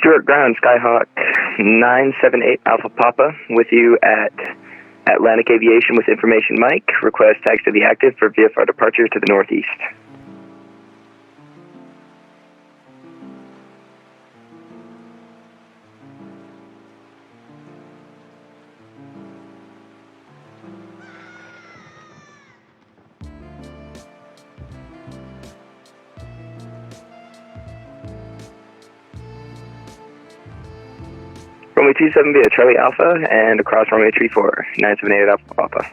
Stuart Ground, Skyhawk 978 Alpha Papa, with you at Atlantic Aviation with information Mike. Request tags to be active for VFR departure to the northeast. Runway 27 via Charlie Alpha and across runway 34, 978 Alpha Papa.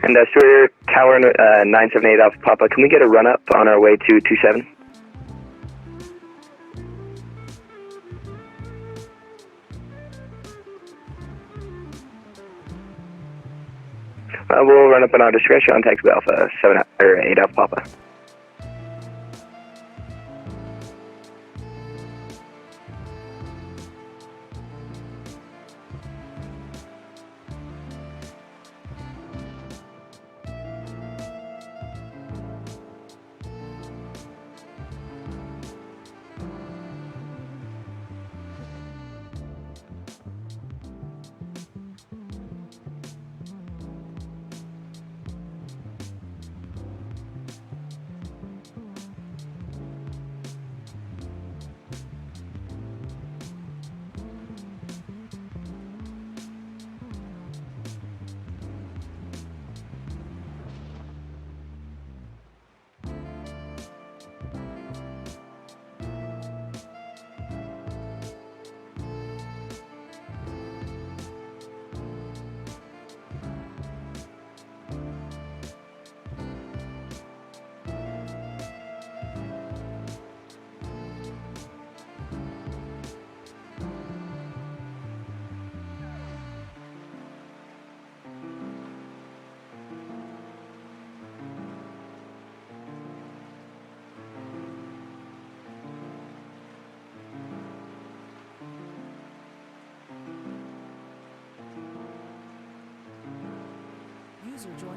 And Stuart Tower 978 Alpha Papa, can we get a run-up on our way to 27? We'll run up on our discretion on taxi Alpha 8 Alpha Papa.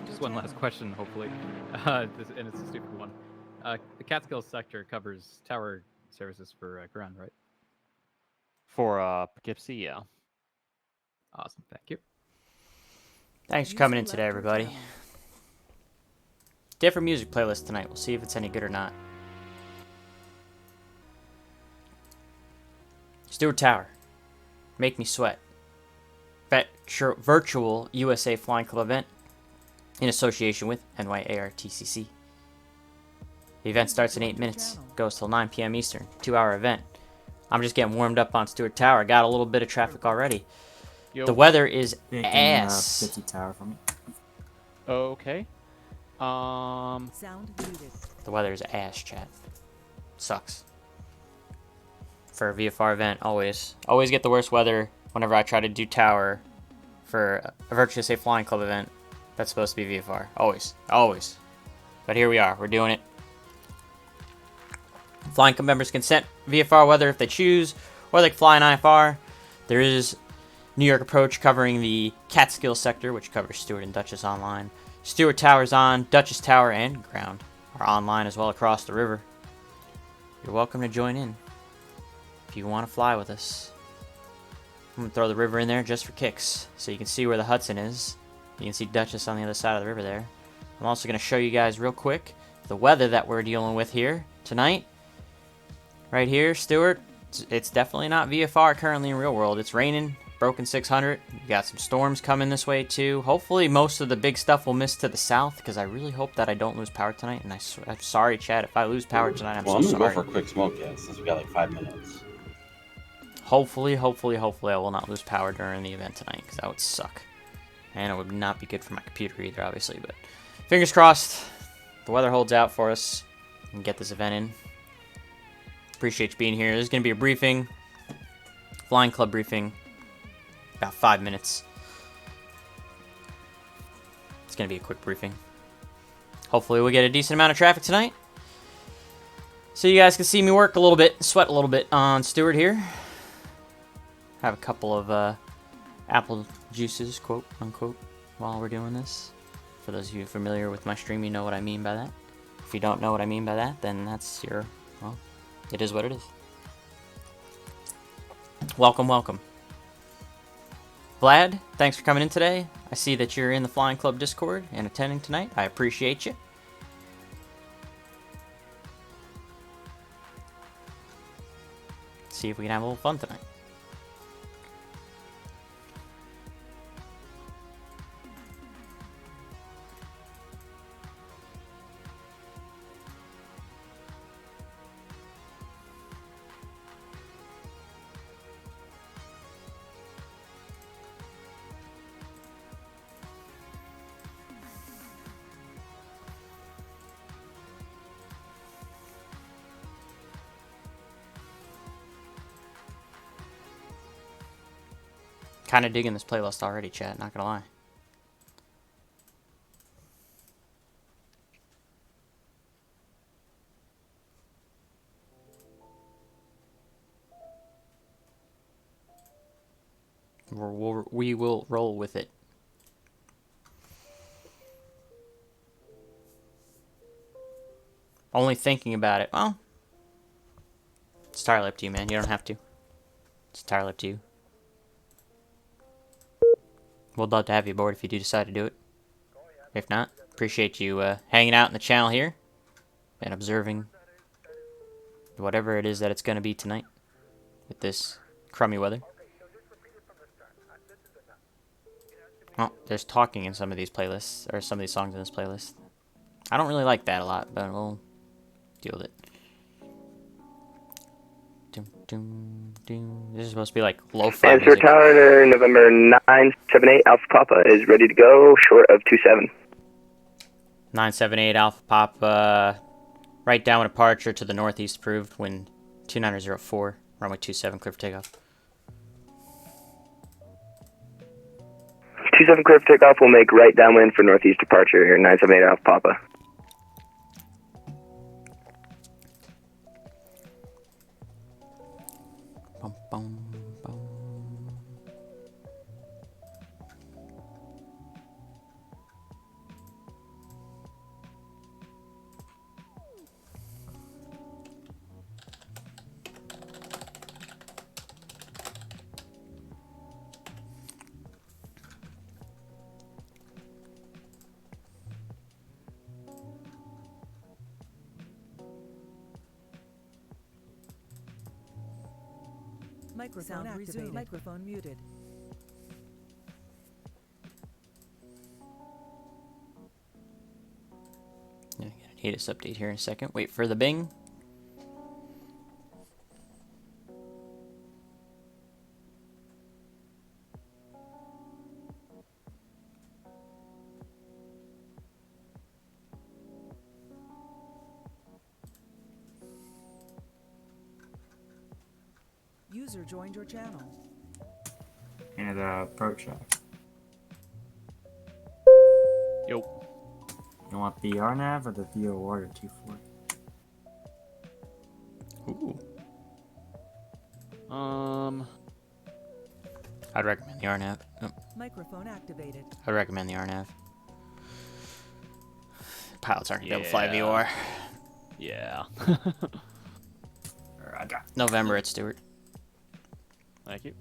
Just one last question, hopefully, and it's a stupid one. The Catskill sector covers tower services for ground, right? For Poughkeepsie, yeah. Awesome, thank you. Thanks for coming in today, everybody. Different music playlist tonight. We'll see if it's any good or not. Stuart Tower, Make Me Sweat. Virtual USA Flying Club event in association with NYARTCC. The event starts in 8 minutes, goes till 9 p.m. Eastern, 2-hour event. I'm just getting warmed up on Stuart Tower. Got a little bit of traffic already. Yo. The weather is Picking, ass. 50 Tower for me. Okay. Sound muted. The weather is ass, chat. Sucks. For a VFR event, always get the worst weather whenever I try to do tower for a Virtual USA Flying Club event. That's supposed to be VFR. Always. But here we are. We're doing it. Flying Club members can set VFR weather if they choose, or they can fly an IFR. There is New York Approach covering the Catskill sector, which covers Stewart and Dutchess online. Stewart Tower's on. Dutchess Tower and ground are online as well across the river. You're welcome to join in if you want to fly with us. I'm going to throw the river in there just for kicks, so you can see where the Hudson is. You can see Dutchess on the other side of the river there. I'm also going to show you guys real quick the weather that we're dealing with here tonight. Right here, Stewart, it's definitely not VFR currently in real world. It's raining, broken 600. We got some storms coming this way too. Hopefully most of the big stuff will miss to the south, because I really hope that I don't lose power tonight. And I'm sorry, Chad, if I lose power tonight, I'm so sorry. Well, I'm going to go for a quick smoke, guys, since we got like 5 minutes. hopefully, I will not lose power during the event tonight, because that would suck. And it would not be good for my computer either, obviously, but fingers crossed the weather holds out for us and get this event in. Appreciate you being here. There's going to be a briefing, Flying Club briefing, about 5 minutes. It's going to be a quick briefing. Hopefully we'll get a decent amount of traffic tonight, so you guys can see me work a little bit, sweat a little bit on Stewart here. Have a couple of apple juices, quote unquote, while we're doing this. For those of you familiar with my stream, you know what I mean by that. If you don't know what I mean by that, then that's your, well, it is what it is. Welcome, welcome. Vlad, thanks for coming in today. I see that you're in the Flying Club Discord and attending tonight. I appreciate you. See if we can have a little fun tonight. Kind of digging this playlist already, chat, not gonna lie. We will roll with it. Only thinking about it. Well, it's entirely up to you, man. You don't have to. It's entirely up to you. We'd love to have you aboard if you do decide to do it. If not, appreciate you hanging out in the channel here and observing whatever it is that it's going to be tonight with this crummy weather. Oh, there's talking in some of these playlists, or some of these songs in this playlist. I don't really like that a lot, but we'll deal with it. This is supposed to be like lo-fi Answer music. Tower, November 978 Alpha Papa is ready to go, short of 27. 978 Alpha Papa, right downwind departure to the northeast approved, wind 2904, runway 27, clear for takeoff. 27 clear for takeoff, will make right downwind for northeast departure here, 978 Alpha Papa. Bum, bum, bum. Microphone activated. Microphone muted. Yeah, gonna need this update here in a second. Wait for the bing. User joined your channel. And approach that. Yo. You want the RNAV or the VO Warrior 240? Ooh. I'd recommend the RNAV. Oh, Microphone activated. I'd recommend the RNAV. Pilots aren't gonna be able to fly Yeah. VOR. Yeah. Roger. November at Stewart. Thank you.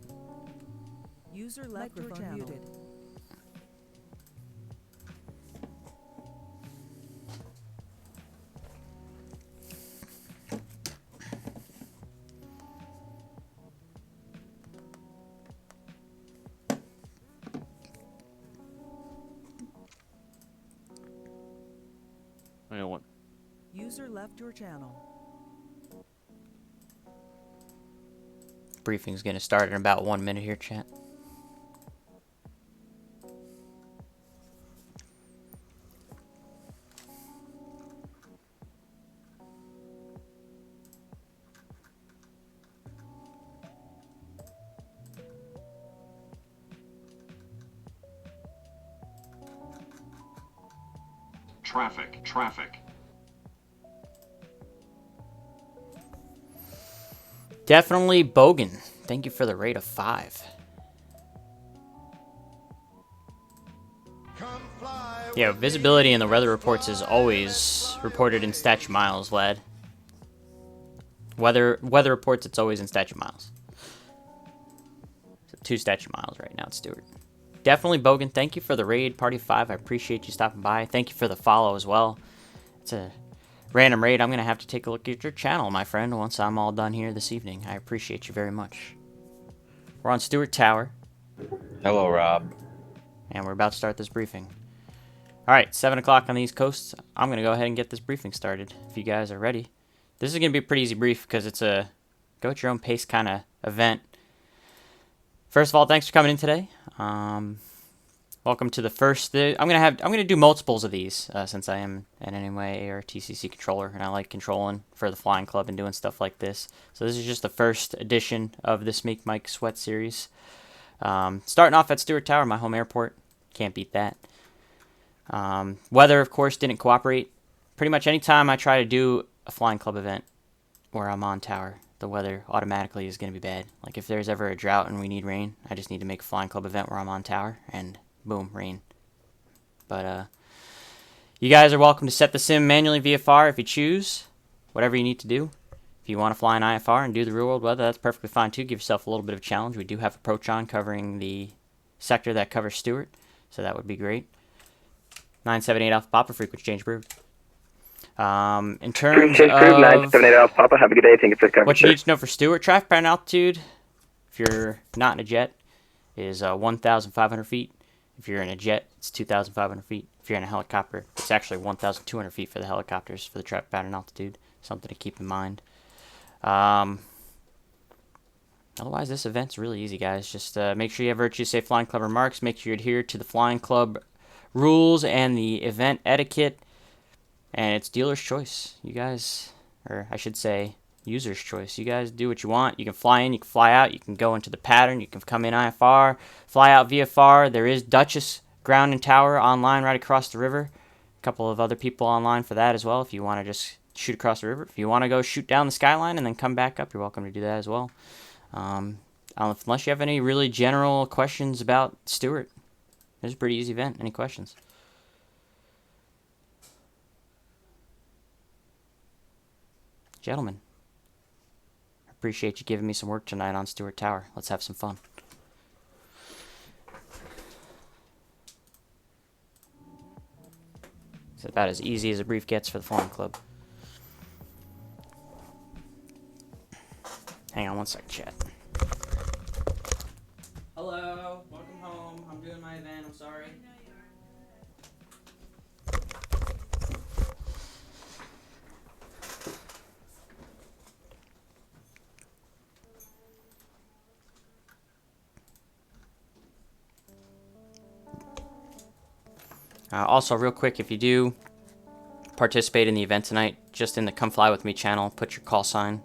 User left your channel. Muted. I got one. User left your channel. Briefing's going to start in about 1 minute here, chat. Traffic. Definitely Bogan. Thank you for the rate of 5. Yeah, visibility in the weather reports is always reported in statute miles, Vlad. Weather reports, it's always in statute miles. So 2 statute miles right now, Stuart. Definitely Bogan. Thank you for the raid, Party 5. I appreciate you stopping by. Thank you for the follow as well. It's a random raid. I'm going to have to take a look at your channel, my friend, once I'm all done here this evening. I appreciate you very much. We're on Stewart Tower. Hello, Rob. And we're about to start this briefing. Alright, 7 o'clock on the East Coast. I'm going to go ahead and get this briefing started, if you guys are ready. This is going to be a pretty easy brief, because it's a go-at-your-own-pace kind of event. First of all, thanks for coming in today. Welcome to the first. I'm gonna do multiples of these since I am an NYARTCC controller and I like controlling for the Flying Club and doing stuff like this. So this is just the first edition of this Make Mike Sweat series. Starting off at Stewart Tower, my home airport. Can't beat that. Weather, of course, didn't cooperate. Pretty much any time I try to do a Flying Club event where I'm on tower, the weather automatically is going to be bad. Like if there's ever a drought and we need rain, I just need to make a Flying Club event where I'm on tower and boom, rain. But you guys are welcome to set the sim manually VFR if you choose. Whatever you need to do. If you want to fly an IFR and do the real world weather, that's perfectly fine too. Give yourself a little bit of a challenge. We do have approach on covering the sector that covers Stewart, so that would be great. 978 Alpha Papa, frequency change approved. In terms of 978 Alpha Papa, have a good day. Thank you for the coverage. What you need to know for Stewart, traffic pattern altitude, if you're not in a jet, is 1,500 feet. If you're in a jet, it's 2,500 feet. If you're in a helicopter, it's actually 1,200 feet for the helicopters for the traffic pattern altitude. Something to keep in mind. Otherwise, this event's really easy, guys. Just make sure you have virtue safe Flying Club remarks. Make sure you adhere to the Flying Club rules and the event etiquette. And it's dealer's choice. You guys, or I should say, user's choice. You guys do what you want. You can fly in, you can fly out, you can go into the pattern, you can come in IFR, fly out VFR. There is Duchess Ground and Tower online right across the river. A couple of other people online for that as well if you want to just shoot across the river. If you want to go shoot down the skyline and then come back up, you're welcome to do that as well. Unless you have any really general questions about Stewart. It's a pretty easy event. Any questions? Gentlemen, I appreciate you giving me some work tonight on Stewart Tower. Let's have some fun. It's about as easy as a brief gets for the Flying Club. Hang on one second, chat. Hello, welcome home. I'm doing my event, I'm sorry. Also, real quick, if you do participate in the event tonight, just in the Come Fly With Me channel, put your call sign,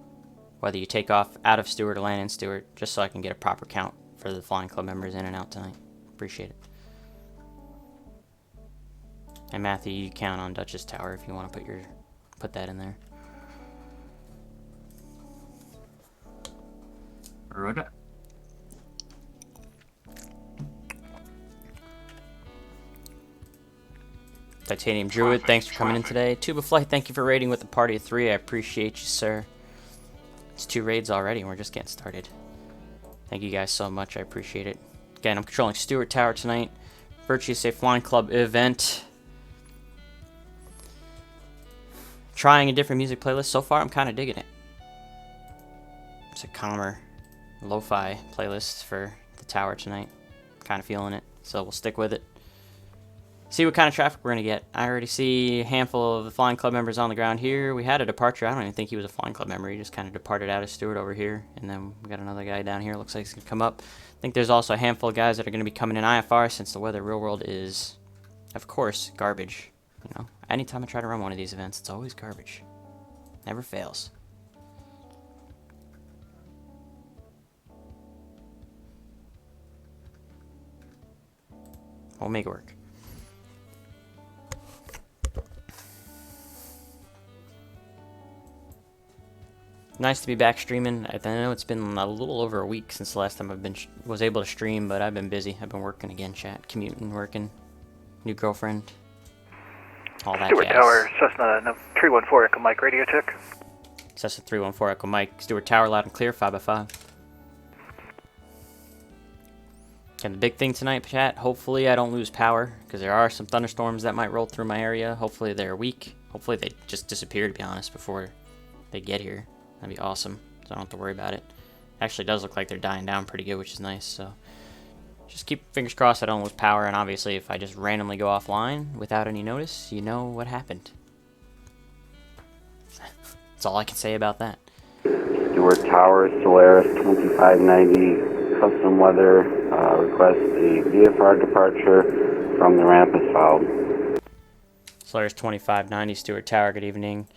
whether you take off out of Stewart or land in Stewart, just so I can get a proper count for the Flying Club members in and out tonight. Appreciate it. And Matthew, you count on Duchess Tower if you want to put that in there. Right. Titanium Druid, thanks for coming in today. Tuba Flight, thank you for raiding with the party of 3. I appreciate you, sir. It's 2 raids already, and we're just getting started. Thank you guys so much. I appreciate it. Again, I'm controlling Stewart Tower tonight. Virtue Safe Flying Club event. Trying a different music playlist. So far, I'm kind of digging it. It's a calmer, lo-fi playlist for the tower tonight. Kind of feeling it, so we'll stick with it. see what kind of traffic we're going to get. I already see a handful of the flying club members on the ground here. We had a departure. I don't even think he was a flying club member. He just kind of departed out of Stewart over here. And then we got another guy down here. Looks like he's going to come up. I think there's also a handful of guys that are going to be coming in IFR since the weather real world is, of course, garbage. You know, anytime I try to run one of these events, it's always garbage. Never fails. We'll make it work. Nice to be back streaming. I know it's been a little over a week since the last time I've been was able to stream, but I've been busy. I've been working again, chat, commuting, working, new girlfriend, all that Stewart jazz. Tower, Cessna 314 Echo Mike, radio check. Cessna 314 Echo Mike, Stewart Tower, loud and clear, 5x5. And the big thing tonight, chat, hopefully I don't lose power, because there are some thunderstorms that might roll through my area. Hopefully they're weak. Hopefully they just disappear, to be honest, before they get here. That'd be awesome, so I don't have to worry about it. Actually, it does look like they're dying down pretty good, which is nice, so just keep fingers crossed I don't lose power, and obviously if I just randomly go offline without any notice, you know what happened. That's all I can say about that. Stewart Tower, Solaris 2590, custom weather, request a VFR departure from the ramp as filed. Solaris 2590, Stewart Tower, good evening.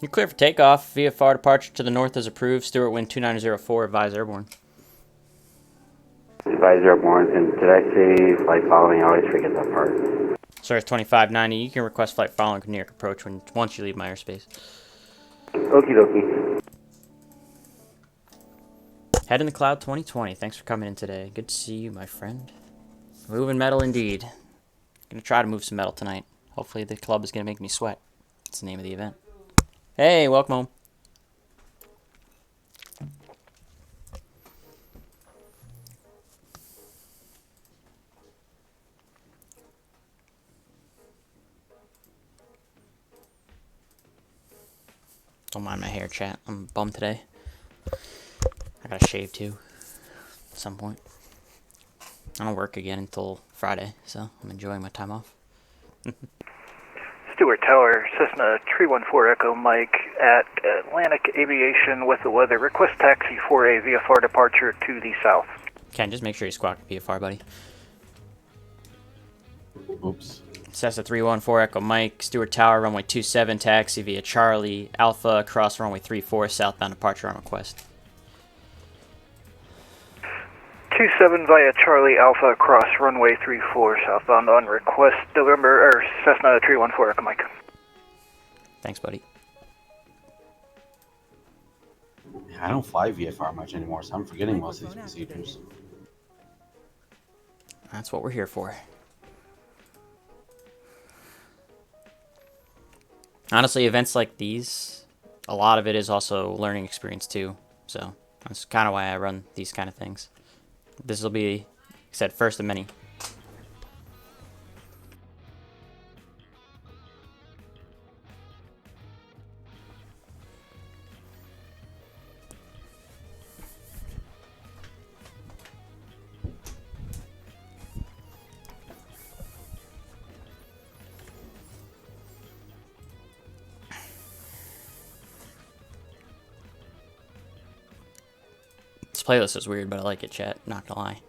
You're clear for takeoff. VFR departure to the north is approved. Stewart wind 2904, advise airborne. Advise airborne, and did I say flight following? I always forget that part. Solaris 2590, you can request flight following New York approach once you leave my airspace. Okie dokie. Head in the Cloud 2020, thanks for coming in today. Good to see you, my friend. Moving metal indeed. Gonna try to move some metal tonight. Hopefully the club is gonna make me sweat. That's the name of the event. Hey, welcome home. Don't mind my hair, chat. I'm bummed today. I gotta shave too at some point. I don't work again until Friday, so I'm enjoying my time off. Stewart Tower, Cessna 314 Echo Mike at Atlantic Aviation with the weather. Request taxi for a VFR departure to the south. Ken, just make sure you squawk VFR, buddy. Oops. Cessna 314 Echo Mike, Stewart Tower, runway 27, taxi via Charlie Alpha, across runway 34, southbound departure on request. 27 via Charlie Alpha across runway 34 southbound on request. Cessna 314 Echo Mike. Thanks, buddy. I don't fly VFR much anymore, so I'm forgetting most of these procedures. That's what we're here for. Honestly, events like these, a lot of it is also learning experience too. So that's kind of why I run these kind of things. This will be, like I said, first of many. This playlist is weird, but I like it, chat. Not gonna lie.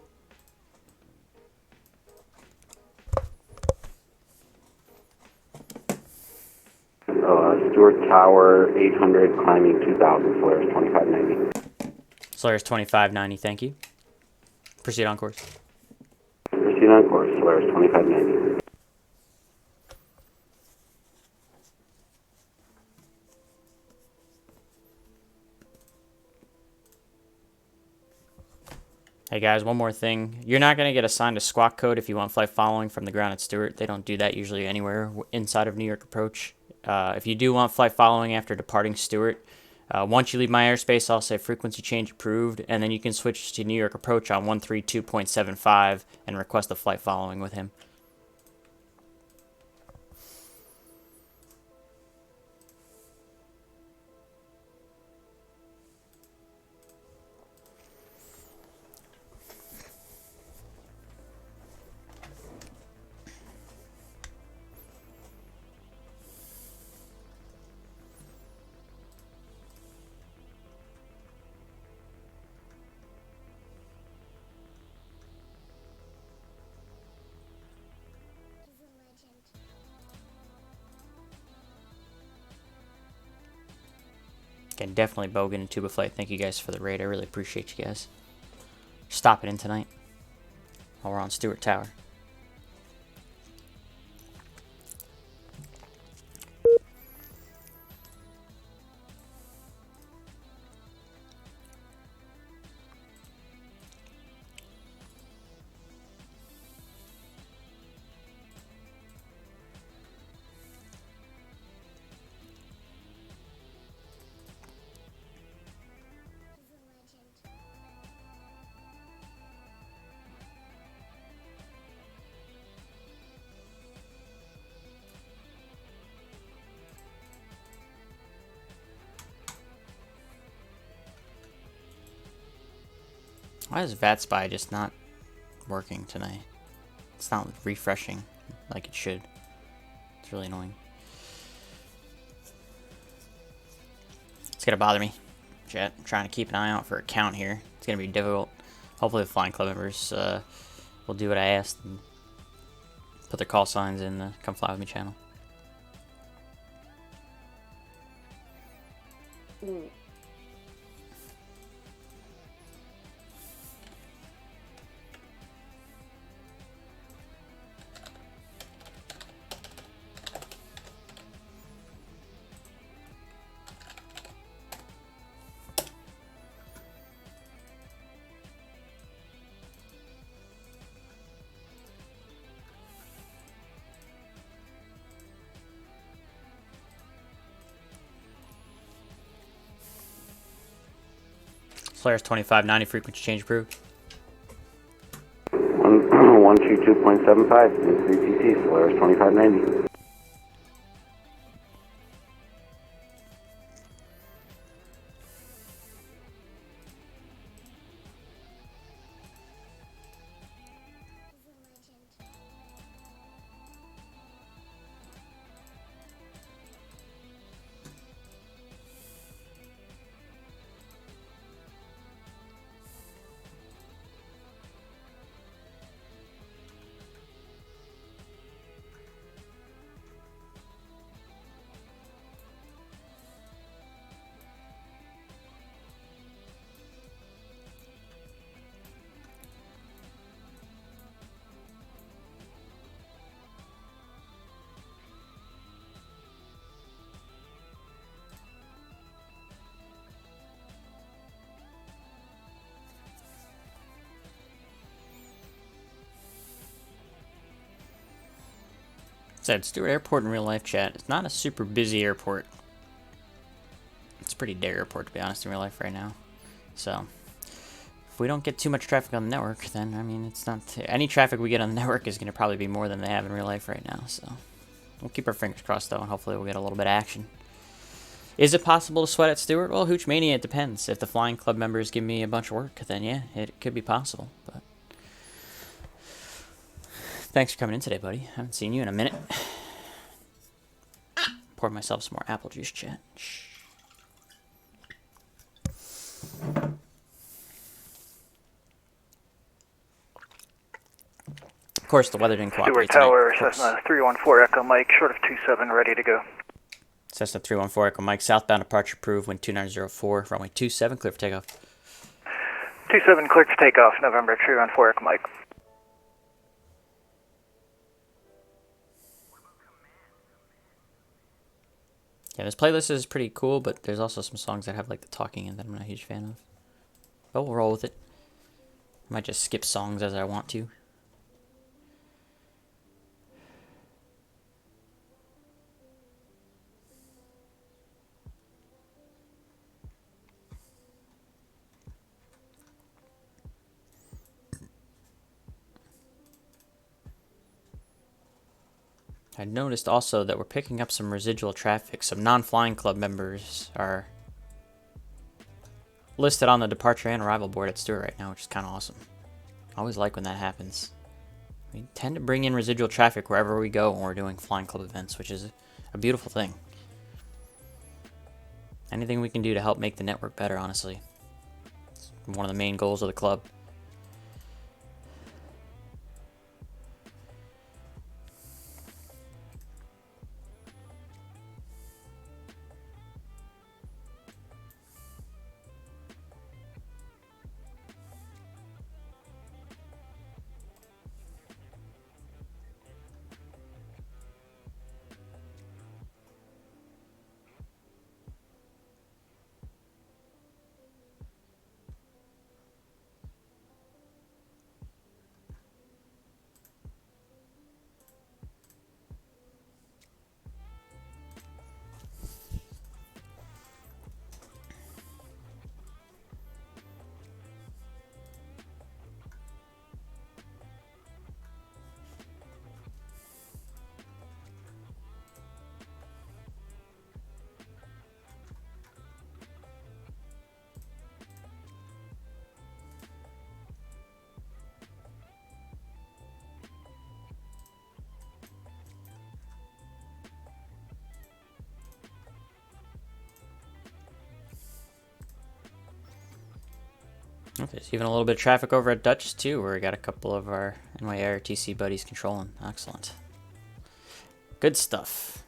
Stewart Tower, 800, climbing 2000, Solaris 2590. Solaris 2590, thank you. Proceed on course. Proceed on course, Solaris 2590. Hey guys, one more thing. You're not going to get assigned a squawk code if you want flight following from the ground at Stewart. They don't do that usually anywhere inside of New York Approach. If you do want flight following after departing Stewart, once you leave my airspace, I'll say frequency change approved, and then you can switch to New York Approach on 132.75 and request a flight following with him. Again, definitely Bogan and Tuba Flight. Thank you guys for the raid. I really appreciate you guys stopping in tonight while we're on Stewart Tower. Why is VATSPy just not working tonight? It's not refreshing like it should. It's really annoying. It's gonna bother me. Chat, I'm trying to keep an eye out for a count here. It's gonna be difficult. Hopefully the Flying Club members will do what I asked and put their call signs in the Come Fly With Me channel. Solaris 2590 frequency change approved. 122.75 in 3TC, Solaris 2590. Said Stewart Airport in real life, chat. It's not a super busy airport. It's a pretty dead airport, to be honest, in real life right now. So, if we don't get too much traffic on the network, then, I mean, it's not... Any traffic we get on the network is going to probably be more than they have in real life right now, so... We'll keep our fingers crossed, though, and hopefully we'll get a little bit of action. Is it possible to sweat at Stewart? Well, Hooch Mania, it depends. If the Flying Club members give me a bunch of work, then yeah, it could be possible, but... Thanks for coming in today, buddy. Haven't seen you in a minute. Pour myself some more apple juice, chat. Shh. Of course, the weather didn't cooperate Stewart Tower, tonight. Cessna 314 Echo Mike, short of 27, ready to go. Cessna 314 Echo Mike, southbound departure approved, wind 2904, runway 27, clear for takeoff. 27, clear for takeoff, November 314 Echo Mike. Yeah, this playlist is pretty cool, but there's also some songs that have like the talking in that I'm not a huge fan of. But we'll roll with it. I might just skip songs as I want to. I noticed also that we're picking up some residual traffic. Some non-flying club members are listed on the departure and arrival board at Stewart right now, which is kind of awesome. I always like when that happens. We tend to bring in residual traffic wherever we go when we're doing flying club events, which is a beautiful thing. Anything we can do to help make the network better, honestly. It's one of the main goals of the club. Okay, there's even a little bit of traffic over at Dutchess too, where we got a couple of our NYARTC buddies controlling. Excellent. Good stuff.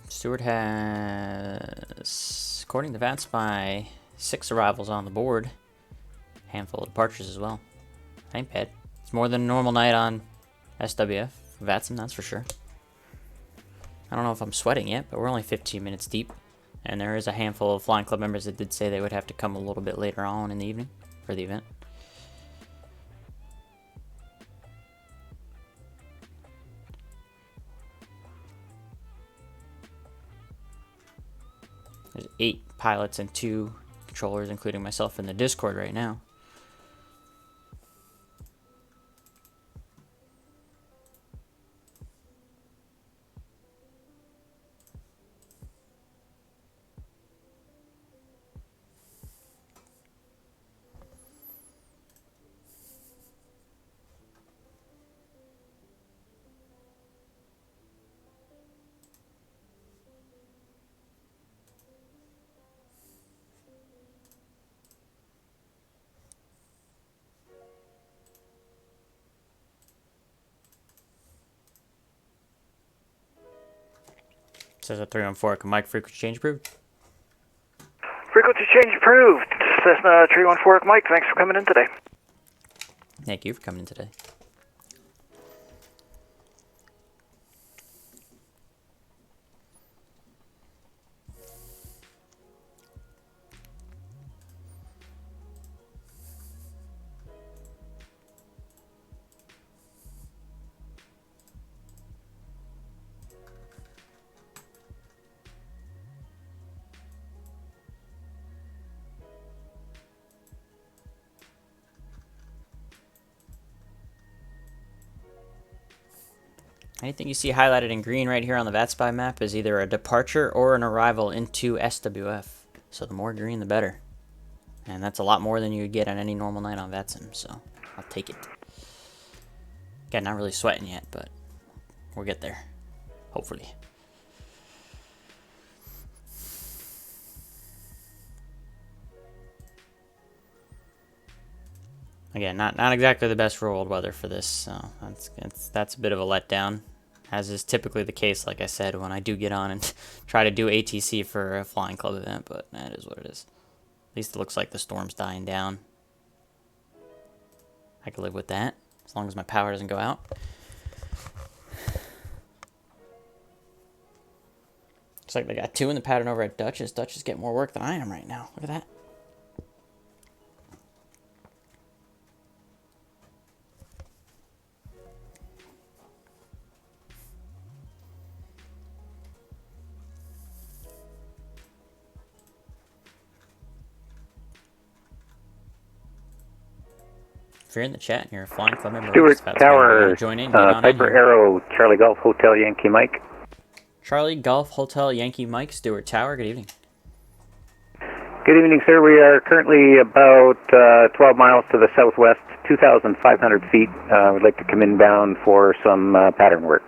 Stewart has, according to VATSIM, 6 arrivals on the board. Handful of departures as well. Ain't bad. It's more than a normal night on SWF. VATSIM, that's for sure. I don't know if I'm sweating yet, but we're only 15 minutes deep. And there is a handful of Flying Club members that did say they would have to come a little bit later on in the evening for the event. There's 8 pilots and 2 controllers, including myself, in the Discord right now. Says a 314 mic frequency change approved. Frequency change approved. Cessna 314 Mike, thanks for coming in today. Thank you for coming in today. Anything you see highlighted in green right here on the VATSPY map is either a departure or an arrival into SWF. So the more green, the better. And that's a lot more than you would get on any normal night on VATSIM, so I'll take it. Again, not really sweating yet, but we'll get there. Hopefully. Again, not exactly the best real world weather for this, so that's a bit of a letdown, as is typically the case, like I said, when I do get on and try to do ATC for a Flying Club event, but that is what it is. At least it looks like the storm's dying down. I can live with that, as long as my power doesn't go out. Looks like they got 2 in the pattern over at Dutchess. Dutchess getting more work than I am right now. Look at that. If you're in the chat and you're a Flying Club member, Stewart Tower, join in, get on Piper in here. Arrow, Charlie Golf Hotel Yankee Mike. Charlie Golf Hotel Yankee Mike, Stewart Tower, good evening. Good evening, sir. We are currently about 12 miles to the southwest, 2,500 feet. We'd like to come inbound for some pattern work.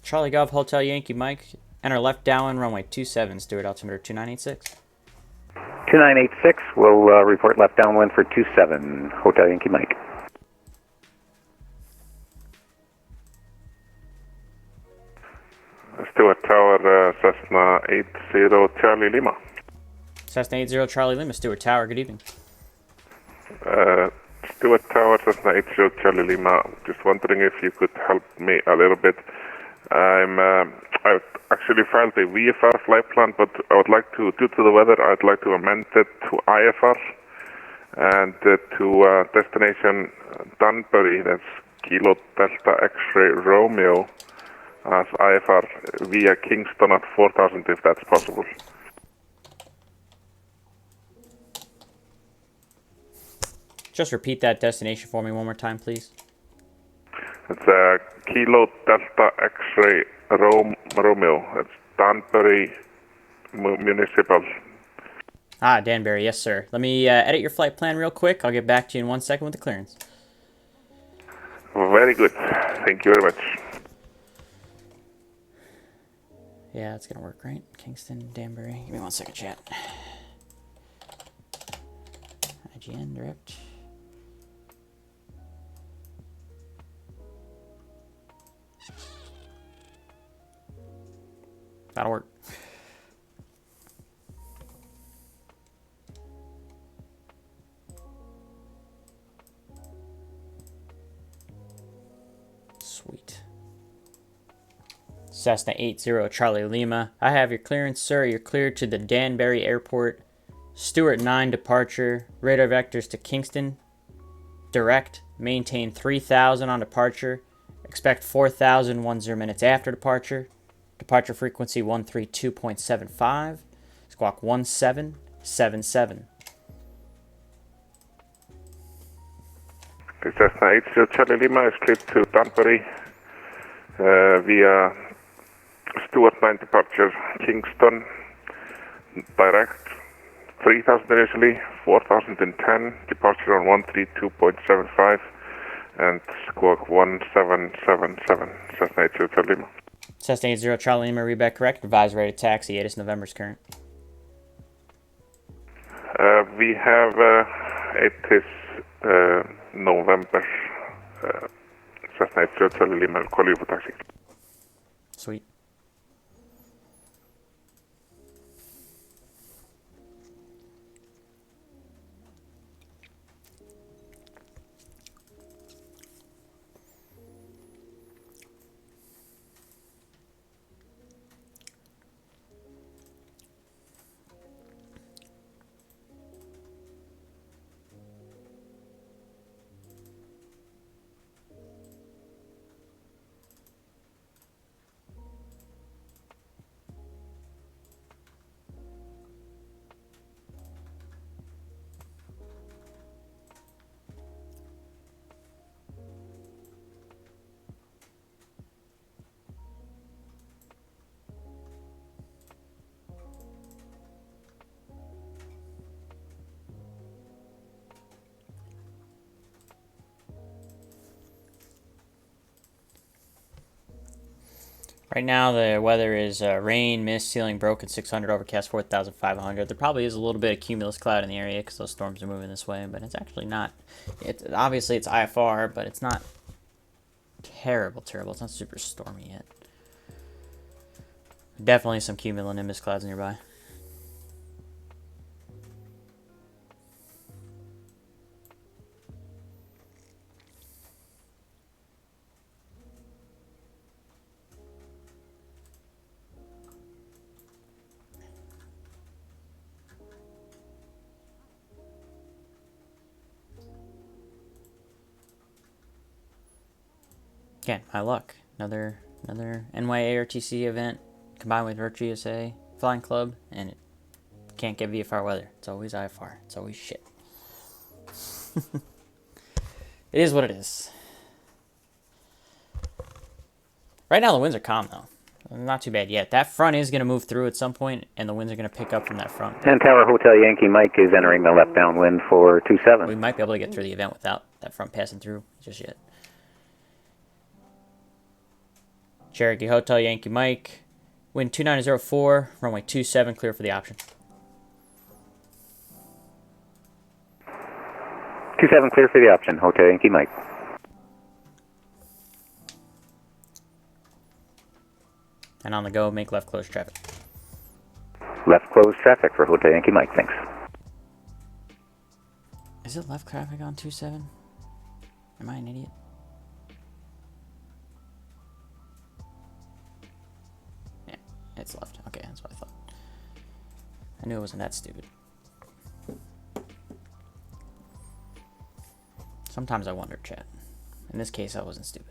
Charlie Golf Hotel Yankee Mike, enter left downwind runway 27, Stewart altimeter 2986. 2986, we'll report left downwind for 27, Hotel Yankee Mike. Stewart Tower, Cessna 80 Charlie Lima. Cessna 80 Charlie Lima, Stewart Tower, good evening. Stewart Tower, Cessna 80 Charlie Lima. Just wondering if you could help me a little bit. I've actually filed a VFR flight plan, but I would like to, due to the weather, I'd like to amend it to IFR and to destination Danbury, that's Kilo Delta X-Ray Romeo, as IFR via Kingston at 4,000 if that's possible. Just repeat that destination for me one more time, please. It's Kilo Delta X-Ray Romeo. It's Danbury municipal. Ah, Danbury, yes, sir. Let me edit your flight plan real quick. I'll get back to you in 1 second with the clearance. Very good. Thank you very much. Yeah, that's gonna work, right? Kingston, Danbury. Give me 1 second, chat. IGN, direct. That'll work. Sweet. Cessna 80 Charlie Lima. I have your clearance, sir. You're cleared to the Danbury Airport. Stewart 9 departure. Radar vectors to Kingston. Direct. Maintain 3,000 on departure. Expect 4,000 10 minutes after departure. Departure frequency 132.75. Squawk 1777. Cessna 80 Charlie Lima is cleared to Danbury via Stewart 9 departure, Kingston, direct, 3,000 initially, 4,010, departure on 132.75, and squawk 1777, Cessna 80 Charlie Lima. Cessna 80 Charlie Lima, read back correct. Revised rate of taxi, 8th November's current. We have, it is November, Cessna 80 Charlie Lima, I'll call you for taxi. Sweet. Right now, the weather is rain, mist, ceiling broken, 600, overcast, 4,500. There probably is a little bit of cumulus cloud in the area because those storms are moving this way, but it's actually not. Obviously, it's IFR, but it's not terrible. It's not super stormy yet. Definitely some cumulonimbus clouds nearby. Again, my luck. Another NYARTC event combined with VRC Flying Club, and it can't get VFR weather. It's always IFR. It's always shit. It is what it is. Right now the winds are calm though. Not too bad yet. That front is going to move through at some point, and the winds are going to pick up from that front. 10 Tower Hotel Yankee Mike is entering the left downwind for 27. We might be able to get through the event without that front passing through just yet. Cherokee Hotel Yankee Mike, wind 2904, runway 27, clear for the option. 27 clear for the option, Hotel Yankee Mike. And on the go, make left close traffic. Left closed traffic for Hotel Yankee Mike, thanks. Is it left traffic on 27? Am I an idiot? Yeah, it's left. Okay, that's what I thought. I knew it wasn't that stupid. Sometimes I wonder, chat. In this case, I wasn't stupid.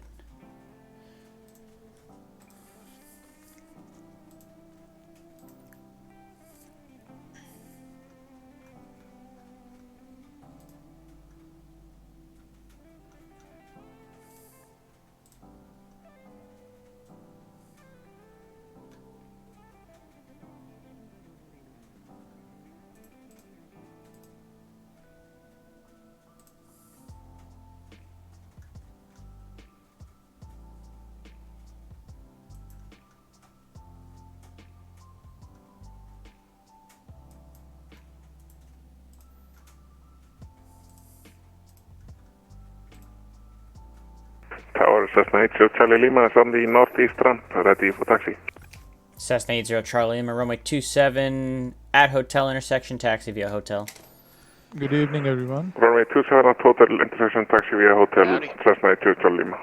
Cessna 80 Charlie Lima is on the northeast ramp, ready for taxi. Cessna 80 Charlie Lima, runway 27 at hotel intersection, taxi via hotel. Good evening, everyone. Runway 27 at hotel intersection, taxi via hotel, Howdy. Cessna 80 Charlie Lima.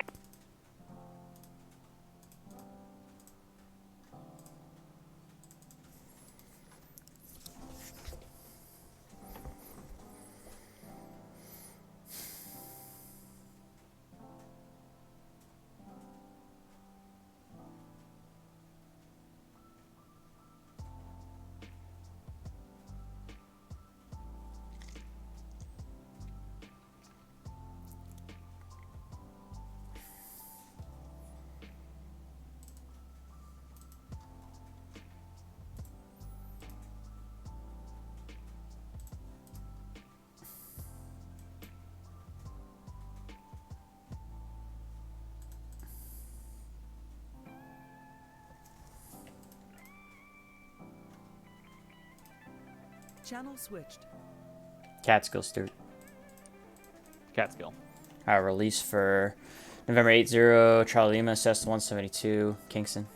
Channel switched. Catskill, Stuart. Catskill. Release for November 80 Charlie Lima, Cessna 172, Kingston.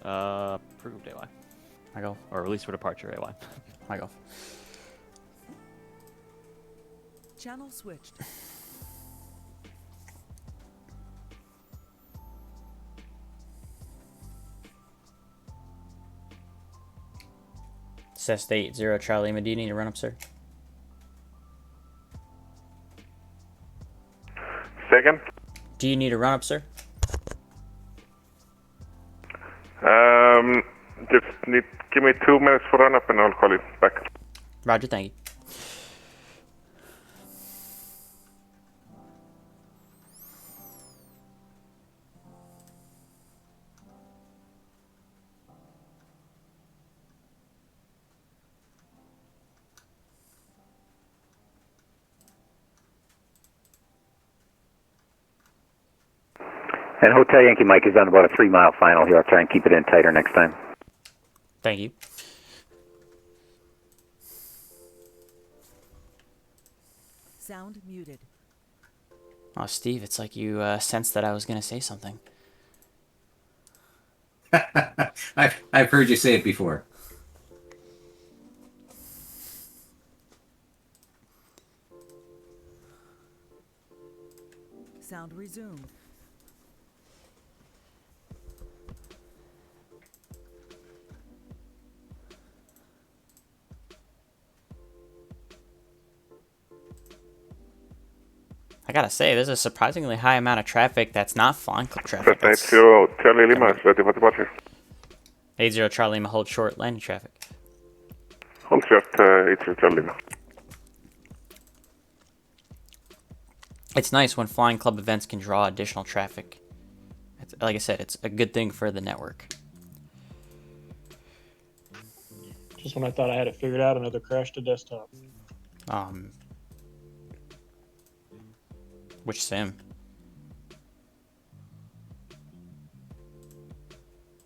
Approved AY. I go. Or release for departure AY. I go. Channel switched. Cessna 80 Charlie Lima, do you need to run up, sir? Second. Do you need to run up, sir? Just give me 2 minutes for run up and I'll call you back. Roger, thank you. And Hotel Yankee Mike is on about a 3-mile final here. I'll try and keep it in tighter next time. Thank you. Sound muted. Oh, Steve, it's like you sensed that I was going to say something. I've heard you say it before. Sound resumed. I gotta say, there's a surprisingly high amount of traffic that's not flying club traffic. Cessna 80 Charlie Lima is ready for departure. 80 Charlie Lima, hold short, landing traffic. Hold short, 80 Charlie Lima. It's nice when flying club events can draw additional traffic. Like I said, it's a good thing for the network. Just when I thought I had it figured out, another crash to desktop. Which sim?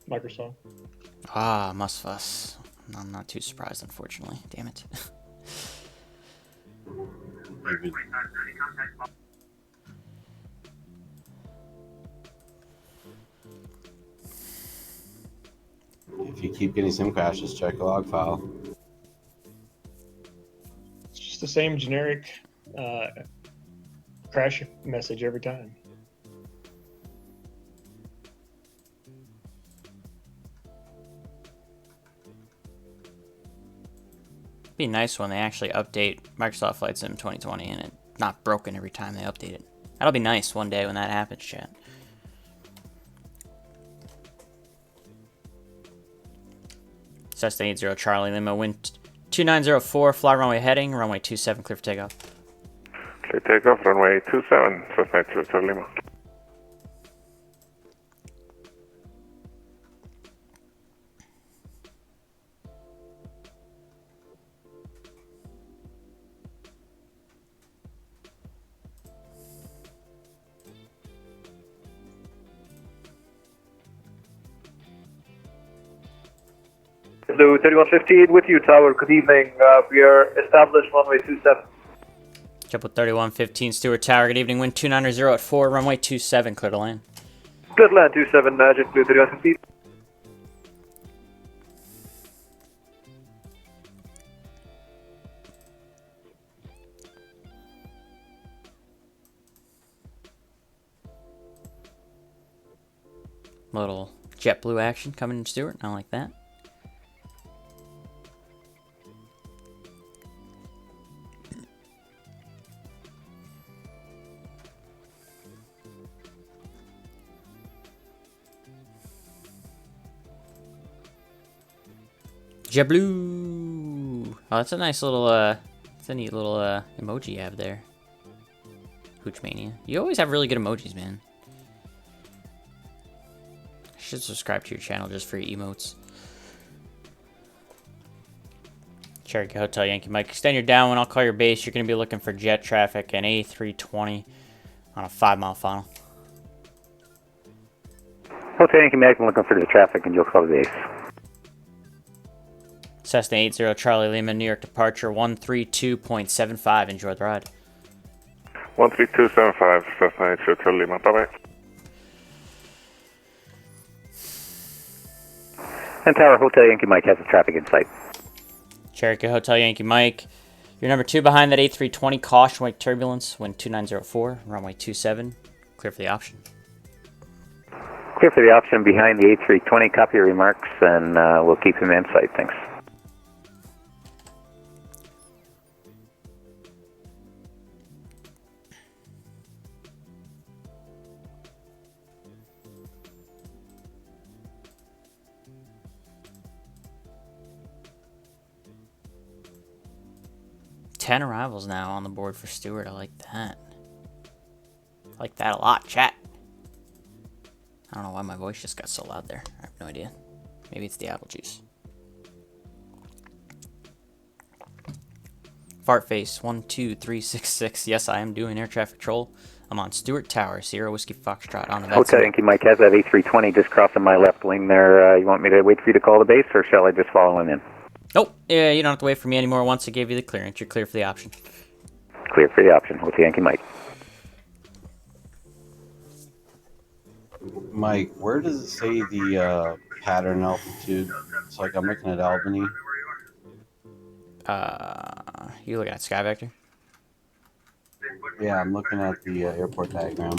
Microsoft. Mustfuss. I'm not too surprised, unfortunately. Damn it. If you keep getting sim crashes, check a log file. It's just the same generic crash message every time. It'd be nice when they actually update Microsoft Flight Sim 2020 and it's not broken every time they update it. That'll be nice one day when that happens, chat. Cessna 80 Charlie Lima, wind 2904, fly runway heading, runway 27, clear for takeoff. Clear takeoff, runway 27, Cessna 80 Charlie Lima. Blue 3115 with you, Tower. Good evening. We are established runway 27. JetBlue 3115 Stewart Tower. Good evening. Wind 290 at 4. Runway 27. Clear to land. Clear to land 27, JetBlue 31 feet. Little JetBlue action coming in Stewart. I like that. JetBlue. Oh, that's a nice little, that's a neat little, emoji you have there. Hoochmania. You always have really good emojis, man. I should subscribe to your channel just for your emotes. Cherokee Hotel Yankee Mike. Extend your downwind. I'll call your base. You're going to be looking for jet traffic and A320 on a 5-mile funnel. Hotel Yankee Mike, I'm looking for the traffic and you'll call the base. Cessna 80 Charlie Lima, New York departure 132.75. Enjoy the ride. 13275, Cessna 80 Charlie Lima. Bye-bye. And Tower Hotel Yankee Mike has the traffic in sight. Cherokee Hotel Yankee Mike. You're number 2 behind that A320. Caution wake turbulence. Wind 2904. Runway 27. Clear for the option. Clear for the option behind the A320. Copy your remarks and we'll keep him in sight. Thanks. Ten arrivals now on the board for Stewart. I like that. I like that a lot, chat. I don't know why my voice just got so loud there. I have no idea. Maybe it's the apple juice. Fart face 12366. Yes, I am doing air traffic control. I'm on Stewart Tower, Sierra Whiskey Foxtrot on the VATSIM. Hotel Yankee Mike has that A320 just crossing my left wing there. You want me to wait for you to call the base or shall I just follow him in? Nope. Yeah, you don't have to wait for me anymore. Once I gave you the clearance, you're clear for the option. Clear for the option. Hotel Yankee Mike. Mike, where does it say the pattern altitude? It's like I'm looking at Albany. You looking at SkyVector? Yeah, I'm looking at the airport diagram.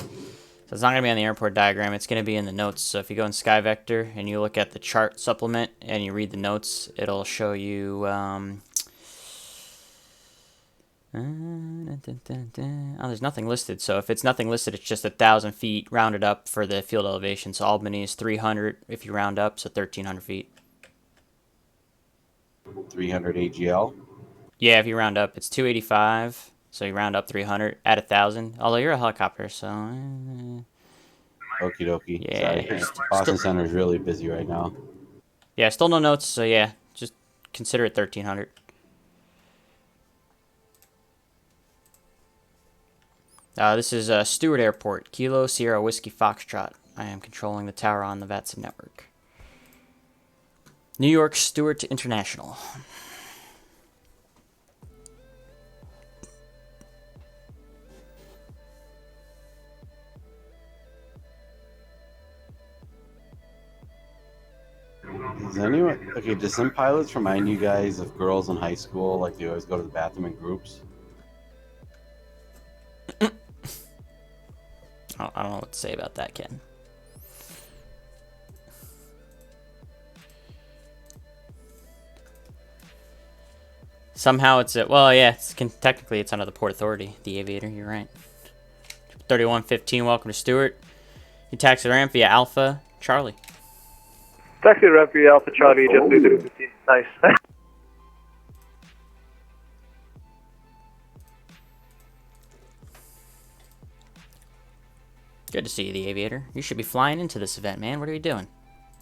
So it's not going to be on the airport diagram. It's going to be in the notes. So if you go in SkyVector and you look at the chart supplement and you read the notes, it'll show you... oh, there's nothing listed. So if it's nothing listed, it's just 1,000 feet rounded up for the field elevation. So Albany is 300 if you round up, so 1,300 feet. 300 AGL? Yeah, if you round up, it's 285. So you round up 300 at 1,000. Although you're a helicopter, so... Okie dokie. Yeah. Boston Center is really busy right now. Yeah, still no notes, so yeah. Just consider it 1,300. This is Stewart Airport. Kilo Sierra Whiskey Foxtrot. I am controlling the tower on the VATSIM network. New York Stewart International. Does anyone... Okay, do some pilots remind you guys of girls in high school? Like they always go to the bathroom in groups? I don't know what to say about that, Ken. Somehow it's a... Well, yeah, technically it's under the Port Authority, the Aviator. You're right. 3115, welcome to Stewart. You taxi the ramp via Alpha Charlie. Taxi ramp via Alpha Charlie, JetBlue 315. Nice. Good to see you, the Aviator. You should be flying into this event, man. What are you doing?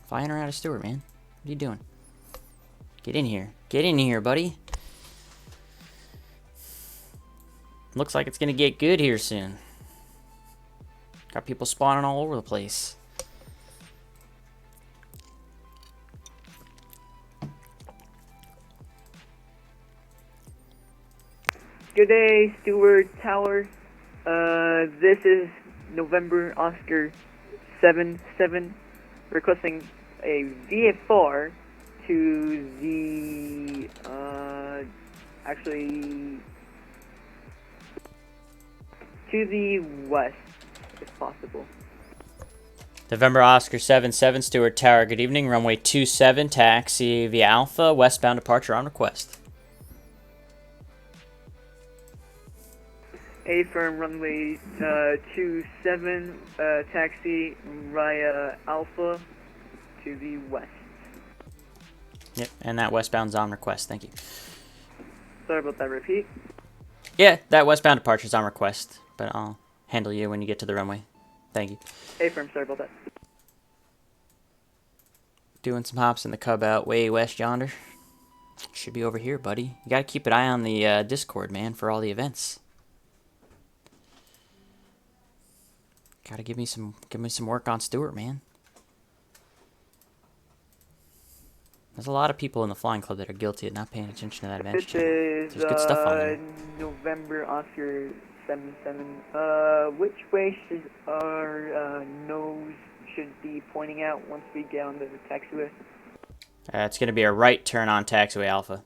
Flying her out of Stewart, man. What are you doing? Get in here. Get in here, buddy. Looks like it's gonna get good here soon. Got people spawning all over the place. Good day, Stewart Tower. This is November Oscar 77 requesting a VFR to the, actually, to the west, if possible. November Oscar 77, Stewart Tower, good evening. Runway 27, taxi via Alpha, westbound departure on request. A-firm runway 27, taxi via Alpha to the west. Yep, and that westbound's on request, thank you. Sorry about that, repeat. Yeah, that westbound departure's on request, but I'll handle you when you get to the runway. Thank you. A-firm, sorry about that. Doing some hops in the Cub out way west yonder. Should be over here, buddy. You gotta keep an eye on the Discord, man, for all the events. Gotta give me some work on Stewart, man. There's a lot of people in the flying club that are guilty of not paying attention to that event This channel. is, There's good stuff on there. November Oscar 77. Which way should our nose should be pointing out once we get on the taxiway? It's gonna be a right turn on taxiway Alpha.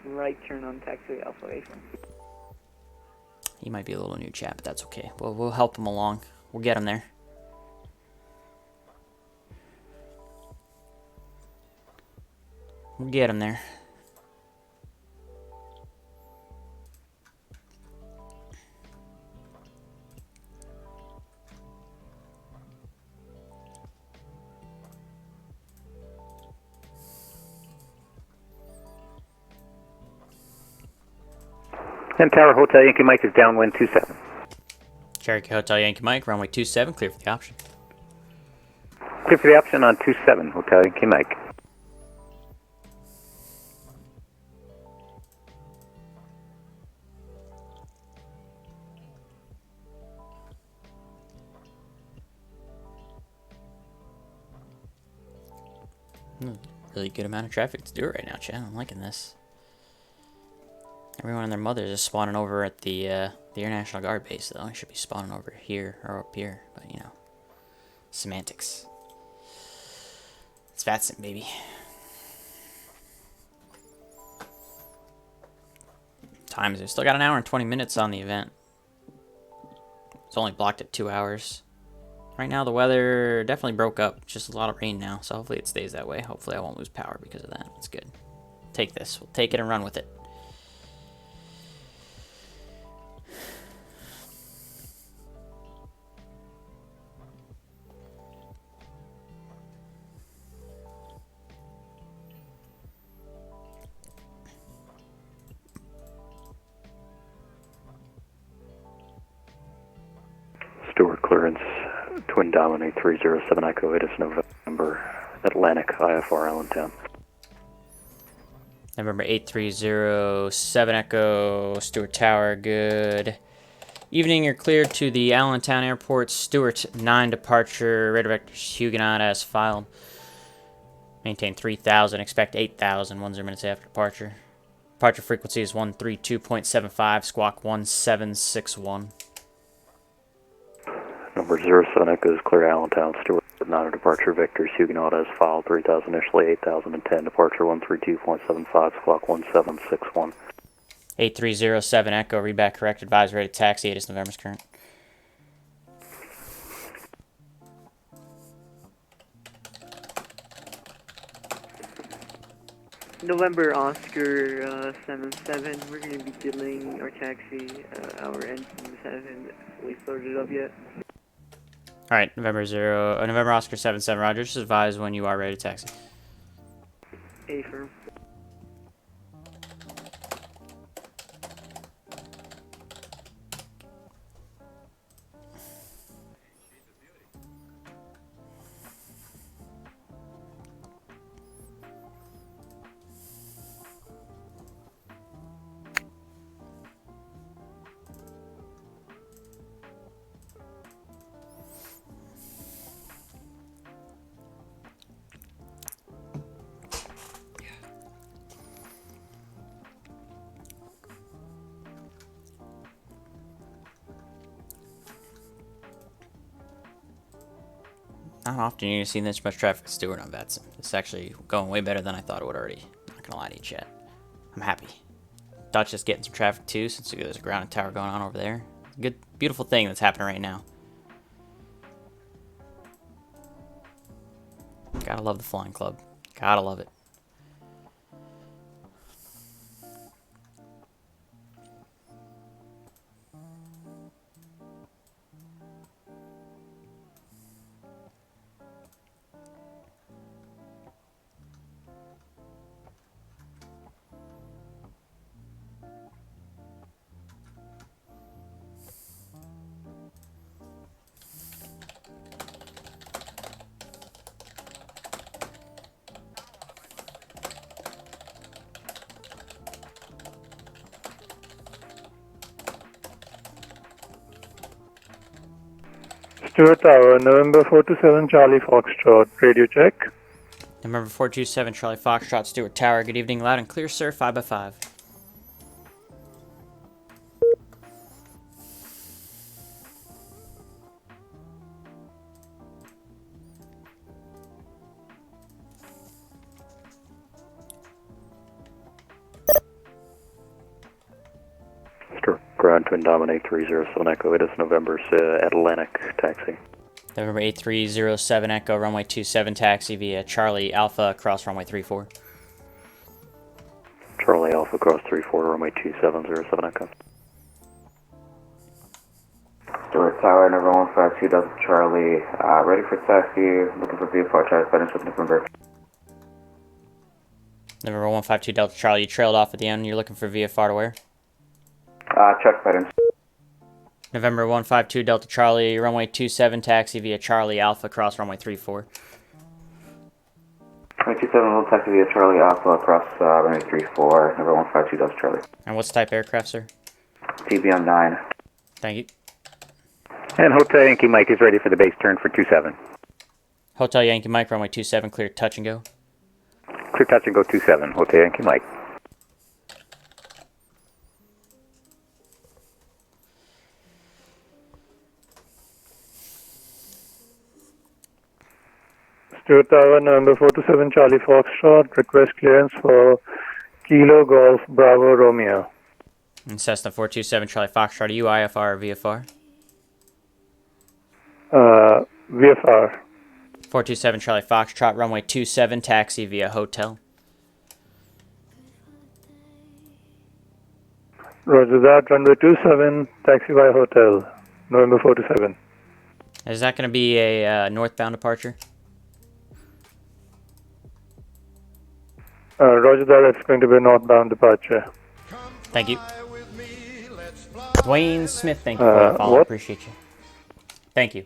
Right turn on taxiway Alpha A. He might be a little new chap, but that's okay. We'll help him along. We'll get him there. We'll get him there. And Tower Hotel Yankee Mike is downwind 27. Cherokee Hotel Yankee Mike, runway 27, clear for the option. Clear for the option on 27, Hotel Yankee Mike. Really good amount of traffic to do it right now, Chad. I'm liking this. Everyone and their mothers is spawning over at the Air National Guard base, though. I should be spawning over here or up here, but you know, semantics. It's VATSIM, baby. Time is it? Still got an hour and 20 minutes on the event. It's only blocked at 2 hours. Right now, the weather definitely broke up. Just a lot of rain now, so hopefully it stays that way. Hopefully I won't lose power because of that. It's good. Take this. We'll take it and run with it. Stewart clearance, Twin Dominate 307 Echo, it is November, Atlantic, IFR Allentown. November 8307 Echo, Stewart Tower, good evening. You're cleared to the Allentown Airport, Stewart 9 departure, radar vectors Huguenot as filed. Maintain 3000, expect 8000, 10 minutes after departure. Departure frequency is 132.75, squawk 1761. Number 07 Echo is clear Allentown, Stewart 9 departure, Victor's Huguenot as filed, 3000 initially, 8010, departure 132.75, squawk 1761. 8307 Echo, read correct, advise ready to taxi, 8 is November's current. November Oscar 77, we're going to be dealing our taxi. Our engines haven't fully started up yet. Alright, November Oscar 77, Roger, just advise when you are ready to taxi. A-firm. Not often you're gonna see this much traffic at Stewart on VATSIM. It's actually going way better than I thought it would already. Not gonna lie to you, chat. I'm happy. Dutch is getting some traffic too, since there's a grounded tower going on over there. Good, beautiful thing that's happening right now. Gotta love the flying club. Gotta love it. Stewart Tower, November 427 Charlie Foxtrot, radio check. November 427 Charlie Foxtrot, Stewart Tower. Good evening, loud and clear, sir. 5x5. Ground Twin Dominate 307 Echo, it is November Atlantic taxi. November 8307 Echo, runway 27 taxi via Charlie Alpha, cross runway 34. Charlie Alpha cross 34, runway 2707 Echo. Stewart Tower, number 152 Delta Charlie, ready for taxi, looking for VFR charge, guidance with November. November 152 Delta Charlie, you trailed off at the end. You're looking for VFR to where? Check patterns. November 152 Delta Charlie, runway 27 taxi via Charlie Alpha, cross runway 34. Runway 27 will taxi via Charlie Alpha across runway 34, number 152 Delta Charlie. And what's type aircraft, sir? TBM 9. Thank you. And Hotel Yankee Mike is ready for the base turn for 27. Hotel Yankee Mike, runway 27, clear touch and go. Clear touch and go 27, Hotel Yankee Mike. Stewart Tower, November 427 Charlie Foxtrot, request clearance for Kilo Golf Bravo Romeo. And Cessna 427 Charlie Foxtrot, are you IFR or VFR? VFR. 427 Charlie Foxtrot, runway 27, taxi via hotel. Roger that, runway 27, taxi by hotel, November 427. Is that going to be a northbound departure? Roger that, it's going to be a northbound departure. Thank you. Dwayne Smith, thank you for the follow. What? Appreciate you. Thank you.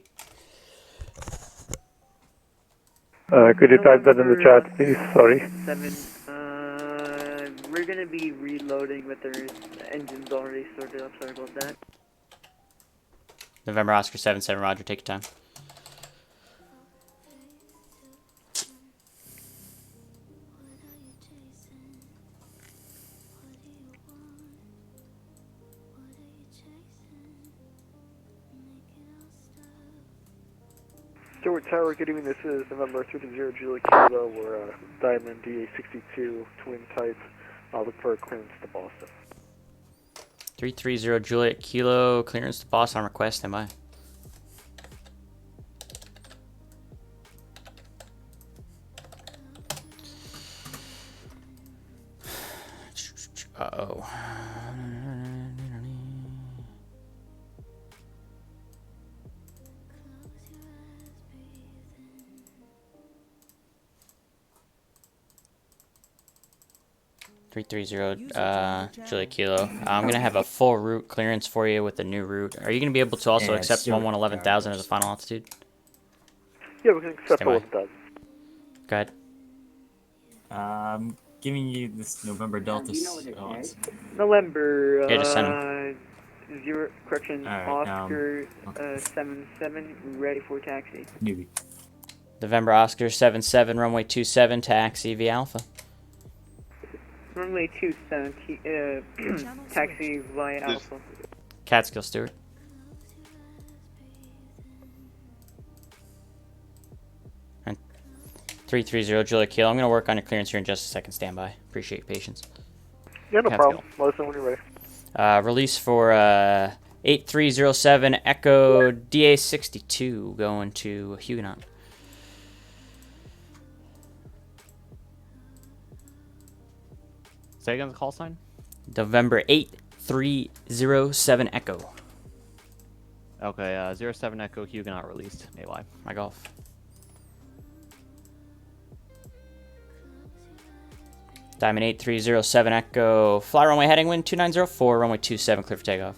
Could you type that in the chat, please? Sorry. 7, we're gonna be reloading, but there's engines already sorted up, sorry about that. November Oscar 77, roger, take your time. Stewart Tower, good evening. This is November 330 Juliet Kilo. We're Diamond DA62 twin type. I'll look for a clearance to Boston. 330 Juliet Kilo, clearance to Boston on request, stand by. Uh-oh. Juliet Kilo. I'm gonna have a full route clearance for you with the new route. Are you gonna be able to also accept 11,000 as a final altitude? Yeah, we can accept Stand by. 11,000. Go ahead. I'm giving you this November Delta. November, Yeah, just send him. Zero, correction, Alright, Oscar 77, ready for taxi. Newbie. November Oscar 77, runway 27, taxi via Alpha. Runway 27, taxi via Alpha. Catskill, Stewart. 330 Julia Kilo. I'm going to work on your clearance here in just a second. Stand by. Appreciate your patience. Yeah, no problem. Let us know when you're ready. Release for 8307 Echo DA62 going to Huguenot. Say again the call sign? November 8307 Echo. Okay, 07 Echo Huguenot released. AY. My golf. Diamond 8307 Echo. Fly runway heading wind 2904, runway 27 clear for takeoff.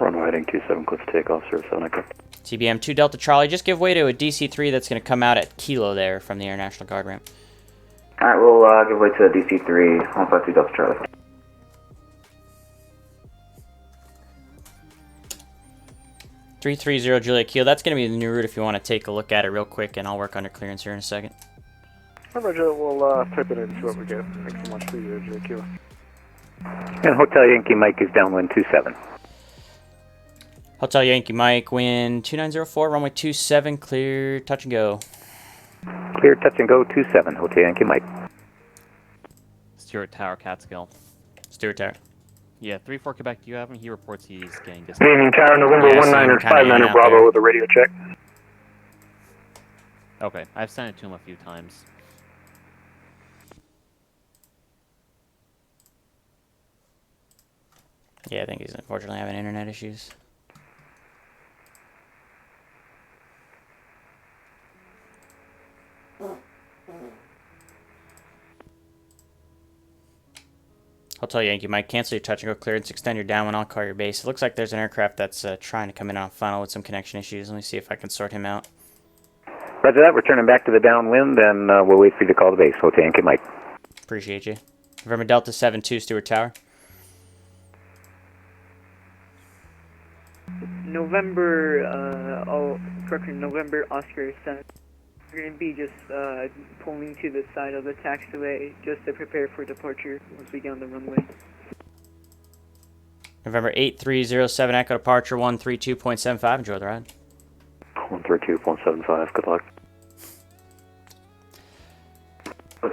Runway heading 27 clear for takeoff, 07 Echo. TBM 2 Delta Charlie, just give way to a DC-3 that's going to come out at Kilo there from the Air National Guard ramp. Alright, we'll give way to a DC-3, 152 Delta Charlie. .330 Julia Kilo, that's going to be the new route if you want to take a look at it real quick, and I'll work on your clearance here in a second. Roger, we'll type it in and see what we get. Thanks so much for your JQ. And Hotel Yankee Mike is downwind 27. Hotel Yankee Mike, wind 2904, runway 27, clear, touch and go. Clear, touch and go 27, Hotel Yankee Mike. Stuart Tower, Catskill. Stuart Tower. Yeah, 3-4 Quebec, do you have him? He reports he's getting distant. Good evening, Tower, November 19er, 59er Bravo with a radio check. Okay, I've sent it to him a few times. Yeah, I think he's unfortunately having internet issues. Hotel Yankee Mike, cancel your touch and go clearance, extend your downwind, I'll call your base. It looks like there's an aircraft that's trying to come in on final with some connection issues. Let me see if I can sort him out. Roger that, we're turning back to the downwind, and we'll wait for you to call the base, Hotel Yankee Mike. Appreciate you. November Delta 72, Stuart Tower. November Oscar 7. We're going to be just pulling to the side of the taxiway just to prepare for departure once we get on the runway. November 8307 Echo departure 132.75. Enjoy the ride. 132.75, good luck.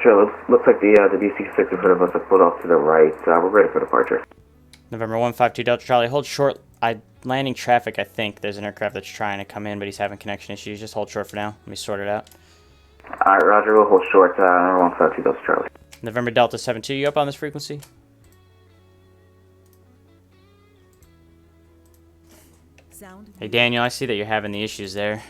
Sure, looks like the DC-6 in front of us have pulled off to the right. We're ready for departure. November 152 Delta Charlie, hold short. Landing traffic, I think. There's an aircraft that's trying to come in, but he's having connection issues. Just hold short for now. Let me sort it out. Alright, Roger, we'll hold short. 152 Delta Charlie. November Delta 72, you up on this frequency? Hey, Daniel, I see that you're having the issues there.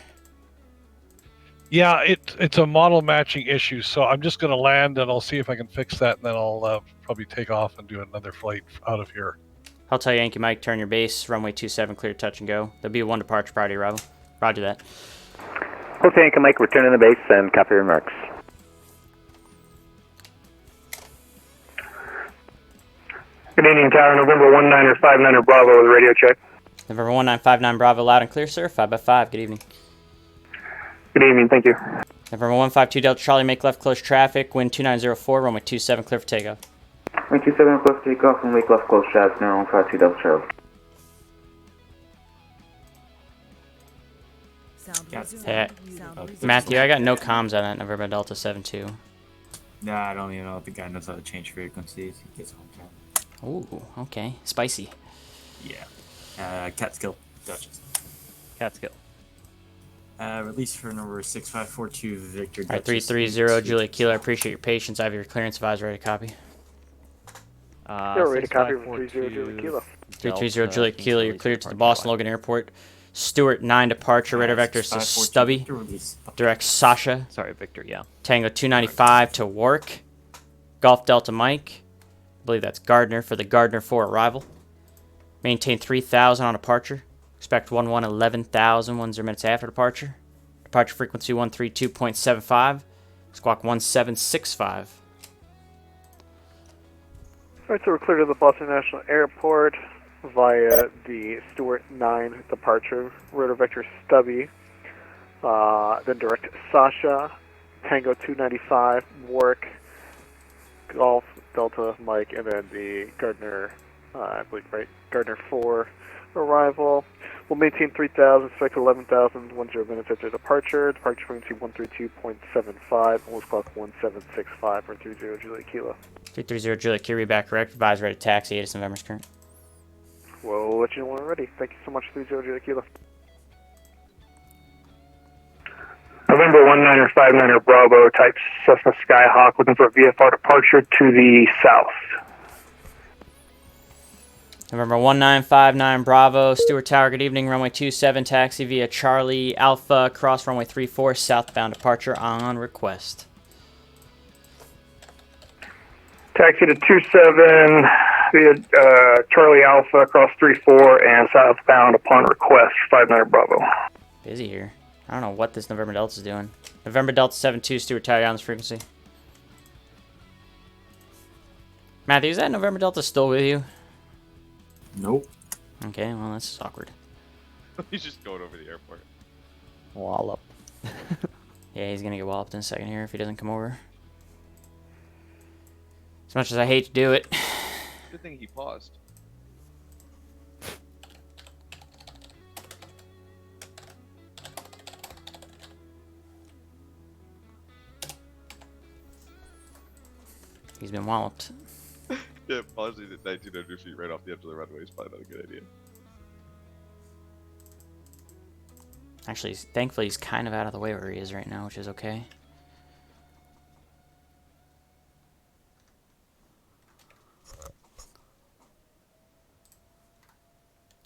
Yeah, it's a model matching issue, so I'm just going to land and I'll see if I can fix that, and then I'll probably take off and do another flight out of here. Hotel Yankee Mike, turn your base, runway 27, clear touch and go. There'll be a 1 departure prior to arrival. Roger that. Hotel Yankee Mike, returning the base and copy remarks. Good evening, Tower, November 19er, 59er Bravo with a radio check. November 1959 Bravo, loud and clear, sir. 5x5, good evening. Good evening, thank you. November 152 Delta Charlie, make left close traffic, wind 2904, runway 27, clear for takeoff. Wind 27 close to takeoff and make left close traffic now, 152 Delta Charlie. Hey, Matthew, I got no comms on that November Delta 72. Nah, I don't even know if the guy knows how to change frequencies. He gets home time. Ooh, okay. Spicy. Yeah. Catskill, Duchess. Catskill. Release for number 6542 Victor. Alright, 330 Julia Kilo, I appreciate your patience. I have your clearance advisor ready to copy. Ready to copy from 30 Julia Kilo. 330 Julia Kilo, you're cleared to the Boston Logan Airport. Stewart 9 departure, radar vector to Stubby. Direct Sasha. Sorry, Victor, yeah. Tango 295 to Warwick. Golf Delta Mike. I believe that's Gardner for the Gardner 4 arrival. Maintain 3,000 on departure. Expect 11,000 10 minutes after departure. Departure frequency 132.75. Squawk 1765. Alright, so we're clear to the Boston National Airport via the Stewart 9 departure, rotor vector Stubby, then direct Sasha, Tango 295, Warwick, Golf, Delta, Mike, and then the Gardner, I believe, right, Gardner 4 Arrival. We'll maintain 3,000, expect 11,000, 10 minutes after departure. Departure frequency 132.75, almost clock 1765 or 30 Juliet Kilo. 330 Juliet Kilo, back correct. Advise ready to taxi, 8 November's current. We'll let you know when we're ready. Thank you so much, 30 Juliet Kilo. November 1959er Bravo, type Cessna Skyhawk, looking for a VFR departure to the south. November 1959 Bravo, Stewart Tower, good evening. Runway 27, taxi via Charlie Alpha, cross runway 34, southbound departure on request. Taxi to 27 via Charlie Alpha, cross 34, and southbound upon request, 59er Bravo. Busy here. I don't know what this November Delta is doing. November Delta 72, Stewart Tower on this frequency. Matthew, is that November Delta still with you? Nope. Okay, well, this is awkward. He's just going over the airport. Wallop. Yeah, he's gonna get walloped in a second here if he doesn't come over. As much as I hate to do it. Good thing he paused. He's been walloped. Yeah, pausing at 1900 feet right off the edge of the runway is probably not a good idea. Actually, thankfully he's kind of out of the way where he is right now, which is okay.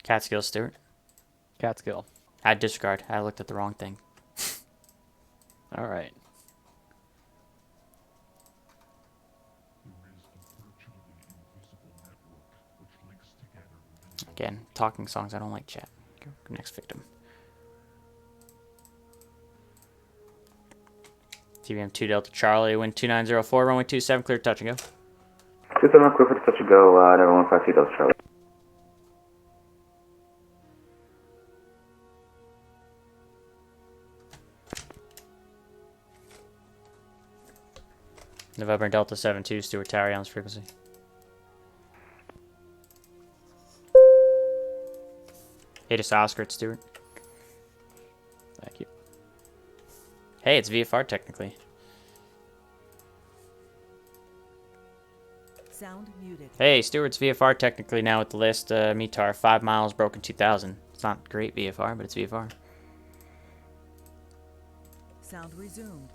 Catskill, Stewart. Catskill. I disregard. I looked at the wrong thing. All right. Again, talking songs. I don't like chat. Next victim. TBM 2 Delta Charlie, wind 2904, runway 27, clear touch and go. 27, clear for touch and go, everyone 52 Delta Charlie. November Delta 72, Stewart Tower on this frequency. Hey, to Oscar, it's Stewart. Thank you. Hey, it's VFR technically. Sound muted. Hey, Stewart's VFR technically now with the list METAR 5 miles broken 2000. It's not great VFR, but it's VFR. Sound resumed.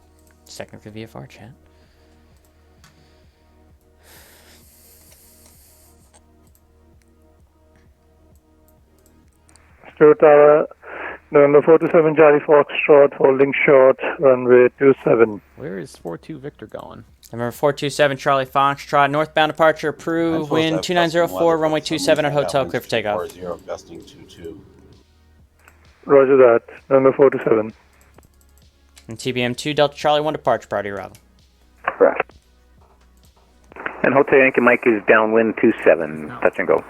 It's technically VFR chat. Stewart Tower, November 47 Charlie Foxtrot, holding short, runway 27. Where is 42 Victor going? November 427 Charlie Foxtrot, northbound departure approved, wind 2904, runway 27 at hotel, clear for takeoff. 40, gusting 22. Roger that, November 47. And TBM 2 Delta Charlie 1 departure, priority arrival. Correct. And Hotel Yankee Mike is downwind 27, touch and go.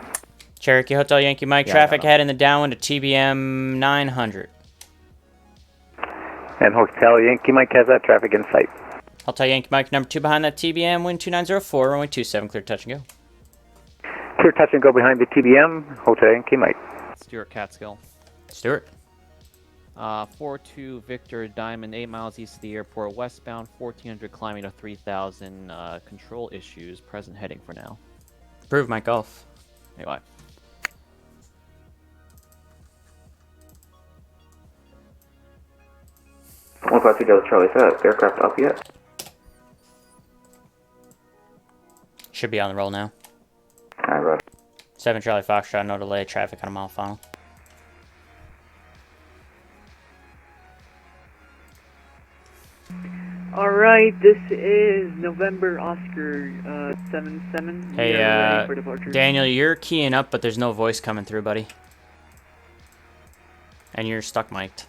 Cherokee Hotel Yankee Mike, Yeah, traffic ahead in the downwind to TBM 900. And Hotel Yankee Mike has that traffic in sight. Hotel Yankee Mike, number 2 behind that TBM, wind 2904, runway 27, clear touch and go. Clear touch and go behind the TBM, Hotel Yankee Mike. Stewart Catskill. Stewart. 42 Victor Diamond, 8 miles east of the airport, westbound, 1400 climbing to 3000. Control issues, present heading for now. Approve Mike Golf. Anyway. 152 Delta Charlie, is that aircraft up yet? Should be on the roll now. Alright, Russ. 7 Charlie Foxtrot, no delay, traffic on a mile final. Alright, this is November Oscar 77. Hey, We are ready for departure. Daniel, you're keying up, but there's no voice coming through, buddy. And you're stuck mic'd.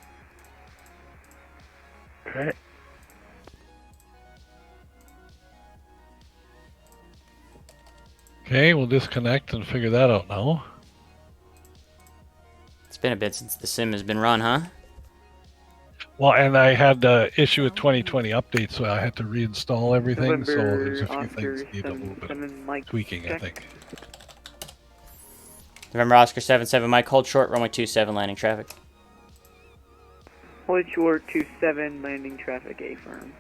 Okay. Okay, we'll disconnect and figure that out now. It's been a bit since the sim has been run, huh? Well, and I had the issue with 2020 update, so I had to reinstall everything. So there's a few things that need a little bit of tweaking, I think. November Oscar 77 Mike, hold short, runway 27, landing traffic. Hold short 27, landing traffic, A firm.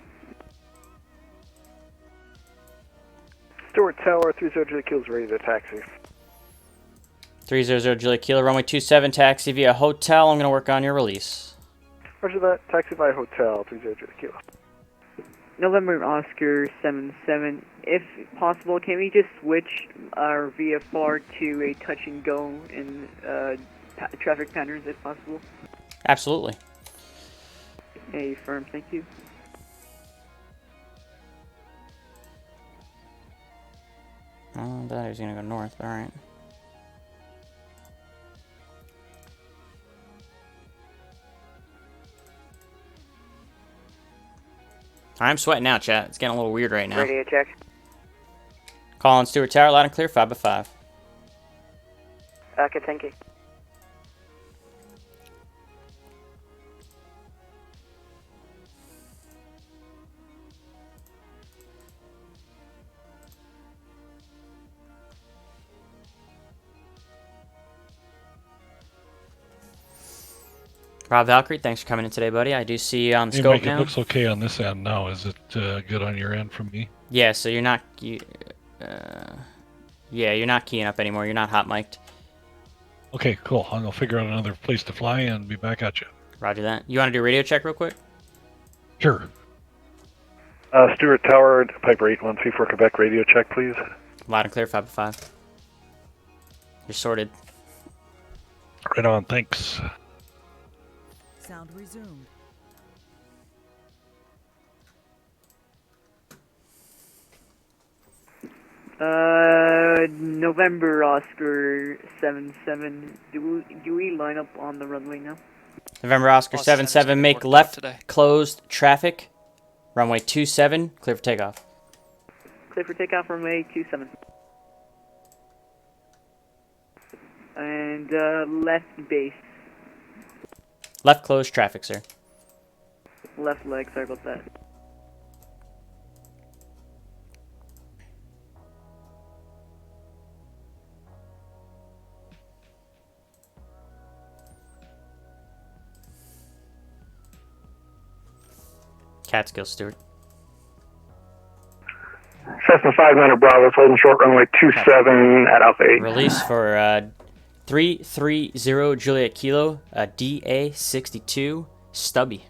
Stewart Tower, 30 Julia Kilo's ready to taxi. 300 Julia Kilo, runway 27, taxi via hotel. I'm going to work on your release. Roger that, taxi by hotel, 30 Julia Kilo. November Oscar 77. If possible, can we just switch our VFR to a touch and go in traffic patterns if possible? Absolutely. A firm, thank you. Oh, I thought he was going to go north, but alright. I'm sweating out, chat. It's getting a little weird right now. Radio check. Calling Stewart Tower, loud and clear, 5 by 5. Okay, thank you. Rob Valkyrie, thanks for coming in today, buddy. I do see you on the Hey, scope Mike, now. it looks okay on this end now. Is it good on your end from me? Yeah, so you're not... yeah, you're not keying up anymore. You're not hot mic'd. Okay, cool. I'll figure out another place to fly and be back at you. Roger that. You want to do radio check real quick? Sure. Stewart Tower, Piper 813 for Quebec, radio check, please. Loud and clear, 5 by 5. You're sorted. Right on, thanks. Sound resumed. November Oscar 77. Do we line up on the runway now? November Oscar 77, make left closed traffic. Runway 27, clear for takeoff. Clear for takeoff, runway 27. And left base. Left closed traffic, sir. Left leg, sorry about that. Catskill, Stewart. Cessna 500 Bravo, holding short runway 27 at Alpha 8. Release for 330 Juliet Kilo, DA62, Stubby.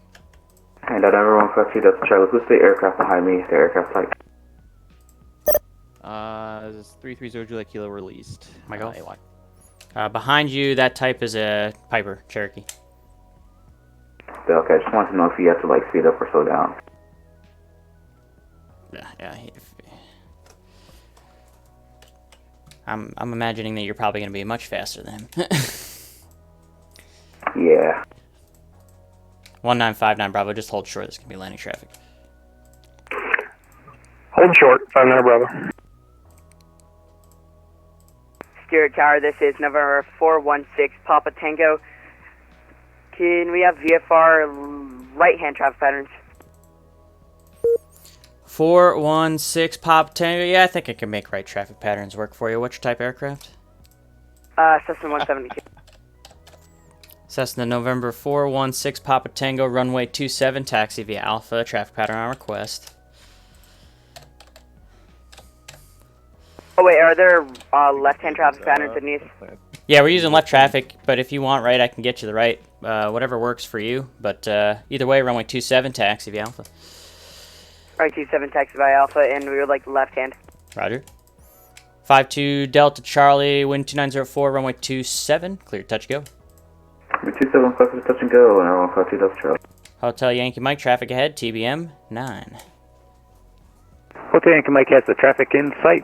And everyone request you, that's Charlie. Who's the aircraft behind me? The aircraft type. This is 330 Juliet Kilo released. My golf. AY. Behind you, that type is a Piper, Cherokee. Okay, I just wanted to know if you have to like speed up or slow down. Yeah. I'm imagining that you're probably going to be much faster than him. Yeah. 1959 Bravo, just hold short. This can be landing traffic. Holding short, 500 Bravo. Stewart Tower, this is November 416 Papa Tango. Can we have VFR right-hand traffic patterns? 416 Pop Tango. Yeah, I think I can make right traffic patterns work for you. What's your type aircraft? Cessna 172. Cessna November 416 Papa Tango, runway 27, taxi via Alpha, traffic pattern on request. Oh wait, are there left-hand traffic patterns in these? Yeah, we're using left traffic, but if you want right, I can get you the right. Whatever works for you. But either way, runway 27, taxi via Alpha. Right, 27 taxi by Alpha, and we would like left-hand. Roger. 52 Delta Charlie, wind 2904, runway 27, clear touch go. 27 clear for touch and go, and everyone 52 Delta Charlie. Hotel Yankee Mike, traffic ahead, TBM 9. Hotel Yankee Mike has the traffic in sight.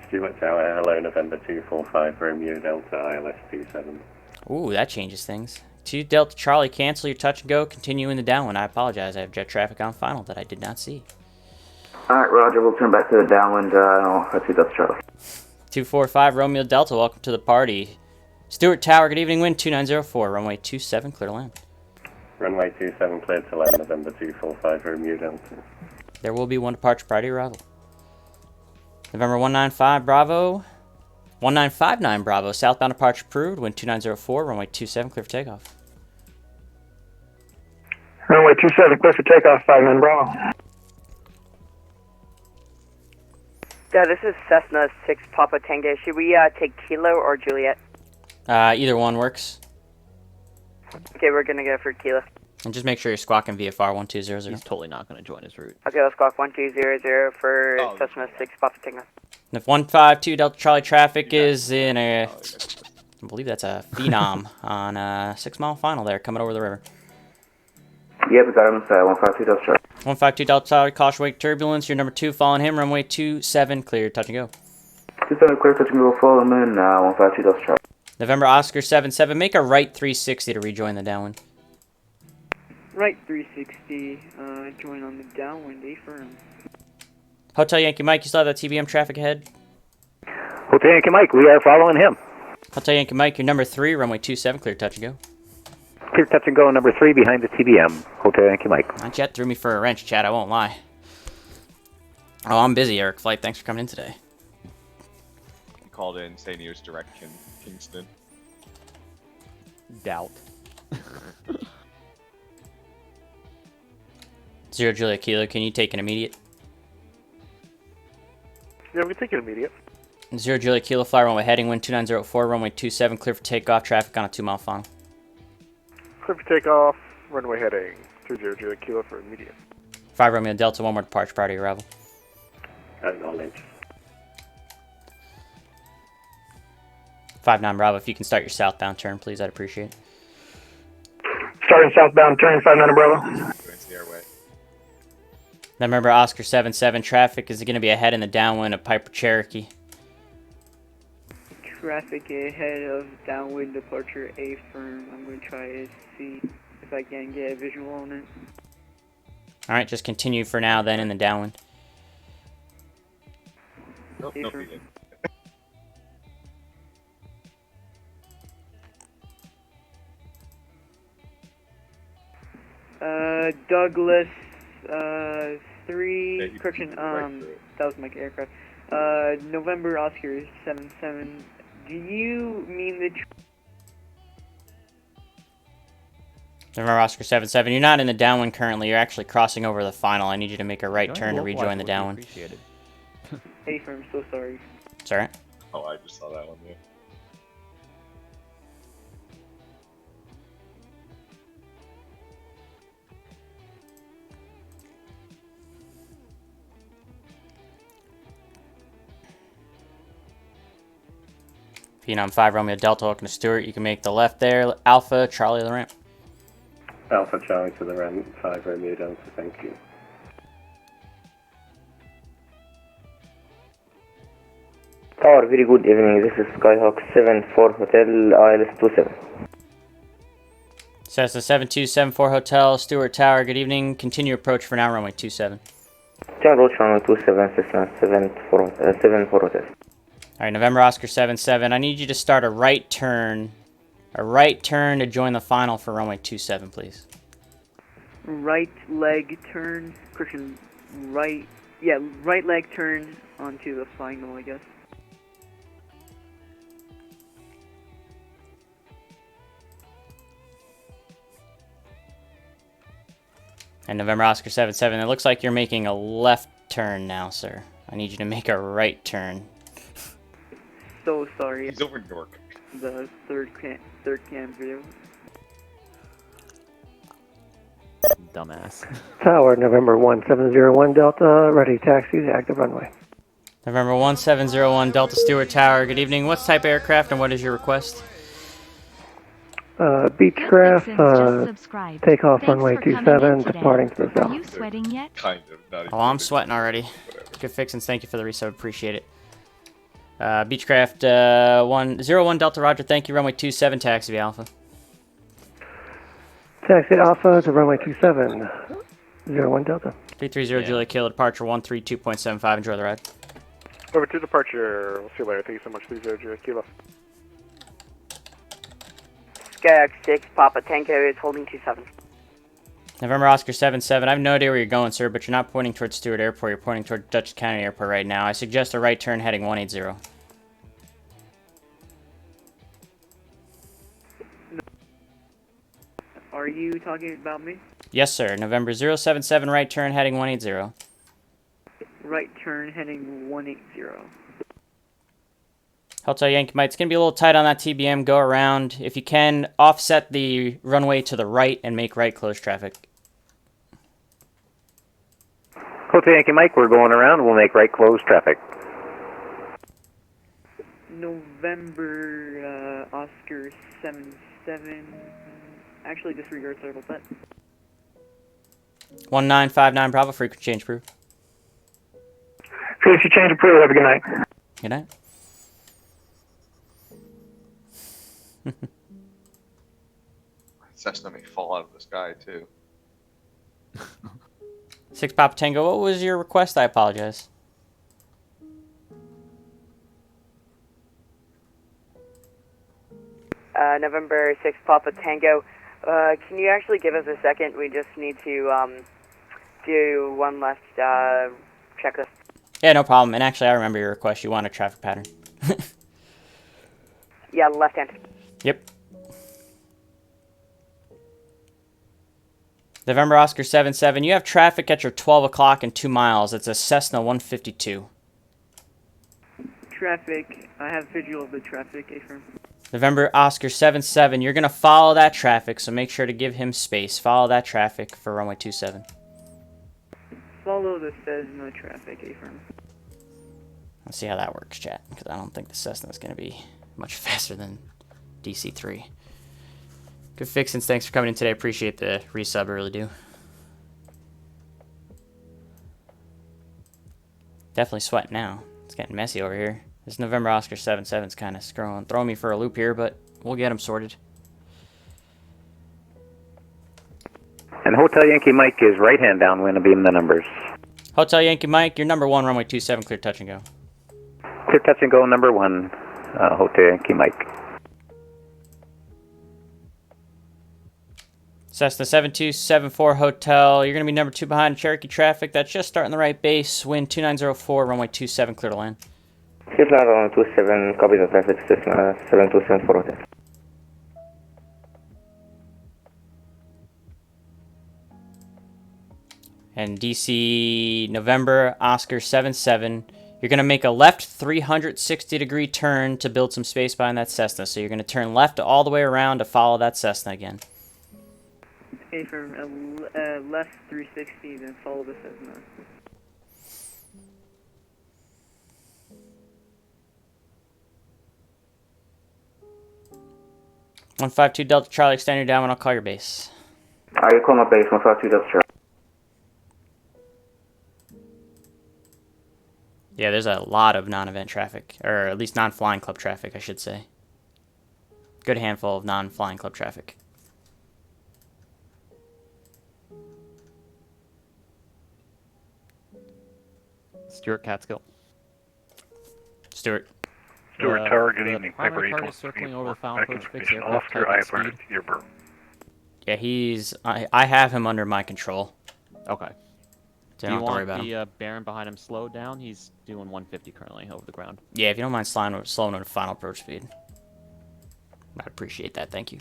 Stewart Tower, hello, November 245, Romeo Delta, ILS 27. Ooh, that changes things. 2 Delta Charlie, cancel your touch and go, continue in the downwind. I apologize, I have jet traffic on final that I did not see. Alright, Roger, we'll turn back to the downwind, and 52 Delta Charlie. 245 Romeo Delta, welcome to the party. Stewart Tower, good evening, wind 2904, runway 27, clear to land. Runway 27 cleared to land, November 245, Romeo Delta. There will be one departure prior to arrival. November 195 Bravo, 1959 Bravo, southbound departure approved, wind 2904, runway 27, clear for takeoff. Runway 27, clear for takeoff, 59 Bravo. Yeah, this is Cessna 6 Papa Tango. Should we take Kilo or Juliet? Either one works. Okay, we're gonna go for Kilo. And just make sure you're squawking VFR 1200. He's totally not going to join his route. Okay, let's squawk 1200 for Cessna 6 Papa Tango. And if 152 Delta Charlie traffic is in a, I believe that's a Phenom on a 6-mile final there, coming over the river. Yep, we got him. 152 Delta Charlie. 152 Delta Charlie, caution wake turbulence. You're number 2, following him, runway 27, clear, touch and go. 27 clear, touch and go, follow him in, 152 Delta Charlie. November Oscar 77, make a right 360 to rejoin the downwind. Right 360, join on the downwind, affirm. Hotel Yankee Mike, you still have that TBM traffic ahead? Hotel Yankee Mike, we are following him. Hotel Yankee Mike, you're number 3, runway 27, clear, touch and go. Clear touch and go, number 3 behind the TBM. Hotel Yankee Mike. That jet threw me for a wrench, Chad, I won't lie. Oh, I'm busy, Eric Flight, thanks for coming in today. He called in, saying he was directing Kingston. Doubt. 0 Juliet Kilo, can you take an immediate? Yeah, we can take it immediate. 0 Juliet Kilo, fly runway heading, wind 2904, runway 27, clear for takeoff, traffic on a 2-mile final. Clear for takeoff, runway heading 30 Juliet Kilo for immediate. 5 Romeo Delta, 1 more departure prior to your arrival. Acknowledge. 59 Bravo, if you can start your southbound turn, please, I'd appreciate it. Starting southbound turn, 59 Bravo. Then remember Oscar 77, traffic is going to be ahead in the downwind of Piper Cherokee. Traffic ahead of downwind departure affirm. I'm going to try to see if I can get a visual on it. Alright, just continue for now then in the downwind. Nope, nope, he didn't. Douglas 3, correction, that was my aircraft. November Oscar 77. Do you mean the... November Oscar 77, you're not in the downwind currently, you're actually crossing over the final. I need you to make a right turn to rejoin the downwind. Hey, I'm so sorry. It's alright. Oh, I just saw that one there. Phenom 5 Romeo Delta, welcome to Stewart. You can make the left there. Alpha, Charlie to the ramp. Alpha Charlie to the ramp, 5 Romeo Delta, thank you. Tower, very good evening. This is Skyhawk 74 Hotel ILS 27. Cessna 7274 Hotel, Stewart Tower, good evening. Continue approach for now, runway 27. Turn approach runway 27, Cessna 74 Hotel. Alright, November Oscar 77, I need you to start a right turn to join the final for runway 27, please. Right leg turn, correction, right leg turn onto the final, I guess. And November Oscar 77, it looks like you're making a left turn now, sir. I need you to make a right turn. So sorry. He's over Newark. The third cam video. Dumbass. Tower, November 1701 Delta, ready taxi to active runway. November 1701 Delta Stewart Tower, good evening. What's type of aircraft and what is your request? Beechcraft, takeoff runway 27, departing to the south. Are you sweating yet? Kind of. Not even Oh, I'm sweating already. Good fixins, thank you for the resub, appreciate it. Beechcraft 101 Delta Roger, thank you, runway 27, taxi Alpha. Taxi Alpha to runway 27, 01 Delta. 330 Juliet Kilo, departure 132.75, enjoy the ride. Over to departure. We'll see you later. Thank you so much. 30 Juliet Kilo. Skyhawk 6 Papa Tango is holding 27. November Oscar 77, I have no idea where you're going, sir, but you're not pointing towards Stewart Airport, you're pointing towards Dutchess County Airport right now. I suggest a right turn heading 180. you talking about me? Yes, sir. November 077 right turn heading 180. Right turn heading 180. Hotel Yankee Mike, it's going to be a little tight on that TBM. Go around. If you can, offset the runway to the right and make right close traffic. Hotel Yankee Mike, we're going around. We'll make right close traffic. November Oscar 77. Actually, disregard, sorry about that. 1959 Bravo, frequency change approved. Frequency change approved. Have a good night. Good night. Cessna may fall out of the sky too. 6 Papa Tango, what was your request? I apologize. November 6 Papa Tango. Can you actually give us a second? We just need to do one last checklist. Yeah, no problem. And actually, I remember your request. You want a traffic pattern. Yeah, left hand. Yep. November Oscar 77. You have traffic at your 12 o'clock and 2 miles. It's a Cessna 152. Traffic. I have visual of the traffic, A-firm. November Oscar 77. You're going to follow that traffic, so make sure to give him space. Follow that traffic for runway 27. Follow the Cessna traffic, A-firm. Let's see how that works, chat, because I don't think the Cessna is going to be much faster than DC-3. Good fixins. Thanks for coming in today. Appreciate the resub. I really do. Definitely sweating now. It's getting messy over here. This November Oscar 77 is kind of throwing me for a loop here, but we'll get them sorted. And Hotel Yankee Mike is right hand downwind of beam the numbers. Hotel Yankee Mike, you're number 1, runway 27, clear touch and go. Clear touch and go, number 1, Hotel Yankee Mike. Cessna 7274 Hotel, you're going to be number 2 behind Cherokee traffic. That's just starting the right base. Wind 2904, runway 27, clear to land. Cessna runway 27, copy the traffic, Cessna 7274 Hotel. And DC November Oscar 77, you're going to make a left 360-degree turn to build some space behind that Cessna. So you're going to turn left all the way around to follow that Cessna again. Okay, from left 360, then follow the Cessna. $152 Delta Charlie, extend your down when I'll call your base. You call my base, 152 Delta Charlie. Yeah, there's a lot of non-event traffic, or at least non-flying club traffic, I should say. Good handful of non-flying club traffic. Stuart Catskill. Stuart. Stuart Tower, good evening. Primary target circling over the final approach fix aircraft Oscar, I type and speed. your burn. Yeah, I have him under my control. Okay. So Do you don't have to worry want about him. the Baron behind him slowed down? He's doing 150 currently over the ground. Yeah, if you don't mind slowing on final approach speed. I'd appreciate that, thank you.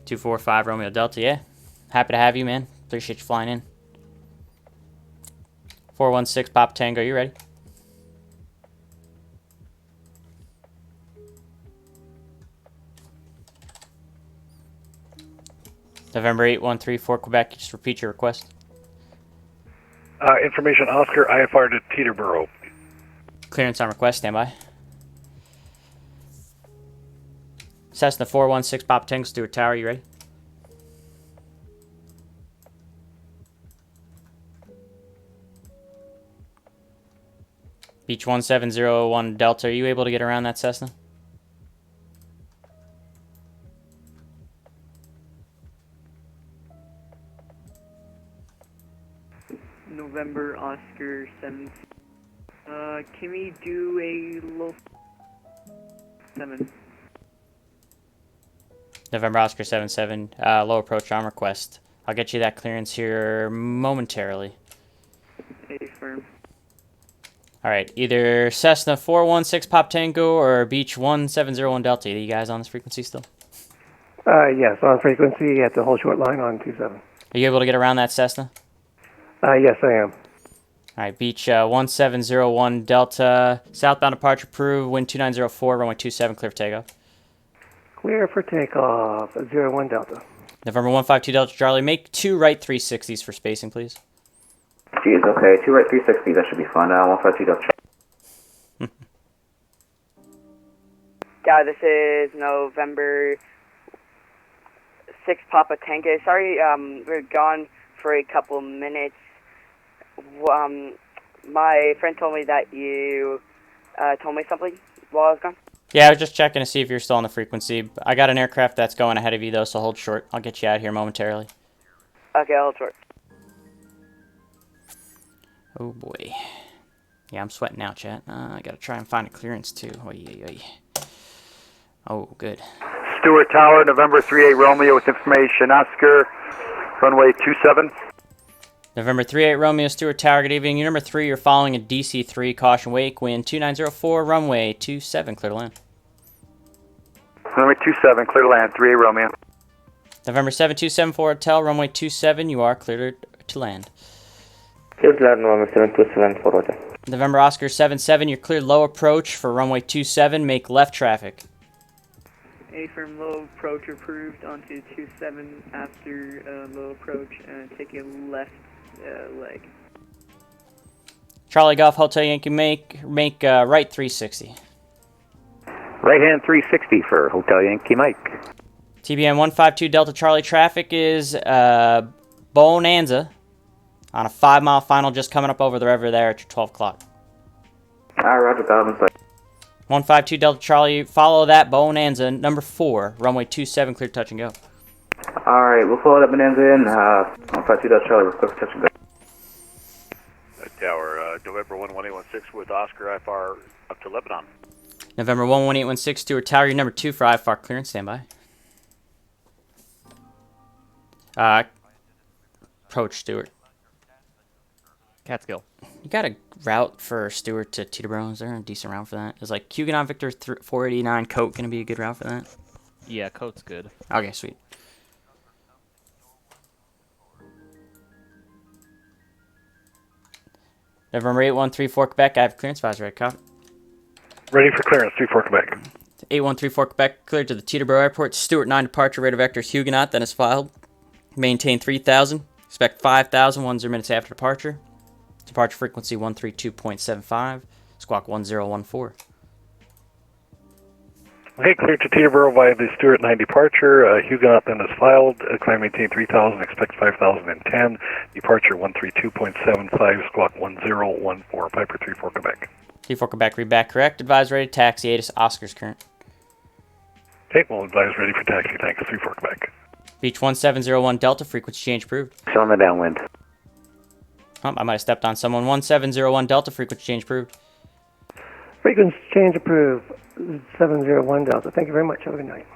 $245 Romeo Delta, yeah. Happy to have you, man. Appreciate you flying in. 416 Papa Tango, you ready? November 8134 Quebec, just repeat your request. Information Oscar, IFR to Teterboro. Clearance on request, standby. Cessna 416 Papa Tango, Stuart Tower, you ready? Beach 1701 Delta, are you able to get around that Cessna? November Oscar 7. Can we do a low 7? November Oscar 77, low approach on request. I'll get you that clearance here momentarily. A firm. All right, either Cessna 416 Pop Tango or Beach 1701 Delta. Are you guys on this frequency still? Yes, on frequency at the whole short line on 27. Are you able to get around that Cessna? Yes, I am. All right, Beach 1701 Delta, southbound departure approved, wind 2904, runway 27, clear for takeoff. Clear for takeoff, 01 Delta. November 152 Delta Charlie, make 2 right 360s for spacing, please. Geez, okay, 2 right 360, that should be fun. 152 Delta. This is November 6 Papa Tango. Sorry, we're gone for a couple minutes. My friend told me that you told me something while I was gone. Yeah, I was just checking to see if you're still on the frequency. I got an aircraft that's going ahead of you, though, so hold short. I'll get you out here momentarily. Okay, hold short. Oh, boy. Yeah, I'm sweating now, chat. I gotta try and find a clearance, too. Oy, oy, oy. Oh, good. Stewart Tower, November 38 Romeo with information. Oscar, runway 27. November 38 Romeo, Stewart Tower, good evening. Your number 3, you're following a DC-3, caution wake, wind 2904, runway 27, clear to land. Runway 27, clear to land, 38 Romeo. November 7274 Hotel, runway 27, you are cleared to land. Cleared to land, November 7274 Hotel. November Oscar 77, you're cleared low approach for runway 27, make left traffic. A firm low approach approved onto 27 after low approach and take a left leg. Charlie Golf Hotel Yankee, make right 360. Right hand 360 for Hotel Yankee Mike. TBM 152 Delta Charlie, traffic is Bonanza on a 5-mile final just coming up over the river there at your 12 o'clock. Roger that. 152 Delta Charlie, follow that Bonanza, number 4, runway 27, clear touch and go. Alright, we'll follow that Bonanza in. 152 Delta Charlie, we're clear for touch and go. Tower, November 11816 with Oscar IFR up to Lebanon. November 11816, Stewart Tower, your number 2 for IFR clearance, standby. Approach Stewart. Catskill. You got a route for Stewart to Teterboro? Is there a decent route for that? Is like Huguenot Victor 489 Coat going to be a good route for that? Yeah, Coat's good. Okay, sweet. November 8134 Quebec, I have clearance advisory. Copy. Ready for clearance, 34 Quebec. 8134 Quebec, cleared to the Teterboro Airport. Stewart 9 departure, radar vectors Huguenot, then is filed. Maintain 3000. Expect 5000, 10 minutes after departure. Departure frequency 132.75. Squawk 1014. Okay, cleared to Teterboro via the Stewart 9 departure. Huguenot then is filed. Climb maintain 3000, expect 5010. Departure 132.75, squawk 1014. Piper 34 Quebec. 34 Quebec, read back correct. Advise ready, taxi, ATIS Oscar's current. Okay, we'll advise ready for taxi. Thanks, 34 Quebec. Beach 1701 Delta, frequency change approved. Showing the downwind. Oh, I might have stepped on someone. 1701 Delta, frequency change approved. Frequency change approved, 701 Delta. Thank you very much. Have a good night.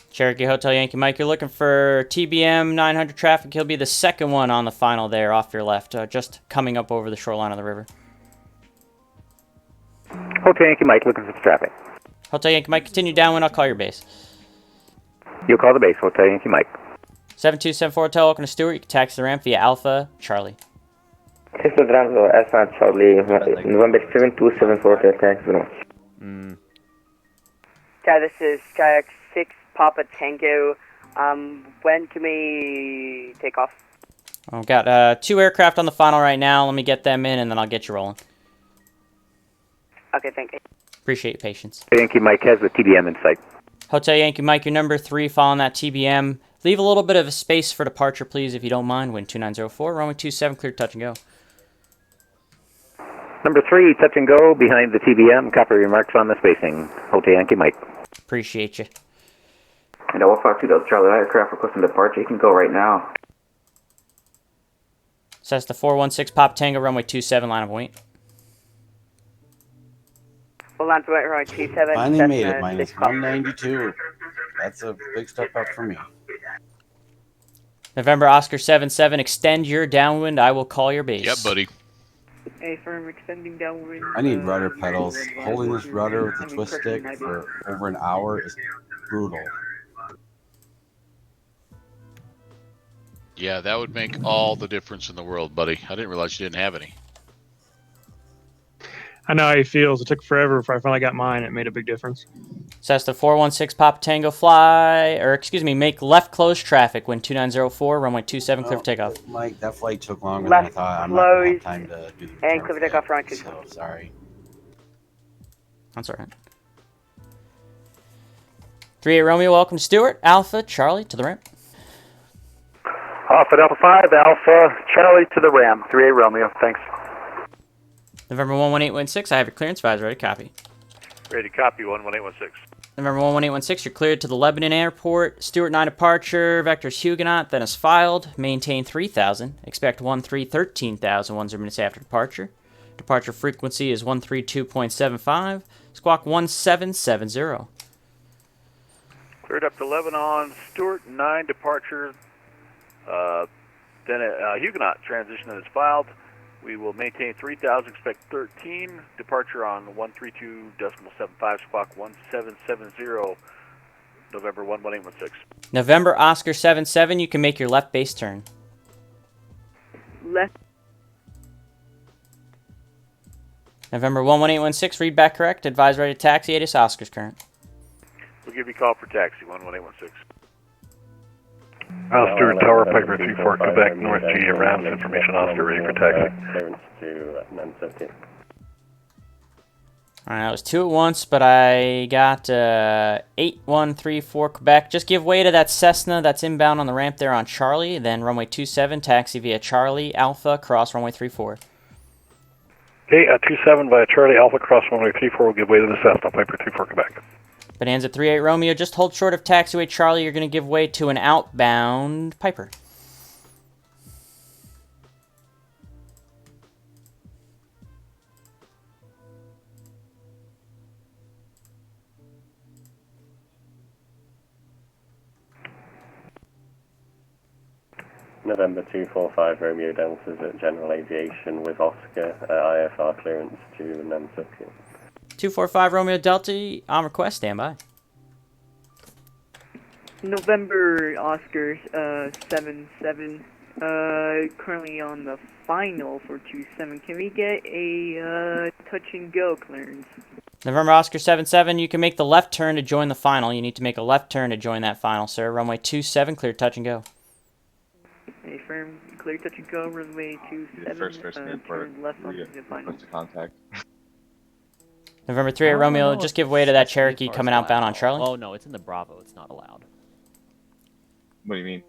Cherokee Hotel Yankee Mike, you're looking for TBM 900 traffic. He'll be the second one on the final there off your left, just coming up over the shoreline of the river. Hotel Yankee Mike, looking for the traffic. Hotel Yankee Mike, continue downwind. I'll call your base. You'll call the base, Hotel Yankee Mike. 7274 Hotel, welcome to Stewart. You can taxi the ramp via Alpha Charlie. Houston Bravo, Alpha Charlie, November 7274 Hotel, thanks very much. This is Kayak 6 Papa Tango. When can we take off? I've got 2 aircraft on the final right now. Let me get them in, and then I'll get you rolling. Okay, thank you. Appreciate your patience. Yankee Mike has the TBM in sight. Hotel Yankee Mike, your number 3 following that TBM. Leave a little bit of a space for departure, please, if you don't mind. Wind 2904, runway 27, clear touch and go. Number 3, touch and go behind the TBM. Copy remarks on the spacing. Hotel Yankee Mike. Appreciate you. And 152 Delta Charlie, that aircraft requesting departure. You can go right now. Cessna 416 Pop Tango, runway 27, line of weight. Hold on to it, runway 27. Finally made it, minus 192. That's a big step up for me. November Oscar 77, extend your downwind. I will call your base. Yep, buddy. A firm extending downwind. I need rudder pedals. Holding this rudder with the twist stick for over an hour is brutal. Yeah, that would make all the difference in the world, buddy. I didn't realize you didn't have any. I know how he feels. It took forever before I finally got mine. It made a big difference. Cessna 416 Papa Tango make left close traffic, wind 2904, runway 27, clear for takeoff. Mike, that flight took longer than I Left thought. I'm not going to have close time to do the and clear for takeoff front. so sorry. That's alright. 38 Romeo, welcome to Stewart. Alpha, Charlie, to the ramp. Off at Alpha 5, Alpha, Charlie to the Ram. 38 Romeo, thanks. November 11816, I have your clearance advisor, ready to copy. Ready to copy, 11816. November 11816, you're cleared to the Lebanon Airport. Stewart 9 departure, vectors Huguenot, then is filed. Maintain 3000. Expect 13,000 10 minutes after departure. Departure frequency is 132.75. Squawk 1770. Cleared up to Lebanon, Stewart 9 departure. Then Huguenot transition is filed. We will maintain 3000, expect 13. Departure on 132.75, squawk 1770, November 11816. November Oscar 77, you can make your left base turn. Left. November 11816, read back correct. Advise ready to taxi, ATIS Oscar's current. We'll give you a call for taxi, 11816. Stewart Tower, Piper 34, Quebec, North G, Rams, information, Oscar, ready for taxi. Clearance to 950. Alright, that was 2 at once, but I got 8134 Quebec. Just give way to that Cessna that's inbound on the ramp there on Charlie, then runway 27, taxi via Charlie, Alpha, cross runway 34. Okay, 27 via Charlie, Alpha, cross runway 34, will give way to the Cessna, Piper 34, Quebec. Bonanza 38 Romeo, just hold short of taxiway Charlie, you're going to give way to an outbound Piper. November 245 Romeo Delta's at General Aviation with Oscar, IFR clearance to Nantucket. 245 Romeo Delta, on request, standby. November Oscar 77. Currently on the final for 27. Can we get a touch and go clearance? November Oscar 77, you can make the left turn to join the final. You need to make a left turn to join that final, sir. Runway 27, clear touch and go. A firm, clear touch and go, runway 27, turn left onto the final. Contact. November 38 Romeo, just give way to that Cherokee coming outbound on Charlie. Oh no, it's in the Bravo, it's not allowed. What do you mean?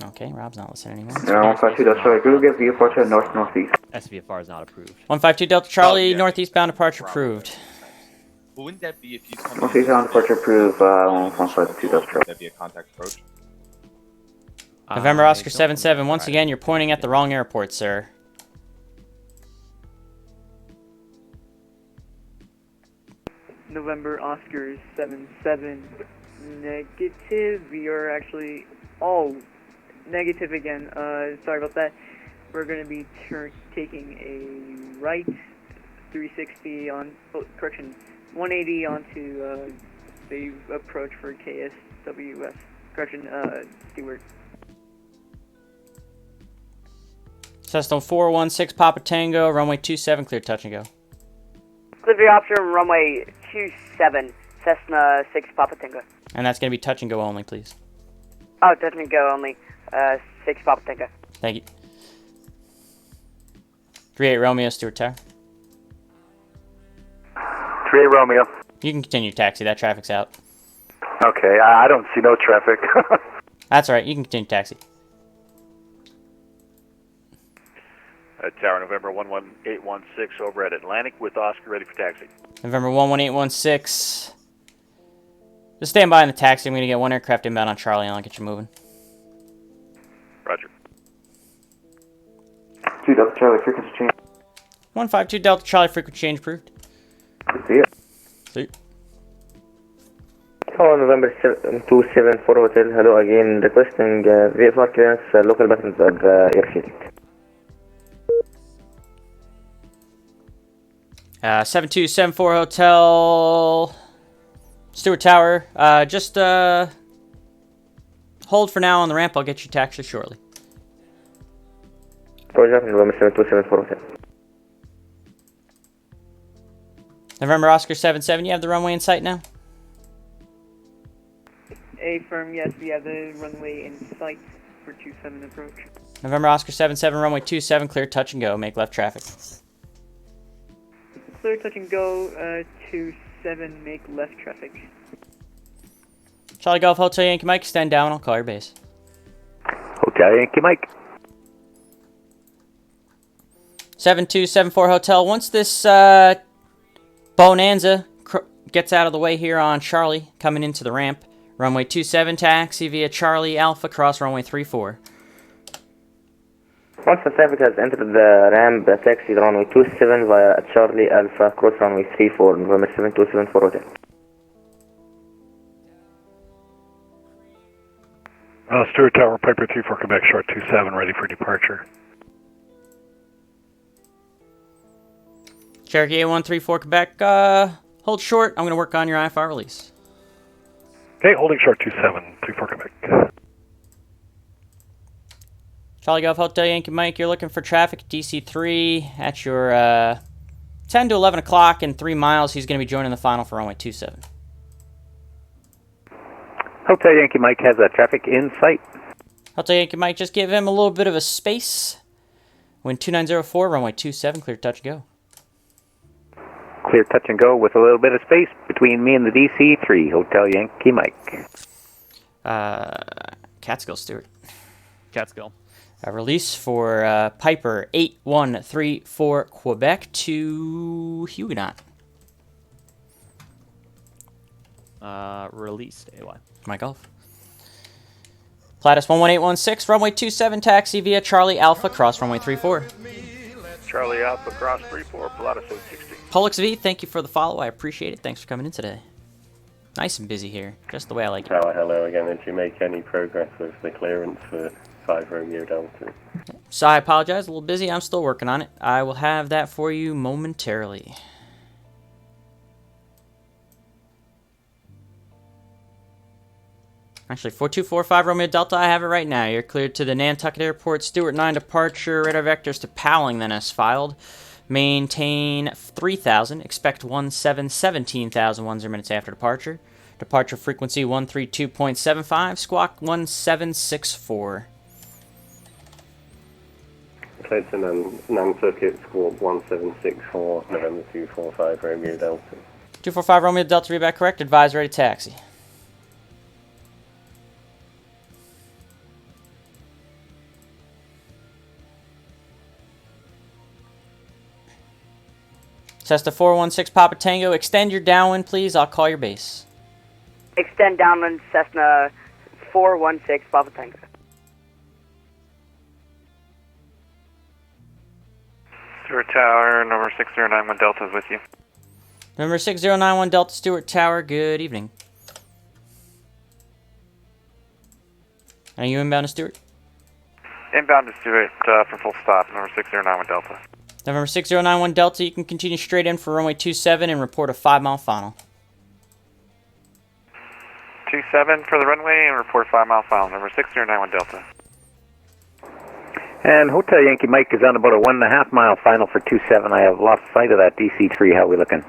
Okay, Rob's not listening anymore. 152 Delta Charlie, Google get departure north-northeast. SVFR is not approved. 152 Delta Charlie, northeastbound departure approved. Well, wouldn't that be if you come Northeastbound departure approved, 152 Delta Charlie. That'd be a contact approach. November Oscar 77, once again, you're pointing at the wrong airport, sir. November Oscar 77. Negative. We are actually... Oh, negative again. Sorry about that. We're going to be taking a right 360 on... Oh, correction. 180 onto the approach for KSWF. Correction, Stewart. Cessna 416 Papa Tango, runway 27, clear touch and go. Delivery option, runway 27, Cessna 6 Papa Tango. And that's going to be touch and go only, please. Oh, touch and go only, 6 Papa Tango. Thank you. 38 Romeo, Stewart Tower. 38 Romeo. You can continue taxi, that traffic's out. Okay, I don't see no traffic. That's alright, you can continue taxi. Tower, November 11816 over at Atlantic with Oscar ready for taxi. November 11816. Just stand by in the taxi. I'm going to get one aircraft inbound on Charlie and I'll get you moving. Roger. 2 Delta Charlie, frequency change. 152 Delta Charlie, frequency change approved. See ya. See. Hello, November 274 Hotel. Hello again. Requesting VFR clearance, local buttons at the airfield. 7274 Hotel, Stewart Tower. Just hold for now on the ramp. I'll get you taxi shortly. Roger, November 7274 Hotel. November Oscar 77, you have the runway in sight now? Affirm, yes, we have the runway in sight for 27 approach. November Oscar 77, runway 27, clear touch and go. Make left traffic. Clear touch and go, 27, make left traffic. Charlie Golf Hotel Yankee Mike, stand down, I'll call your base. Hotel Yankee Mike. 7274 Hotel, once this Bonanza gets out of the way here on Charlie, coming into the ramp, runway 27 taxi via Charlie Alpha, cross runway 34. Once the traffic has entered the ramp, taxi runway 27 via Charlie Alpha, cross runway 34, November 7274 Hotel. Stewart Tower, Piper 34 Quebec, short 27, ready for departure. Cherokee A134 Quebec, hold short. I'm going to work on your IFR release. Okay, holding short 2734 Quebec. Charlie Golf Hotel Yankee Mike, you're looking for traffic at DC3 at your 10 to 11 o'clock in 3 miles. He's going to be joining the final for runway 27. Hotel Yankee Mike has traffic in sight. Hotel Yankee Mike, just give him a little bit of a space. Wind 2904, runway 27, clear touch go. Clear touch and go with a little bit of space between me and the DC-3, Hotel Yankee Mike. Catskill, Stewart. Catskill. Release for Piper 8134 Quebec to Huguenot. Released, AY. My golf. Platus 11816, runway 27, taxi via Charlie Alpha, cross runway 34. Charlie Alpha, cross 34, Pilatus 860. Polix V, thank you for the follow. I appreciate it. Thanks for coming in today. Nice and busy here, just the way I like it. Hello again. Did you make any progress with the clearance for 5 Romeo Delta? So I apologize, a little busy. I'm still working on it. I will have that for you momentarily. Actually, 4245 Romeo Delta, I have it right now. You're cleared to the Nantucket Airport, Stewart 9 departure, radar vectors to Powling, then as filed. Maintain 3000, expect 17,000 minutes after departure. Departure frequency 132.75, squawk 1764. Cleared to Nantucket, squawk 1764, November 245 Romeo Delta. 245 Romeo Delta, read back correct, advise ready taxi. Cessna 416 Papa Tango, extend your downwind, please. I'll call your base. Extend downwind, Cessna 416 Papa Tango. Stewart Tower, number 6091 Delta is with you. Number 6091 Delta, Stewart Tower, good evening. Are you inbound to Stewart? Inbound to Stewart for full stop, number 6091 Delta. November 6091 Delta, you can continue straight in for runway 27 and report a 5-mile final. 27 for the runway and report 5-mile final, number 6091 Delta. And Hotel Yankee Mike is on about a 1.5 mile final for 27. I have lost sight of that DC-3. How are we looking?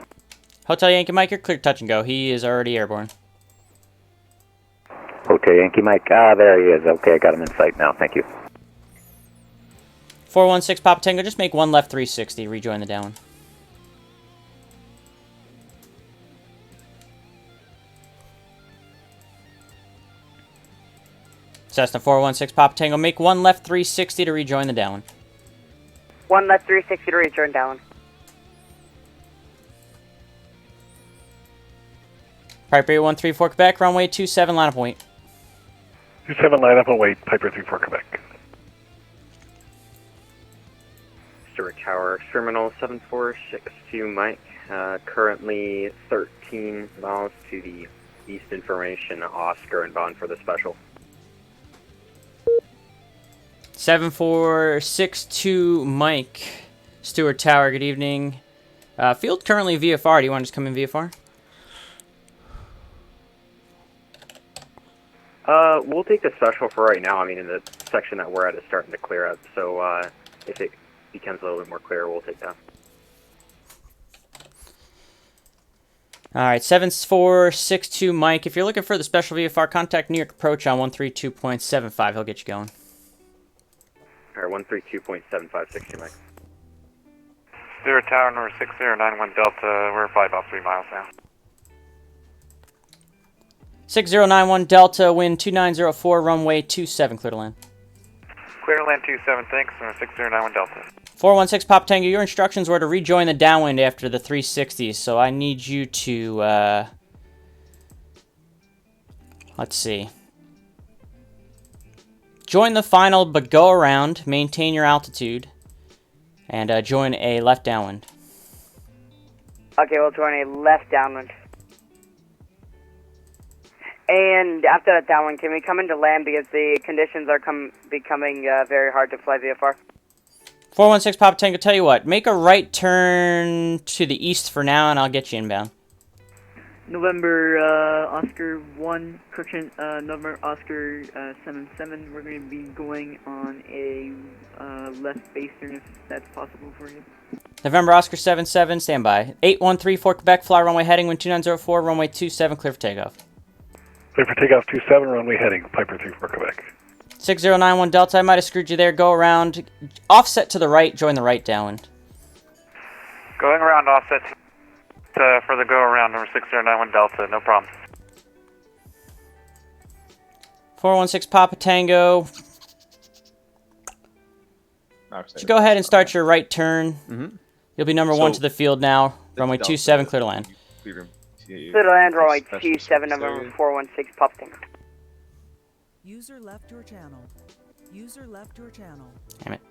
Hotel Yankee Mike, you're clear touch and go. He is already airborne. Hotel Yankee Mike, there he is. Okay, I got him in sight now. Thank you. 416 Papa Tango, just make one left 360, rejoin the down. Cessna 416 Papa Tango, make one left 360 to rejoin the down. One left 360 to rejoin down. Piper 8134 Quebec, runway 27, line up and wait. 27, line up and wait, Piper 34 Quebec. Stewart Tower, Terminal 7462 Mike, currently 13 miles to the east information, Oscar inbound for the special. 7462 Mike, Stewart Tower, good evening. Field currently VFR. Do you want to just come in VFR? We'll take the special for right now. I mean, in the section that we're at is starting to clear up, so if it becomes a little bit more clear, we'll take that. All right, 7462 Mike. If you're looking for the special VFR, contact New York Approach on 132.75. He'll get you going. All right, 132.7560 Mike. Stewart Tower, number 6091 Delta. We're probably about 3 miles now. 6091 Delta, wind 2904, runway 27, clear to land. Clear to land 27, thanks. Number 6091 Delta. 416 Pop Tango, your instructions were to rejoin the downwind after the 360, so I need you to, let's see. Join the final, but go around, maintain your altitude, and join a left downwind. Okay, we'll join a left downwind. And after that downwind, can we come into land because the conditions are becoming very hard to fly VFR? 416 Papa Tango, tell you what, make a right turn to the east for now, and I'll get you inbound. November Oscar 1, correction, November Oscar 77, we're going to be going on a left base turn if that's possible for you. November Oscar 77, stand by. 813 for Quebec, fly runway heading, wind 2904, runway 27, clear for takeoff. Clear for takeoff 27, runway heading, Piper 3 for Quebec. 6091 Delta, I might have screwed you there. Go around, offset to the right, join the right downwind. Going around offset for the go around, number 6091 Delta, no problem. 416 Papa Tango. So go ahead and start your right turn. You'll be number 1 to the field now. Runway 27, clear to land. Clear to land, runway 27, November 416 Papa Tango. User left your channel. User left your channel. Damn it.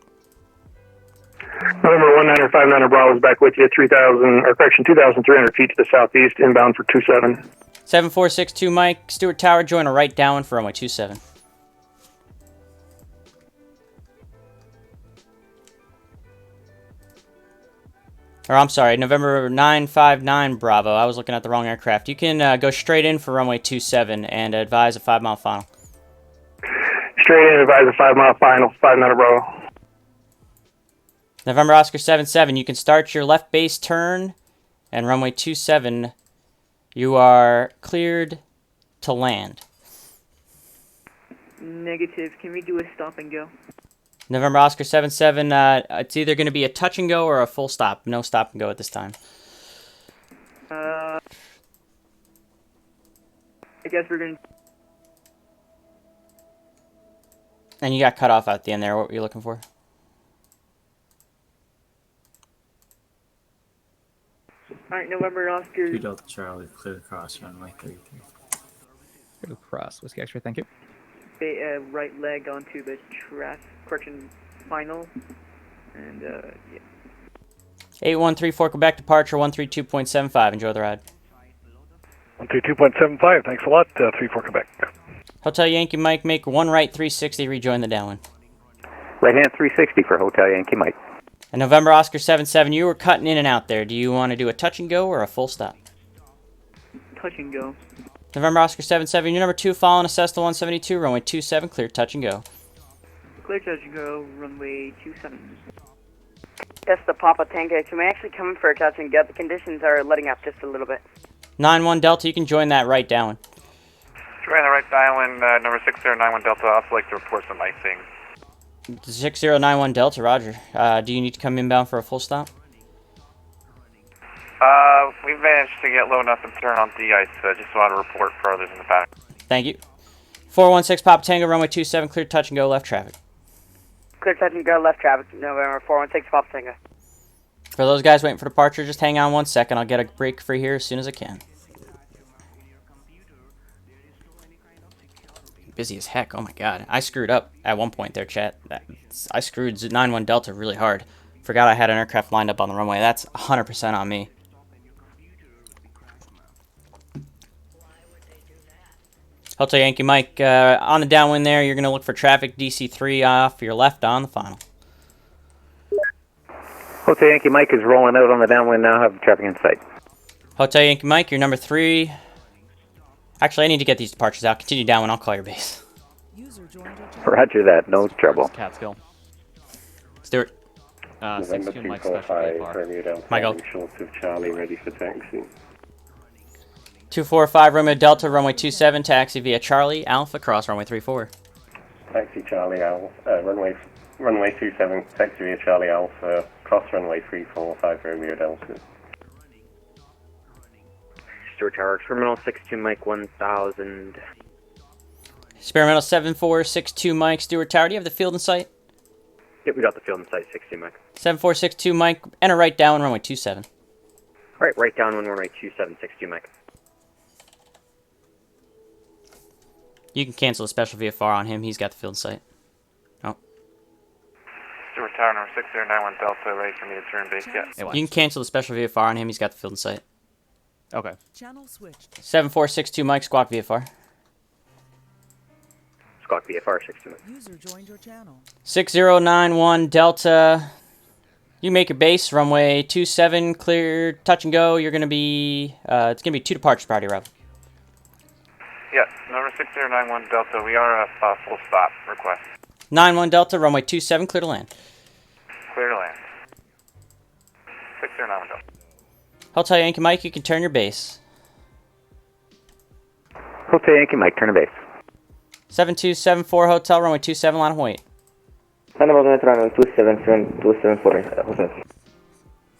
November 195 Bravo is back with you, 2,300 feet to the southeast, inbound for 27. 7462 Mike, Stewart Tower, join a right downwind for runway 27. Or I'm sorry, November 959 Bravo. I was looking at the wrong aircraft. You can go straight in for runway 27 and advise a 5-mile final. Straight in, advise a 5-mile final, 59 Bravo. November Oscar 77, you can start your left base turn and runway 27. You are cleared to land. Negative. Can we do a stop and go? November Oscar 77, it's either going to be a touch and go or a full stop. No stop and go at this time. I guess we're going to... And you got cut off at the end there. What were you looking for? Alright, November Oscar... 2 Delta Charlie, clear across runway 33. Clear across, Whiskey X-ray, thank you. Right leg onto the correction final. And, yeah. 8134 Quebec departure, 132.75. Enjoy the ride. 132.75, thanks a lot, 34 Quebec. Hotel Yankee Mike, make 1 right 360, rejoin the downwind. Right hand 360 for Hotel Yankee Mike. And November Oscar 77, you were cutting in and out there. Do you want to do a touch and go or a full stop? Touch and go. November Oscar 77, you're number 2, following a Cessna 172, runway 27, clear touch and go. Clear touch and go, runway 27. Yes, the Papa Tango. Can we actually come in for a touch and go? The conditions are letting up just a little bit. 91 Delta, you can join that right downwind. Join the right island, number 6091 Delta. I'd also like to report some icing. 6091 Delta, roger. Do you need to come inbound for a full stop? We've managed to get low enough and turn on the ice. Just want to report for others in the back. Thank you. 416 Papa Tango, runway 27, clear touch and go, left traffic. Clear touch and go, left traffic, November 416 Papa Tango. For those guys waiting for departure, just hang on 1 second. I'll get a break for here as soon as I can. Busy as heck. Oh my god. I screwed up at one point there, chat. I screwed 91 Delta really hard. Forgot I had an aircraft lined up on the runway. That's 100% on me. Hotel Yankee Mike, on the downwind there, you're going to look for traffic DC3 off your left on the final. Hotel Yankee Mike is rolling out on the downwind now. Have traffic in sight. Hotel Yankee Mike, you're number 3. Actually, I need to get these departures out. Continue downwind. I'll call your base. Roger that. No trouble. Catskill. Stewart. 6-2 Mike special VFR. Michael. Short of Charlie, ready for taxi. 245 Romeo Delta, runway 27, taxi via Charlie Alpha, cross runway 34. Taxi Charlie Alpha, runway 27, taxi via Charlie Alpha, cross runway 345 Romeo Delta. Stewart Tower, Terminal 62 Mike 1000. Experimental 7462 Mike, Stewart Tower, do you have the field in sight? Yep, we got the field in sight, 62 Mike. 7462 Mike, enter right down, runway 27. Alright, right down one runway 27, 62 Mike. You can cancel the special VFR on him, he's got the field in sight. Oh. Stewart Tower, number 6091 Delta, ready for me to turn base yet. You can cancel the special VFR on him, he's got the field in sight. Okay. Channel switched. 7462 Mike, squawk VFR. Squawk VFR 62 Mike. User joined your channel. 6091 Delta. You make your base, runway 27, clear, touch and go. You're going to be, it's going to be 2 departures prior to arrival. Yes, number 6091 Delta, we are a full stop request. 91 Delta, runway 27, clear to land. Clear to land. 6091 Delta. Hotel Yankee Mike, you can turn your base. Hotel Yankee Mike, turn a base. 7274 Hotel, runway 27, line of wait. Runway 274, Hotel.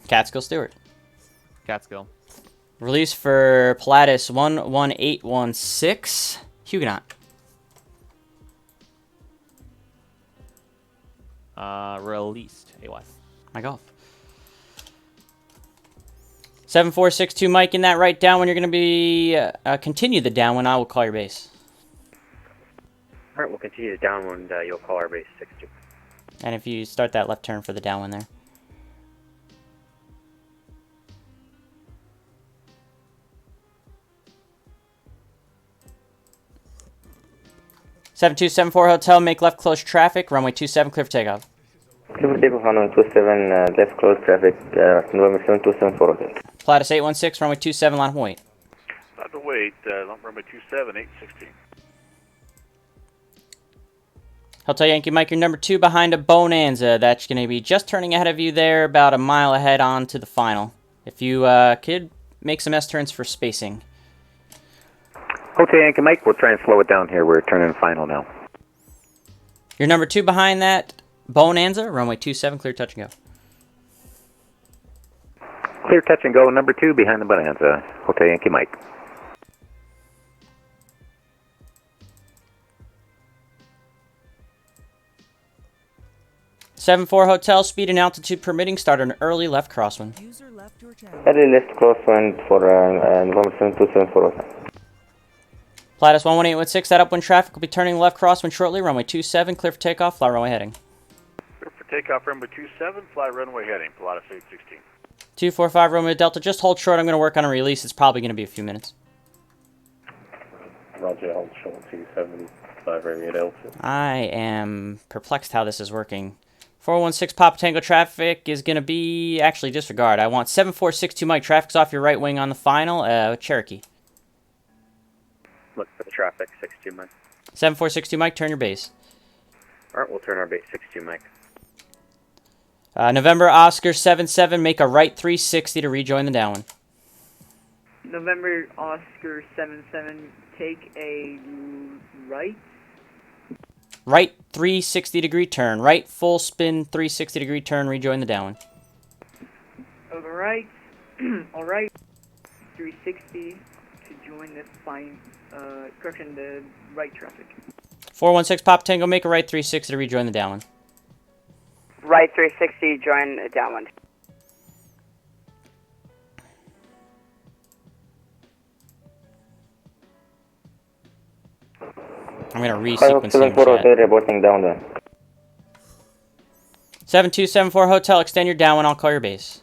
Catskill Stewart. Catskill. Release for Pilatus 11816, Huguenot. Released. AY. My golf. 7462 Mike, in that right downwind, you're going to be, continue the downwind, I will call your base. Alright, we'll continue to downwind, you'll call our base 62. And if you start that left turn for the downwind there. Seven two seven four Hotel, make left close traffic, runway 27, clear for takeoff. Clear for takeoff, runway 27, left close traffic, November 7274 Hotel. Pilatus 816, runway 27, line of wait. Line of wait, runway 27, 816. Hotel Yankee Mike, you're number 2 behind a Bonanza. That's going to be just turning ahead of you there, about a mile ahead on to the final. If you could make some S-turns for spacing. Hotel Yankee Mike, we'll try and slow it down here. We're turning final now. You're number 2 behind that Bonanza, runway 27, clear touch and go. Clear touch and go, number 2 behind the Bonanza. Hotel Yankee Mike. Seven four Hotel, speed and altitude permitting, start an early left crosswind. Early left crosswind for November 7274 Hotel. Pilatus 11816, that upwind traffic will be turning left crosswind shortly, runway 27, clear for takeoff, fly runway heading. Clear for takeoff, runway 27, fly runway heading, Pilatus 816. 245 Romeo Delta, just hold short, I'm going to work on a release, it's probably going to be a few minutes. Roger, hold short 27, fly Romeo Delta. I am perplexed how this is working. 416 Papa Tango traffic is going to be, actually disregard, I want 7462 Mike, traffic's off your right wing on the final, Cherokee. Look for the traffic, 62 Mike. 7462 Mike, turn your base. Alright, we'll turn our base, 62 Mike. November Oscar 77, make a right 360 to rejoin the downwind. November Oscar 77, take a right. Right 360 degree turn. Right full spin 360 degree turn, rejoin the downwind. Alright. Alright. 360 to join the fine, correction, the right traffic. 416 Pop Tango, make a right 360 to rejoin the downwind. Right 360, join downwind. I'm going to resequence him. 7274 Hotel, extend your downwind, I'll call your base.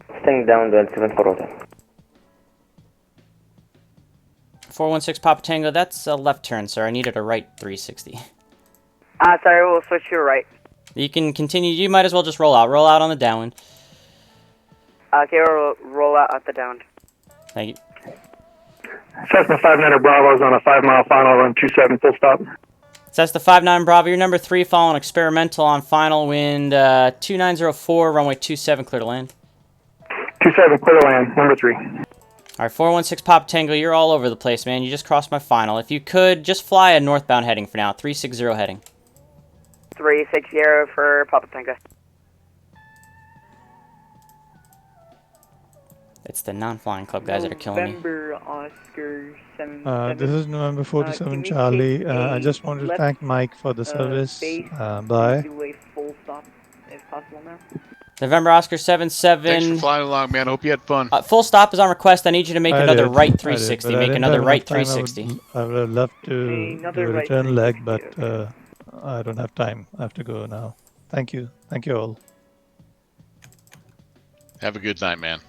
Extend downwind 74 Hotel. 416 Papa Tango, that's a left turn, sir. I needed a right 360. Sorry, we'll switch to your right. You can continue. You might as well just roll out. Roll out on the downwind. Okay, roll out at the downwind. Thank you. Cessna 59 Bravo is on a 5-mile final, run 27 full stop. Cessna 59 Bravo, you're number 3 following experimental on final wind 2904, runway 27, clear to land. 27, clear to land, number 3. Alright, 416 Papa Tango, you're all over the place, man. You just crossed my final. If you could, just fly a northbound heading for now. 360 heading. 360 for Papa Tango. It's the non-flying club guys that are killing me. November Oscar 77. This is November 47 can we Charlie. take I a just wanted to left, thank Mike for the service. base Bye. Do a full stop if possible now. November Oscar 77. Thanks for flying along, man. Hope you had fun. Full stop is on request. I need you to make another right 360. But I Make didn't another have right enough time. 360. I would have loved to do a right return leg, but I don't have time. I have to go now. Thank you. Thank you all. Have a good night, man.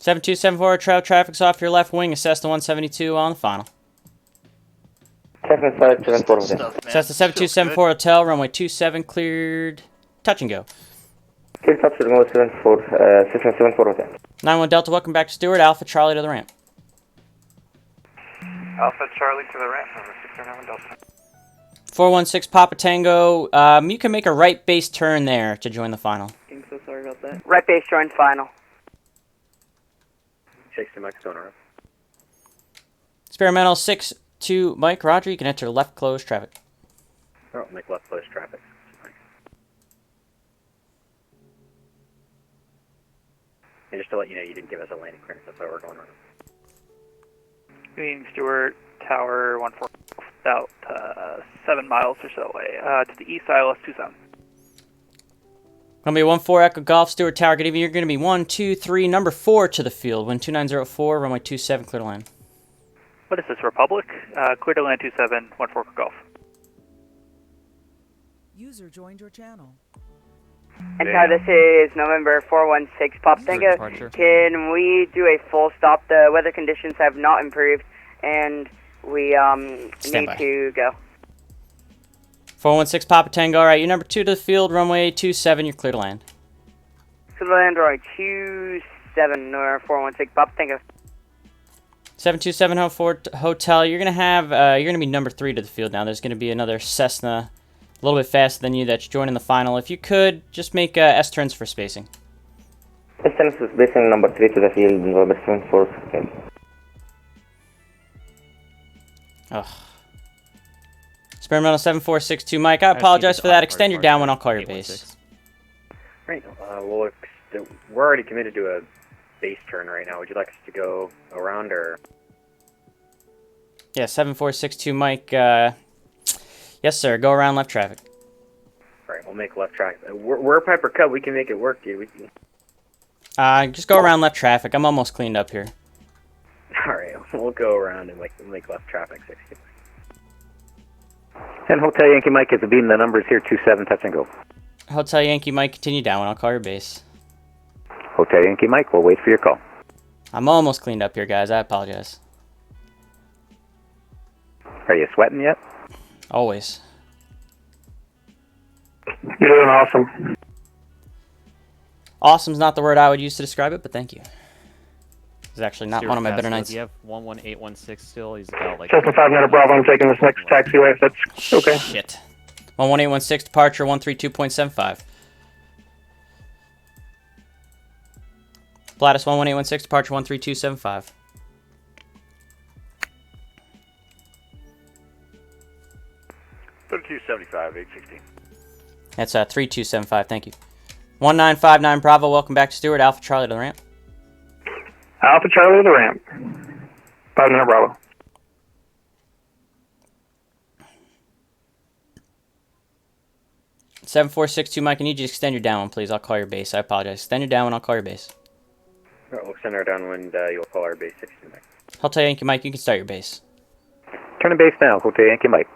Seven two seven four. Trail traffic's off your left wing. Cessna 172 on the final. Cessna 574 hotel. Cessna 7274 hotel. Runway 27 cleared. Touch and go. Clear touch to runway 74. Cessna 74 hotel. 91 Delta. Welcome back to Stewart. Alpha Charlie to the ramp. Alpha Charlie to the ramp, number 609 Delta. 416 Papa Tango. You can make a right base turn there to join the final. I'm so sorry about that. Right base join final. 60 Mike's going around. Experimental 6-2 Mike. Roger, you can enter left closed traffic. Oh, make left close traffic. And just to let you know, you didn't give us a landing clearance. That's why we're going around. Green Stewart Tower 14, about 7 miles or so away. To the east, ILS 27. Gonna be 14 Echo Golf, Stewart Tower. Good evening. You're gonna be 1, 2, 3, number 4 to the field. Wind 2904, runway 27, clear to land. What is this, Republic? Clear to land 27, 14 Golf. User joined your channel. And now this is November 416 Papa Tango. Can we do a full stop? The weather conditions have not improved, and we need to go. 416 Papa Tango. All right, you're number 2 to the field. Runway 27. You're clear to land. Clear to land, runway 27 or 416 Papa Tango. 727 Hotel. You're gonna be number 3 to the field now. There's gonna be another Cessna, a little bit faster than you, that's joining the final. If you could, just make S turns for spacing. S turns for spacing, number 3 to the field, November 74 hotel. Ugh. Experimental 7462 Mike. I apologize for that. Extend your down when I'll call your base. Right. Well, we're already committed to a base turn right now. Would you like us to go around or? Yeah, 7462 Mike. Yes, sir. Go around left traffic. All right, we'll make left traffic. We're Piper Cub. We can make it work, dude. We can... Just go around left traffic. I'm almost cleaned up here. All right, we'll go around and make left traffic 60. And Hotel Yankee Mike is the beam. The number is here, 27, touch and go. Hotel Yankee Mike, continue down when I'll call your base. Hotel Yankee Mike, we'll wait for your call. I'm almost cleaned up here, guys. I apologize. Are you sweating yet? Always. You're doing awesome. Awesome's not the word I would use to describe it, but thank you. It's actually not one of my better nights. You have 11816 still. He's about like. Cessna 59 Bravo, I'm taking this next taxiway if that's okay. Shit. 11816 departure 132.75. Plattus 11816 departure 13275. $32.75, 816. That's 3275. Thank you. 1959 Bravo. Welcome back to Stewart. Alpha Charlie to the ramp. Alpha Charlie to the ramp. 59 Bravo. Seven 462 Mike, I need you to extend your downwind, please. I'll call your base. I apologize. Extend your downwind, I'll call your base. All right, we'll send our downwind. You'll call our base 60 Mike. Hotel Yankee Mike, you can start your base. Turning base now, Hotel Yankee Mike.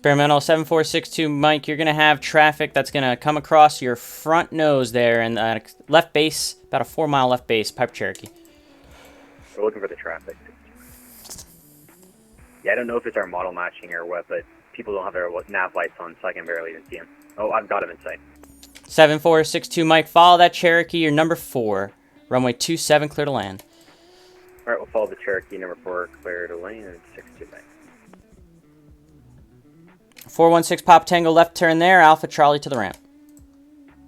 Experimental 7462 Mike, you're going to have traffic that's going to come across your front nose there and left base, about a 4-mile left base, Piper Cherokee. We're looking for the traffic. Yeah, I don't know if it's our model matching or what, but people don't have their nav lights on, so I can barely even see them. Oh, I've got him in sight. 7462 Mike, follow that Cherokee, you're number 4. Runway 27, clear to land. Alright, we'll follow the Cherokee, number 4, clear to land, and 62 Mike. 416 Pop Tango, left turn there, Alpha Charlie to the ramp.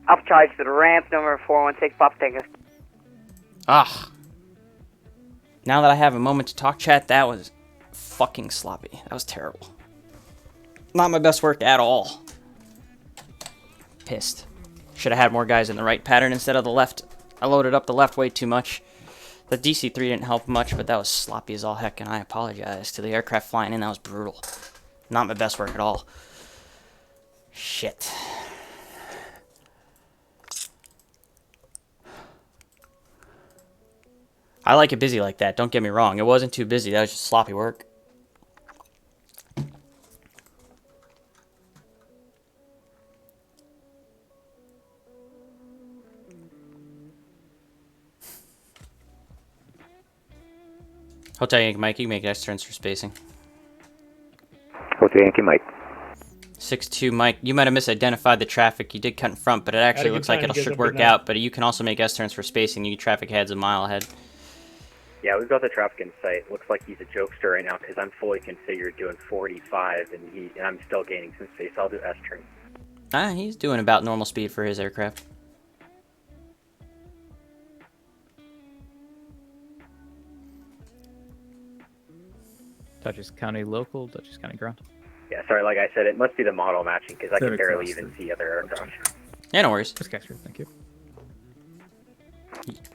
Alpha Charlie to the ramp, number 416 Pop Tango. Ah. Now that I have a moment to talk, chat, that was fucking sloppy. That was terrible. Not my best work at all. Pissed. Should have had more guys in the right pattern instead of the left. I loaded up the left way too much. The DC-3 didn't help much, but that was sloppy as all heck, and I apologize to the aircraft flying in. That was brutal. Not my best work at all. Shit. I like it busy like that, don't get me wrong. It wasn't too busy, that was just sloppy work. Hotel Yankee Mike, you can make X turns for spacing. Hotel Yankee Mike. 6-2 Mike, you might have misidentified the traffic. You did cut in front, but it actually looks like it should work out. But you can also make S turns for spacing. You traffic heads a mile ahead. Yeah, we've got the traffic in sight. Looks like he's a jokester right now because I'm fully configured doing 45, and I'm still gaining some space. I'll do S turn. He's doing about normal speed for his aircraft. Dutchess County local, Dutchess County ground. Yeah, sorry, like I said, it must be the model matching because I can barely even see other aircraft. Yeah, no worries. Thank you.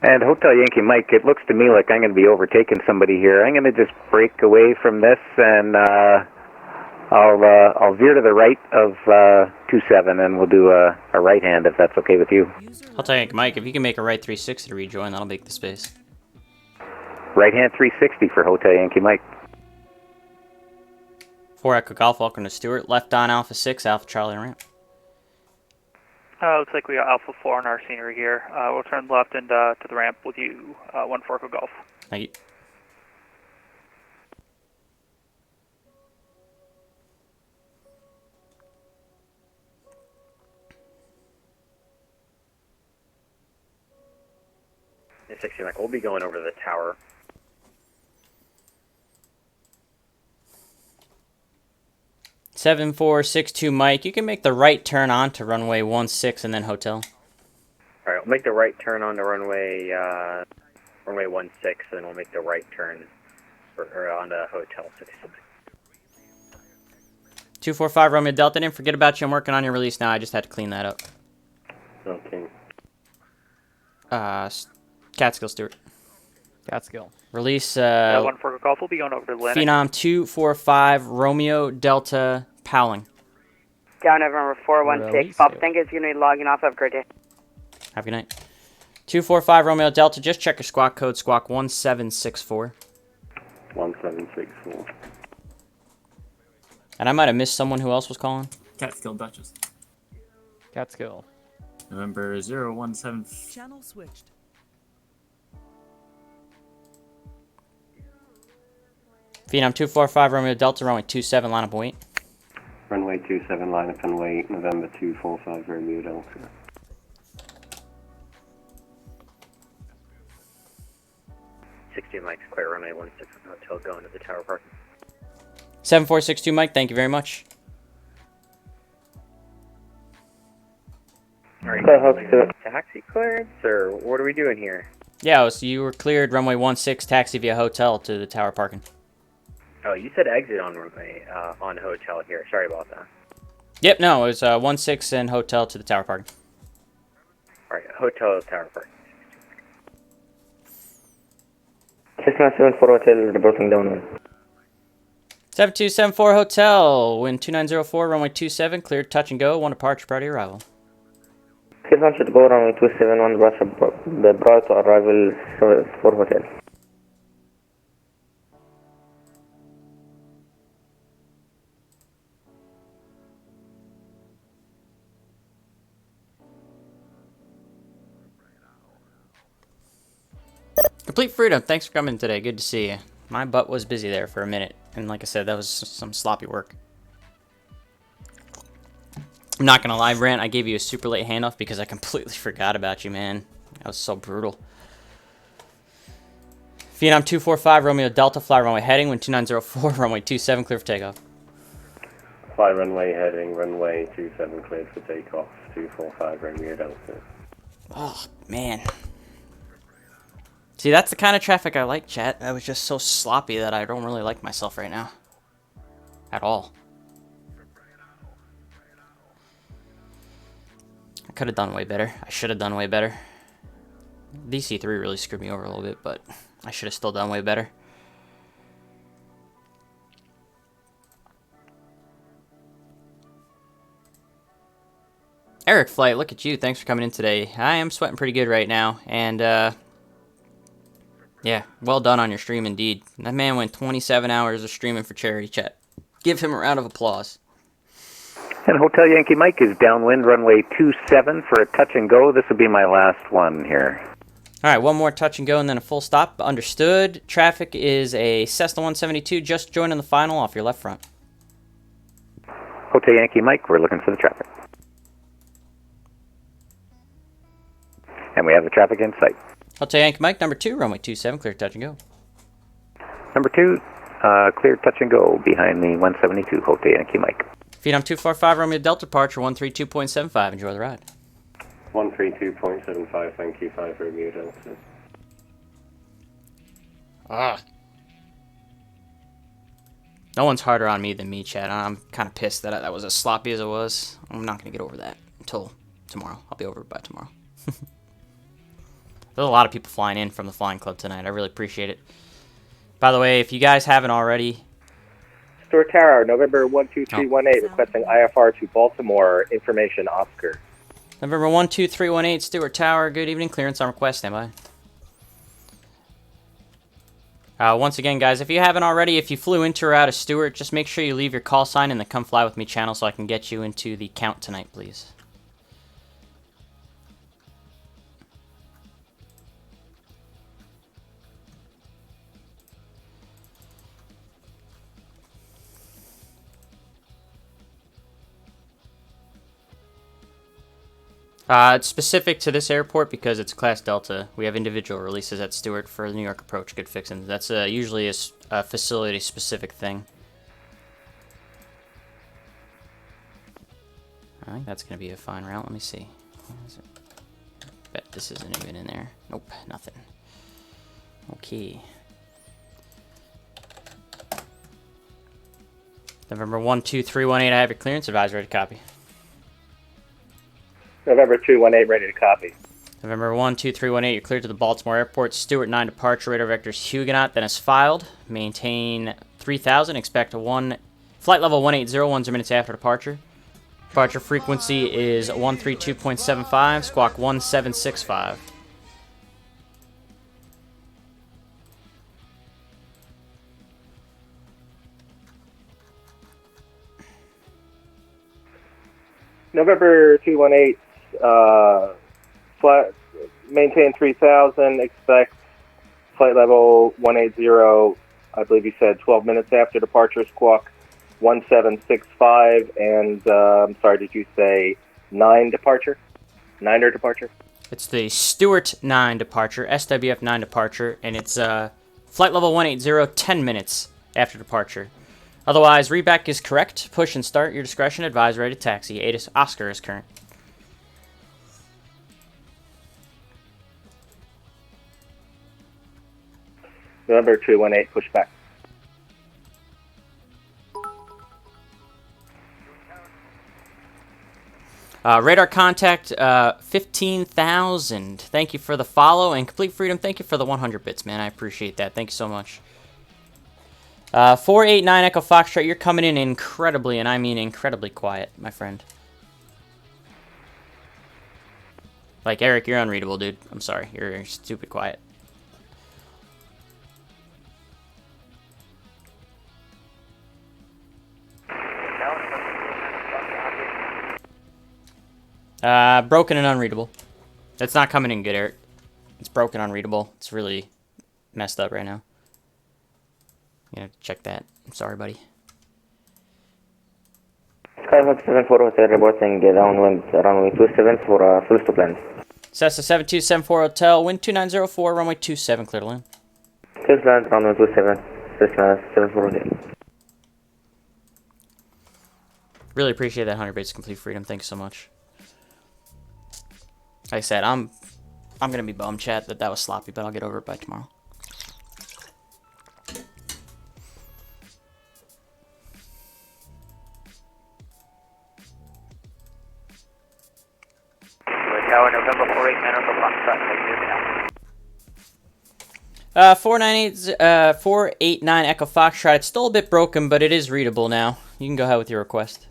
And Hotel Yankee Mike, it looks to me like I'm going to be overtaking somebody here. I'm going to just break away from this, and I'll veer to the right of 27, and we'll do a right hand if that's okay with you. Hotel Yankee Mike, if you can make a right 360 to rejoin, that'll make the space. Right hand 360 for Hotel Yankee Mike. 4 Echo Golf, welcome to Stewart. Left on Alpha 6, Alpha Charlie ramp. Looks like we got Alpha 4 in our scenery here. We'll turn left and to the ramp with you, 1 Echo Golf. Thank you. It's 60 Mike, we'll be going over to the tower. Seven 462 Mike, you can make the right turn on to runway 16 and then hotel. All right, we'll make the right turn on the runway 16, and then we'll make the right turn on the hotel 66. 245 Romeo Delta, didn't forget about you. I'm working on your release now. I just had to clean that up. Okay. Catskill Stewart. Catskill. Release 1 Echo Golf will be going over to Atlantic. Phenom 245 Romeo Delta Powling. Down November 416 Pop Tango is going to be logging off. Have a great day. Have a good night. 245 Romeo Delta, just check your squawk code, squawk 1764. 1764. And I might have missed someone who else was calling. Catskill Duchess. Catskill. November 017. Channel switched. Phenom 245 Romeo Delta, runway 27, line up and wait. Runway 27, line up and wait. November 245 Romeo Delta. Mike's clear, runway 16 hotel going to the tower parking. 7462 Mike, thank you very much. Are you taxi clearance, or what are we doing here? Yeah, so you were cleared runway 16, taxi via hotel to the tower parking. Oh, you said exit on runway on hotel here. Sorry about that. Yep, no, it was 16 and hotel to the tower parking. All right, hotel tower parking. 6974 Hotel reporting downwind. 7274 Hotel, wind 2904, runway 27, cleared touch and go, 1 departure prior to arrival. Clear should go runway 271, the prior to arrival for hotel. Complete Freedom, thanks for coming today. Good to see you. My butt was busy there for a minute. And like I said, that was some sloppy work. I'm not going to lie, Brant. I gave you a super late handoff because I completely forgot about you, man. That was so brutal. Phenom 245, Romeo Delta, fly runway heading, wind 2904, runway 27, clear for takeoff. Fly runway heading, runway 27 cleared for takeoff, 245 Romeo Delta. Oh, man. See, that's the kind of traffic I like, chat. I was just so sloppy that I don't really like myself right now. At all. I could have done way better. I should have done way better. DC3 really screwed me over a little bit, but I should have still done way better. Eric Flight, look at you. Thanks for coming in today. I am sweating pretty good right now, and yeah, well done on your stream indeed. That man went 27 hours of streaming for charity, chat. Give him a round of applause. And Hotel Yankee Mike is downwind, runway 27 for a touch and go. This will be my last one here. All right, one more touch and go and then a full stop. Understood. Traffic is a Cessna 172 just joining the final off your left front. Hotel Yankee Mike, we're looking for the traffic. And we have the traffic in sight. Hotel Yankee Mike, number 2, runway 27, clear touch and go. Number 2, clear touch and go behind the 172, Hotel Yankee Mike. Phenom 245, Romeo Delta, departure 132.75. Enjoy the ride. 132.75, thank you, 5 Romeo Delta. No one's harder on me than me, Chad. I'm kind of pissed that that was as sloppy as it was. I'm not going to get over that until tomorrow. I'll be over it by tomorrow. There's a lot of people flying in from the Flying Club tonight. I really appreciate it. By the way, if you guys haven't already... Stewart Tower, November 12318, requesting IFR to Baltimore. Information, Oscar. November 12318, Stewart Tower. Good evening. Clearance on request. Stand by. Once again, guys, if you haven't already, if you flew into or out of Stewart, just make sure you leave your call sign in the Come Fly With Me channel so I can get you into the count tonight, please. It's specific to this airport because it's Class Delta. We have individual releases at Stewart for the New York approach. Good fixing. That's usually a facility-specific thing. I think that's going to be a fine route. Let me see. What is it? Bet this isn't even in there. Nope, nothing. Okay. November 12318, I have your clearance. Advise ready to copy. November 218, ready to copy. November 12318, you're cleared to the Baltimore Airport. Stewart 9 departure, radar vectors Huguenot, then is filed. Maintain 3000, expect flight level 180, 1 minutes after departure. Departure frequency is 132.75, squawk 1765. November 218, maintain 3000, expect flight level 180, I believe you said 12 minutes after departure, squawk 1765, and I'm sorry, did you say 9 departure? 9er departure? It's the Stewart 9 departure, SWF 9 departure, and it's flight level 180, 10 minutes after departure. Otherwise, reback is correct. Push and start, your discretion. Advise ready to taxi. ATIS Oscar is current. November 218, push back. Radar contact 15,000. Thank you for the follow. And Complete Freedom, thank you for the 100 bits, man. I appreciate that. Thank you so much. 489 Echo Foxtrot, you're coming in incredibly, and I mean incredibly quiet, my friend. Like, Eric, you're unreadable, dude. I'm sorry. You're stupid quiet. Broken and unreadable. That's not coming in good, Eric. It's broken, unreadable. It's really messed up right now. You have to check that. I'm sorry, buddy. Skyhawk 74 Hotel reporting downwind runway 27 for full stop land. Cessna 7274 Hotel, wind 2904, runway 27, clear to land. Clear to land, runway 27, Cessna 74 Hotel. Really appreciate that 100 bits complete freedom. Thanks so much. Like I said, I'm gonna be bummed, chat, that was sloppy, but I'll get over it by tomorrow. Tower November 489 Echo Foxtrot, take 489 Echo Foxtrot. It's still a bit broken, but it is readable now. You can go ahead with your request.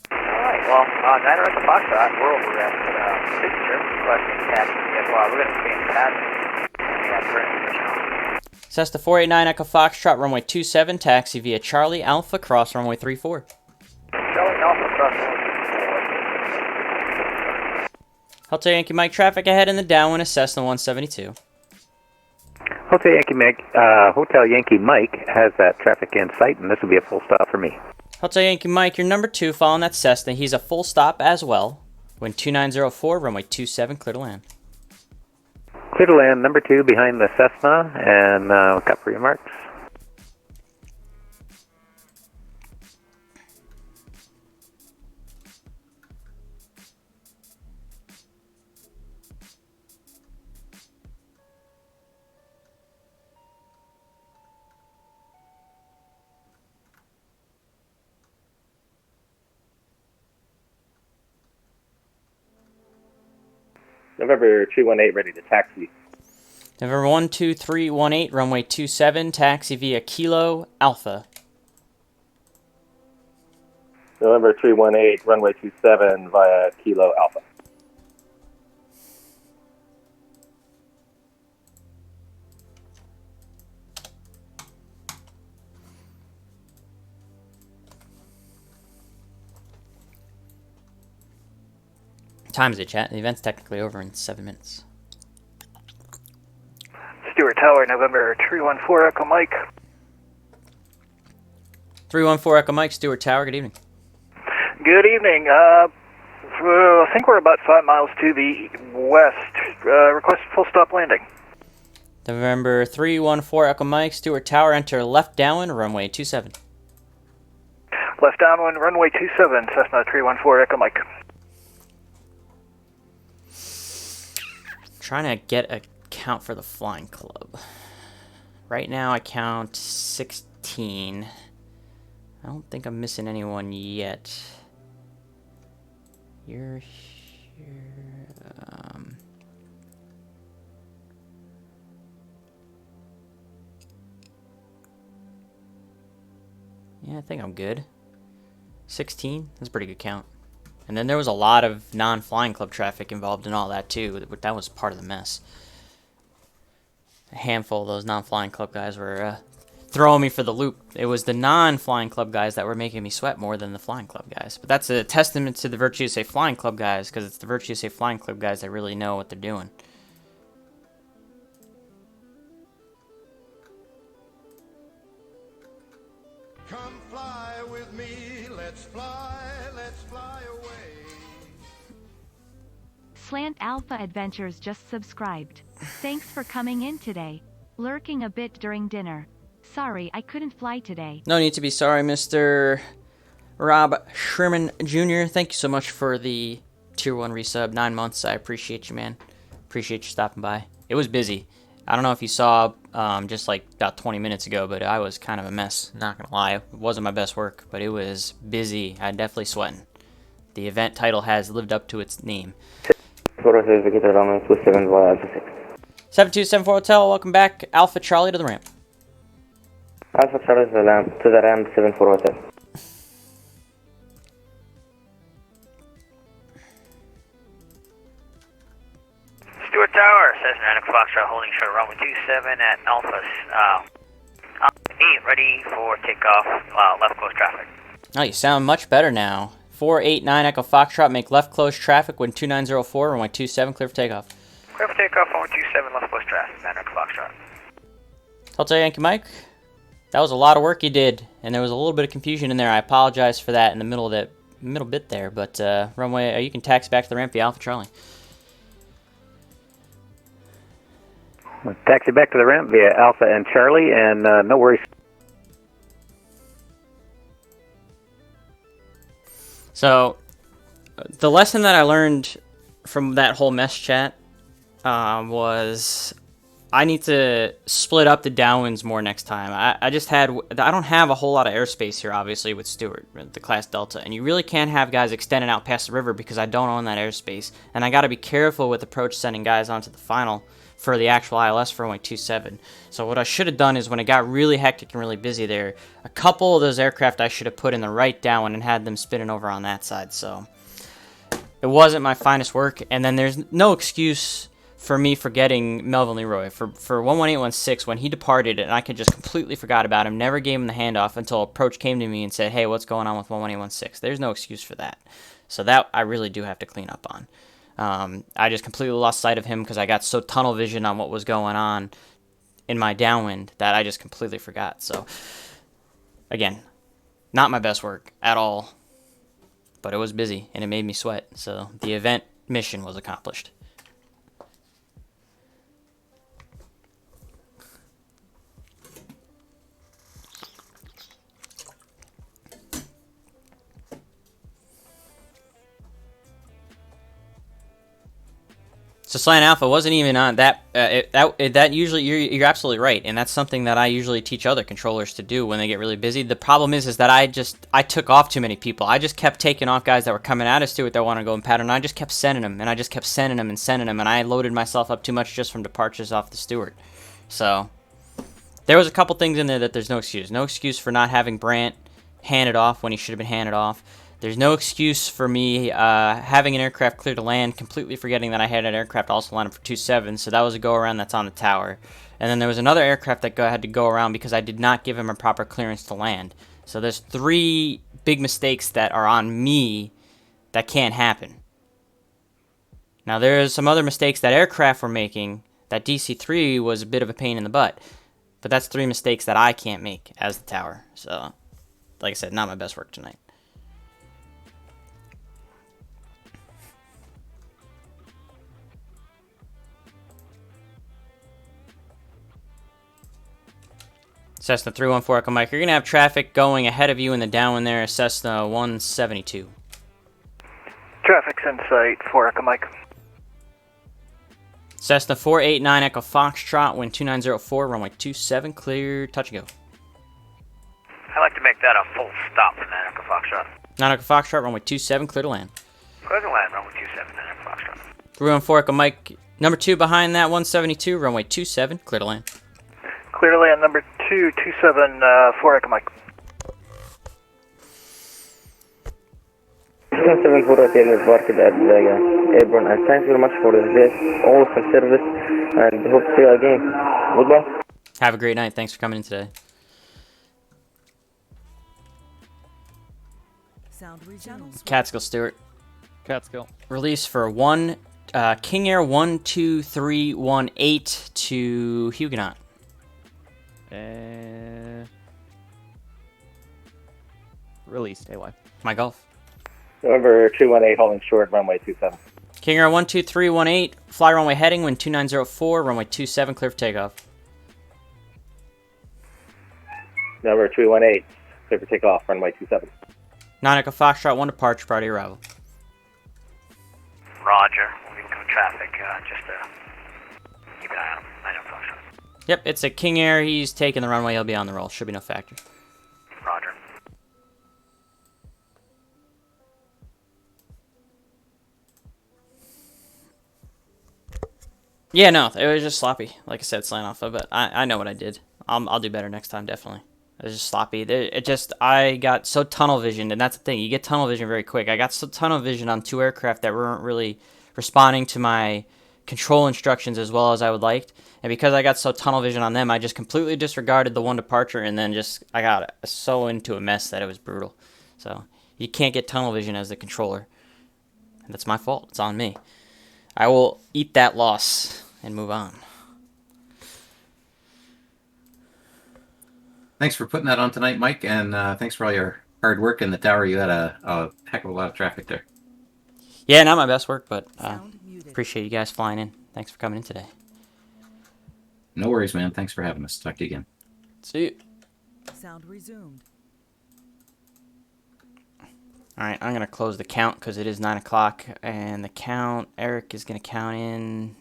Alright, well, 9 Echo Foxtrot, we're over at Signature, requesting taxi VFR. We're going to stay in pattern. Cessna 489 Echo Foxtrot, runway 27, taxi via Charlie Alpha, cross runway 34. Charlie Alpha, cross runway 34. Hotel Yankee Mike, traffic ahead in the downwind is Cessna 172. Hotel Yankee Mike has that traffic in sight, and this will be a full stop for me. Hotel Yankee Mike, you're number 2 following that Cessna. He's a full stop as well. Wind 2904, runway 27, clear to land. Clear to land, number 2 behind the Cessna, and look up for your marks. November 318, ready to taxi. November 12318, runway 27, taxi via Kilo Alpha. November 318, runway 27 via Kilo Alpha. Time is it, chat? The event's technically over in 7 minutes. Stewart Tower, November 314 Echo Mike. 314 Echo Mike, Stewart Tower, good evening. Good evening. I think we're about 5 miles to the west. Request full stop landing. November 314 Echo Mike, Stewart Tower, enter left downwind, runway 27. Left downwind, runway 27, Cessna 314 Echo Mike. Trying to get a count for the flying club. Right now I count 16. I don't think I'm missing anyone yet. You're here. Yeah, I think I'm good. 16? That's a pretty good count. And then there was a lot of non-flying club traffic involved in all that too. That was part of the mess. A handful of those non-flying club guys were throwing me for the loop. It was the non-flying club guys that were making me sweat more than the flying club guys. But that's a testament to the Virtue USA Flying Club guys, because it's the Virtue USA Flying Club guys that really know what they're doing. Come fly with me, let's fly away. Slant Alpha Adventures just subscribed. Thanks for coming in today. Lurking a bit during dinner. Sorry, I couldn't fly today. No need to be sorry, Mr. Rob Sherman Jr. Thank you so much for the Tier 1 resub. 9 months. I appreciate you, man. Appreciate you stopping by. It was busy. I don't know if you saw just like about 20 minutes ago, but I was kind of a mess. Not going to lie. It wasn't my best work, but it was busy. I'm definitely sweating. The event title has lived up to its name. 7274 Hotel, welcome back. Alpha Charlie to the ramp. Alpha Charlie to the ramp 74 Hotel. Stewart Tower, Cessna 9 Foxtrot holding short runway 27 at Alpha 8, ready for takeoff, left close traffic. Oh, you sound much better now. 489 Echo Foxtrot, make left close traffic, wind 2904, runway 27, clear for takeoff. Clear for takeoff, 127, left coast draft, Manor Foxtrot. Delta Yankee Mike, that was a lot of work you did, and there was a little bit of confusion in there. I apologize for that in the middle of that middle bit there, but runway, you can taxi back to the ramp via Alpha Charlie. Taxi back to the ramp via Alpha and Charlie, and no worries. So, the lesson that I learned from that whole mess chat was I need to split up the downwinds more next time. I don't have a whole lot of airspace here, obviously, with Stewart, the Class Delta, and you really can't have guys extending out past the river because I don't own that airspace, and I got to be careful with approach sending guys onto the final for the actual ILS for only 2.7. So what I should have done is when it got really hectic and really busy there, a couple of those aircraft I should have put in the right downwind and had them spinning over on that side. So it wasn't my finest work, and then there's no excuse for me forgetting Melvin Leroy. For 11816, when he departed and I just completely forgot about him, never gave him the handoff until approach came to me and said, hey, what's going on with 11816? There's no excuse for that. So that I really do have to clean up on. I just completely lost sight of him because I got so tunnel vision on what was going on in my downwind that I just completely forgot. So, again, not my best work at all, but it was busy and it made me sweat. So the event mission was accomplished. So Slant Alpha wasn't even on that. That usually you're absolutely right, and that's something that I usually teach other controllers to do when they get really busy. The problem is that I took off too many people. I just kept taking off guys that were coming out of Stewart that want to go in pattern. And I just kept sending them, and I just kept sending them and sending them, and I loaded myself up too much just from departures off the Stewart. So there was a couple things in there that there's no excuse. No excuse for not having Brandt handed off when he should have been handed off. There's no excuse for me having an aircraft clear to land, completely forgetting that I had an aircraft also lined up for 2.7, so that was a go-around that's on the tower. And then there was another aircraft that had to go around because I did not give him a proper clearance to land. So there's 3 big mistakes that are on me that can't happen. Now there's some other mistakes that aircraft were making, that DC-3 was a bit of a pain in the butt. But that's 3 mistakes that I can't make as the tower. So, like I said, not my best work tonight. Cessna 314 Echo Mike, you're going to have traffic going ahead of you in the downwind there, Cessna 172. Traffic's in sight, 4 Echo Mike. Cessna 489 Echo Foxtrot, wind 2904, runway 27, clear, touch and go. I'd like to make that a full stop from that Echo Foxtrot. 9 Echo Foxtrot, runway 27, clear to land. Clear to land, runway 27, that Echo Foxtrot. 314 Echo Mike, number 2 behind that 172, runway 27, clear to land. Clear to land, number 227, 4 Echo Mike. 774 is parked at the airborne, and thanks very much for this awesome service, and hope to see you again. Goodbye. Have a great night. Thanks for coming in today. Catskill Stewart. Catskill. Release for King Air 12318 to Huguenot. Released, AY. My Golf. November 218 holding short, runway 27. King Air 12318, fly runway heading, wind 2904, runway 27, clear for takeoff. November 318, clear for takeoff, runway 27. 9 Echo Foxtrot, 1 departure, priority arrival. Roger. We'll become traffic, just keep an eye on him. 9 Echo Foxtrot. Yep, it's a King Air. He's taking the runway. He'll be on the roll. Should be no factor. Roger. Yeah, no, it was just sloppy. Like I said, Slant Alpha, but I know what I did. I'll do better next time, definitely. It was just sloppy. I got so tunnel visioned, and that's the thing. You get tunnel vision very quick. I got so tunnel vision on 2 aircraft that weren't really responding to my control instructions as well as I would like. And because I got so tunnel vision on them, I just completely disregarded the 1 departure, and then I got so into a mess that it was brutal. So you can't get tunnel vision as the controller. And that's my fault. It's on me. I will eat that loss and move on. Thanks for putting that on tonight, Mike, and thanks for all your hard work in the tower. You had a heck of a lot of traffic there. Yeah, not my best work, but appreciate you guys flying in. Thanks for coming in today. No worries, man. Thanks for having us. Talk to you again. See you. Sound resumed. All right, I'm going to close the count because it is 9 o'clock. And the count, Eric is going to count in,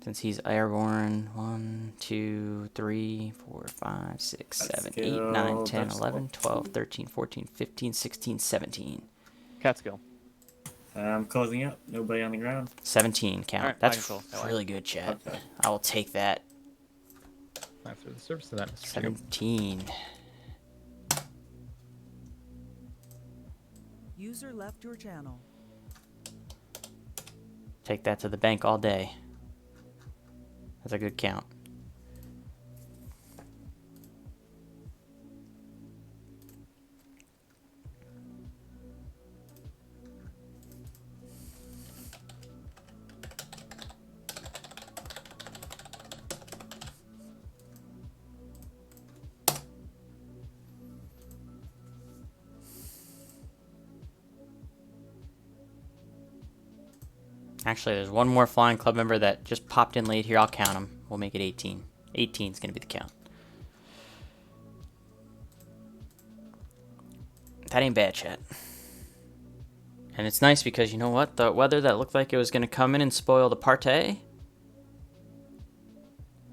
since he's airborne, 1, 2, 3, 4, 5, 6, 7, 8, 9, 10, 11, 12, 13, 14, 15, 16, 17. Catskill. I'm closing up. Nobody on the ground. 17 count. Right, That's really good, Chad. Okay. I will take that. After the service of that, Mr. 17. User left your channel. Take that to the bank all day. That's a good count. Actually, there's one more flying club member that just popped in late here. I'll count him. We'll make it 18. 18 is going to be the count. That ain't bad, chat. And it's nice because, you know what? The weather that looked like it was going to come in and spoil the party,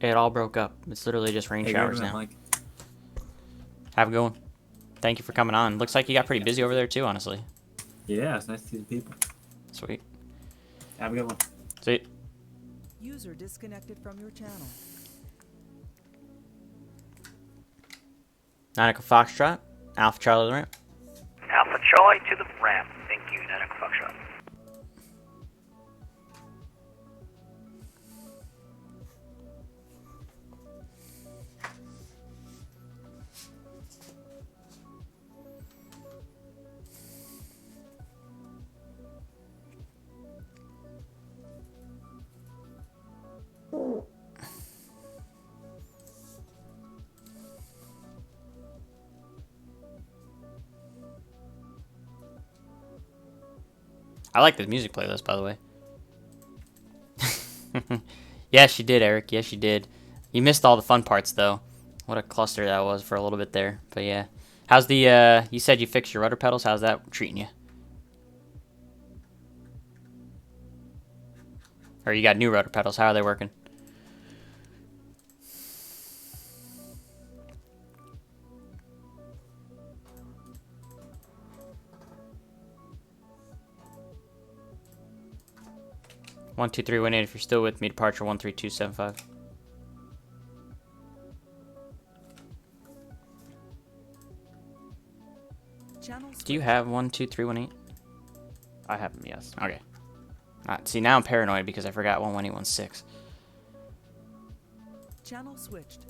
it all broke up. It's literally just rain showers now. Mike. Have a good one. Thank you for coming on. Looks like you got pretty busy over there, too, honestly. Yeah, it's nice to see the people. Sweet. Have a good one. See. User disconnected from your channel. 9 Echo Foxtrot. Alpha Charlie the ramp. Alpha Charlie to the ramp. Thank you, Nana Foxtrot. I like the music playlist, by the way. Yes, you did, Eric. Yes, you did. You missed all the fun parts, though. What a cluster that was for a little bit there. But yeah. How's the, you said you fixed your rudder pedals. How's that treating you? Or you got new rudder pedals. How are they working? One, 2, 3, 1, 8. If you're still with me, departure 13275. Do you have 1, 2, 3, 1, 8? I have them, yes. Okay. See, now I'm paranoid because I forgot 11816. Channel switched.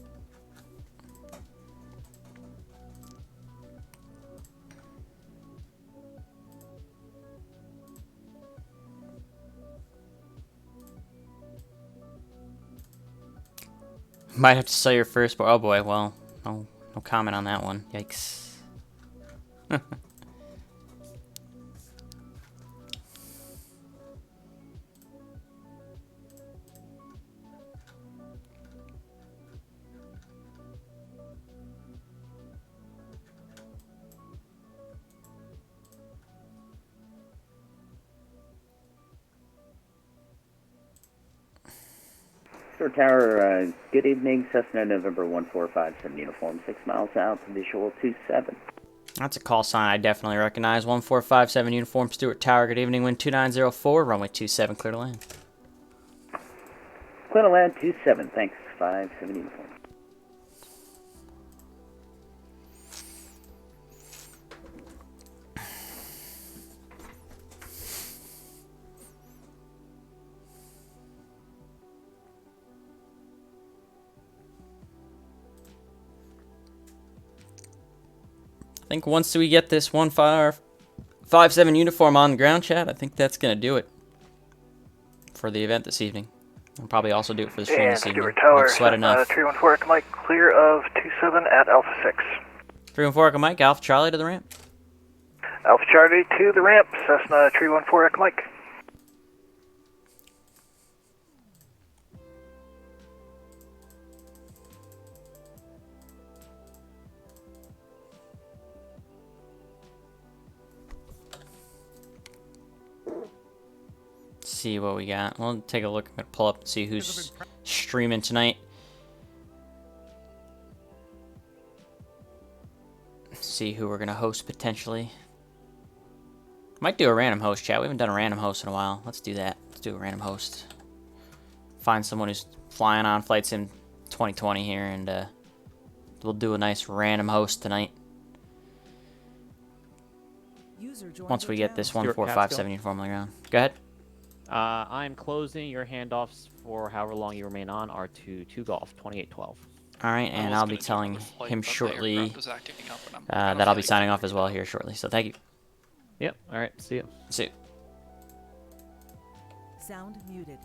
Might have to sell your first, but oh boy, well, no comment on that one. Yikes. Sir Tower, good evening. Cessna November 1457 uniform, 6 miles out, visual 27. That's a call sign I definitely recognize. 1457 uniform, Stewart Tower. Good evening, wind 2904, runway 27, clear to land. Clear to land 27, thanks. 57 uniform. I think once we get this 1557 uniform on the ground, chat, I think that's going to do it. for the event this evening. I'll probably also do it for the stream And this evening. Stewart Tower, Won't sweat enough. 314 Echo Mike, clear of 27 at Alpha 6. 314 Echo Mike, Alpha Charlie to the ramp. Alpha Charlie to the ramp, Cessna 314 Echo Mike. See what we got. We'll take a look. I'm gonna pull up and see who's streaming tonight. See who we're gonna host potentially. Might do a random host, chat. We haven't done a random host in a while. Let's do that. Let's do a random host. Find someone who's flying on Flight Sim 2020 here, and we'll do a nice random host tonight. Once we get this 1457 uniform on the ground. Go ahead. I'm closing. Your handoffs for however long you remain on are to 2 Golf, 2812. Alright, and I'll be telling him shortly that I'll be signing off as well here shortly. So thank you. Yep, alright, see you. See you. Sound muted.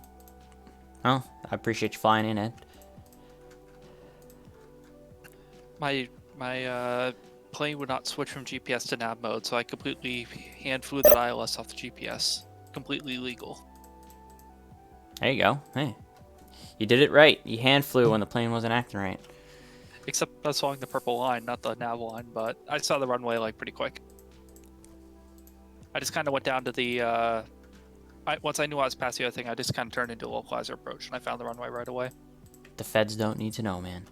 Oh, I appreciate you flying in, Ed. My plane would not switch from GPS to nav mode, so I completely hand flew that ILS off the GPS. Completely legal. There you go. Hey. You did it right. You hand flew when the plane wasn't acting right. Except I was following the purple line, not the nav line, but I saw the runway like pretty quick. I just kind of went down to the, once I knew I was past the other thing, I just kind of turned into a localizer approach, and I found the runway right away. The feds don't need to know, man.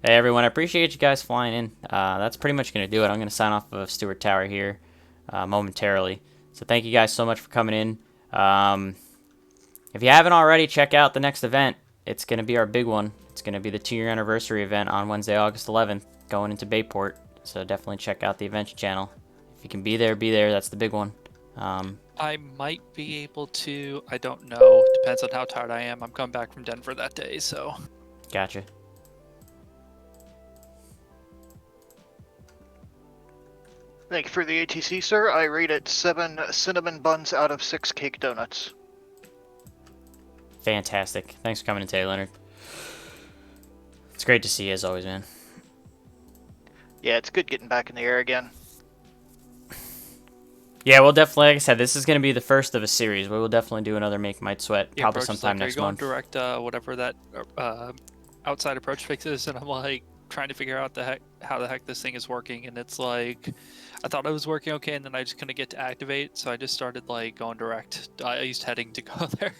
Hey everyone, I appreciate you guys flying in. That's pretty much going to do it. I'm going to sign off of Stewart Tower here momentarily. So thank you guys so much for coming in. If you haven't already, check out the next event. It's going to be our big one. It's going to be the 2-year anniversary event on Wednesday, August 11th, going into Bayport. So definitely check out the event channel. If you can be there, be there. That's the big one. I might be able to. I don't know. Depends on how tired I am. I'm coming back from Denver that day, so. Gotcha. Thank you for the ATC, sir. I rate it 7 cinnamon buns out of 6 cake donuts. Fantastic. Thanks for coming in today, Leonard. It's great to see you as always, man. Yeah, it's good getting back in the air again. Yeah, we'll definitely, like I said, this is going to be the first of a series. We will definitely do another Make Might Sweat, Yeah, probably approach is sometime like, next are you month. going direct, whatever that outside approach fix is, and I'm like trying to figure out how the heck this thing is working, and it's like I thought it was working okay, and then I just couldn't get to activate, so I just started like going direct. I used heading to go there.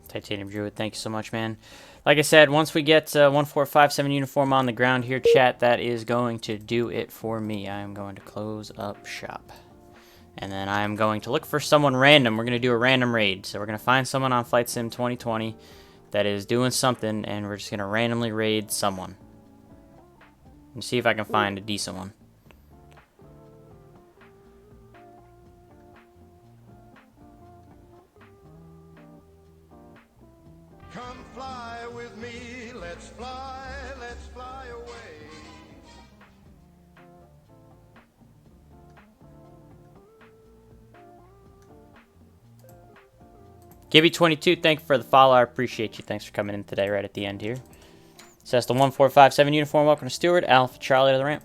Titanium Druid, thank you so much, man. Like I said, once we get 1457 uniform on the ground here, chat, that is going to do it for me. I am going to close up shop. And then I am going to look for someone random. We're going to do a random raid. So we're going to find someone on Flight Sim 2020 that is doing something, and we're just going to randomly raid someone. And see if I can find a decent one. Come fly with me, let's fly away. Gibby22, thank you for the follow. I appreciate you. Thanks for coming in today right at the end here. Cessna 1457 uniform, welcome to Stewart. Alpha Charlie to the ramp.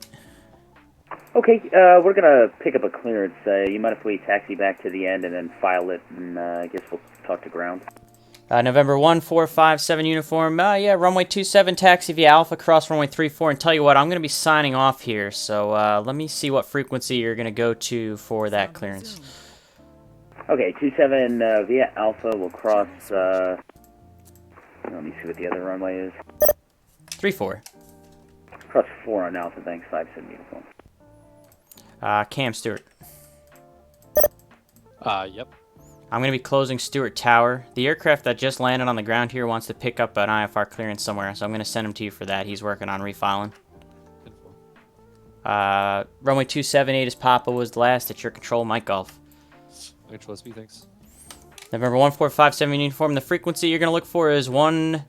Okay, we're gonna pick up a clearance. You mind if we taxi back to the end and then file it, and I guess we'll talk to ground. November 1457 uniform. Yeah, runway 27 taxi via Alpha, cross runway 34. And tell you what, I'm going to be signing off here. So let me see what frequency you're going to go to for that clearance. Okay, 27 via Alpha will cross, let me see what the other runway is. 3-4. Cross 4 on Alpha, thanks, 5-7 uniform. Cam Stewart. Yep. I'm going to be closing Stewart Tower. The aircraft that just landed on the ground here wants to pick up an IFR clearance somewhere, so I'm going to send him to you for that. He's working on refiling. Runway 278 is Papa was the last. It's your control, Mike Golf. HLSB, thanks. November 1457 uniform. The frequency you're going to look for is 128.12.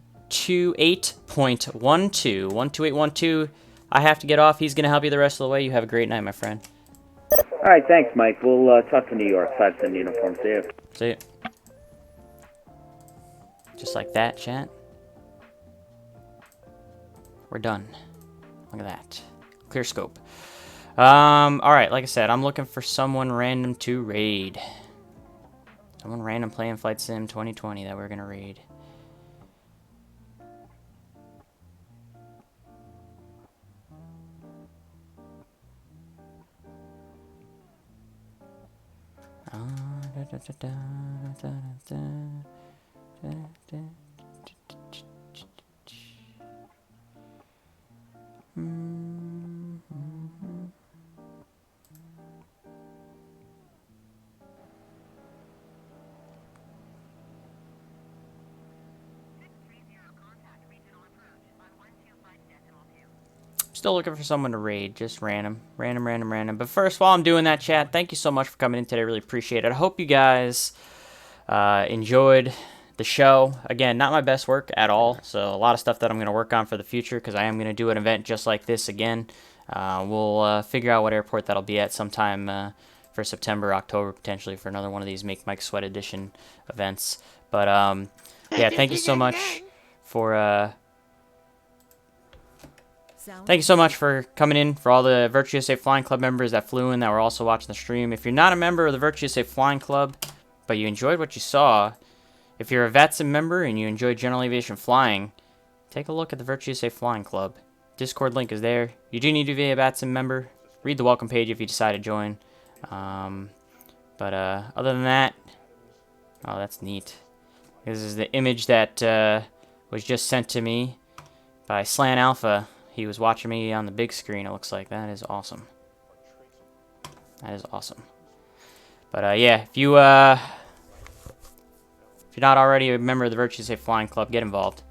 128.12. I have to get off. He's going to help you the rest of the way. You have a great night, my friend. All right, thanks, Mike. We'll talk to New York. 5-7 uniform. See you. See you. Just like that, chat. We're done. Look at that. Clear scope. Alright, like I said, I'm looking for someone random to raid. Someone random playing Flight Sim 2020 that we're gonna raid. Still looking for someone to raid, just random. But first, while I'm doing that, chat, thank you so much for coming in today. Really appreciate it. I hope you guys enjoyed the show. Again, not my best work at all, so a lot of stuff that I'm going to work on for the future because I am going to do an event just like this again. We'll figure out what airport that'll be at sometime for September, October, potentially for another one of these Make Mike Sweat Edition events. But yeah, thank you so much for... Thank you so much for coming in, for all the Virtue USA Flying Club members that flew in that were also watching the stream. If you're not a member of the Virtue USA Flying Club, but you enjoyed what you saw, if you're a VATSIM member and you enjoy general aviation flying, take a look at the Virtue USA Flying Club. Discord link is there. You do need to be a VATSIM member. Read the welcome page if you decide to join. But other than that, oh, that's neat. This is the image that was just sent to me by Slan Alpha. He was watching me on the big screen, it looks like. That is awesome. That is awesome. But yeah, if you're not already a member of the Virtue USA Flying Club, get involved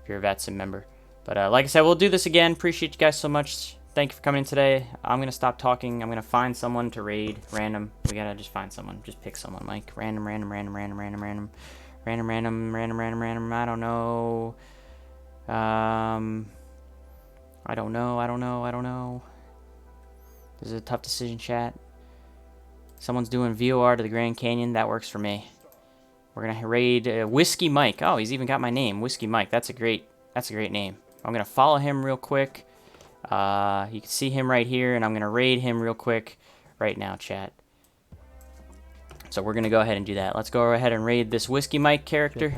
if you're a VATSIM member. But like I said, we'll do this again. Appreciate you guys so much. Thank you for coming in today. I'm going to stop talking. I'm going to find someone to raid. Random. We got to just find someone. Just pick someone, Mike. Random. I don't know. I don't know. This is a tough decision, chat. Someone's doing VOR to the Grand Canyon. That works for me. We're going to raid Whiskey Mike. Oh, he's even got my name. Whiskey Mike. That's a great name. I'm going to follow him real quick. You can see him right here, and I'm going to raid him real quick right now, chat. So we're going to go ahead and do that. Let's go ahead and raid this Whiskey Mike character.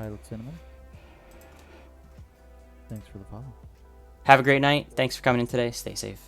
Thanks for the follow. Have a great night. Thanks for coming in today. Stay safe.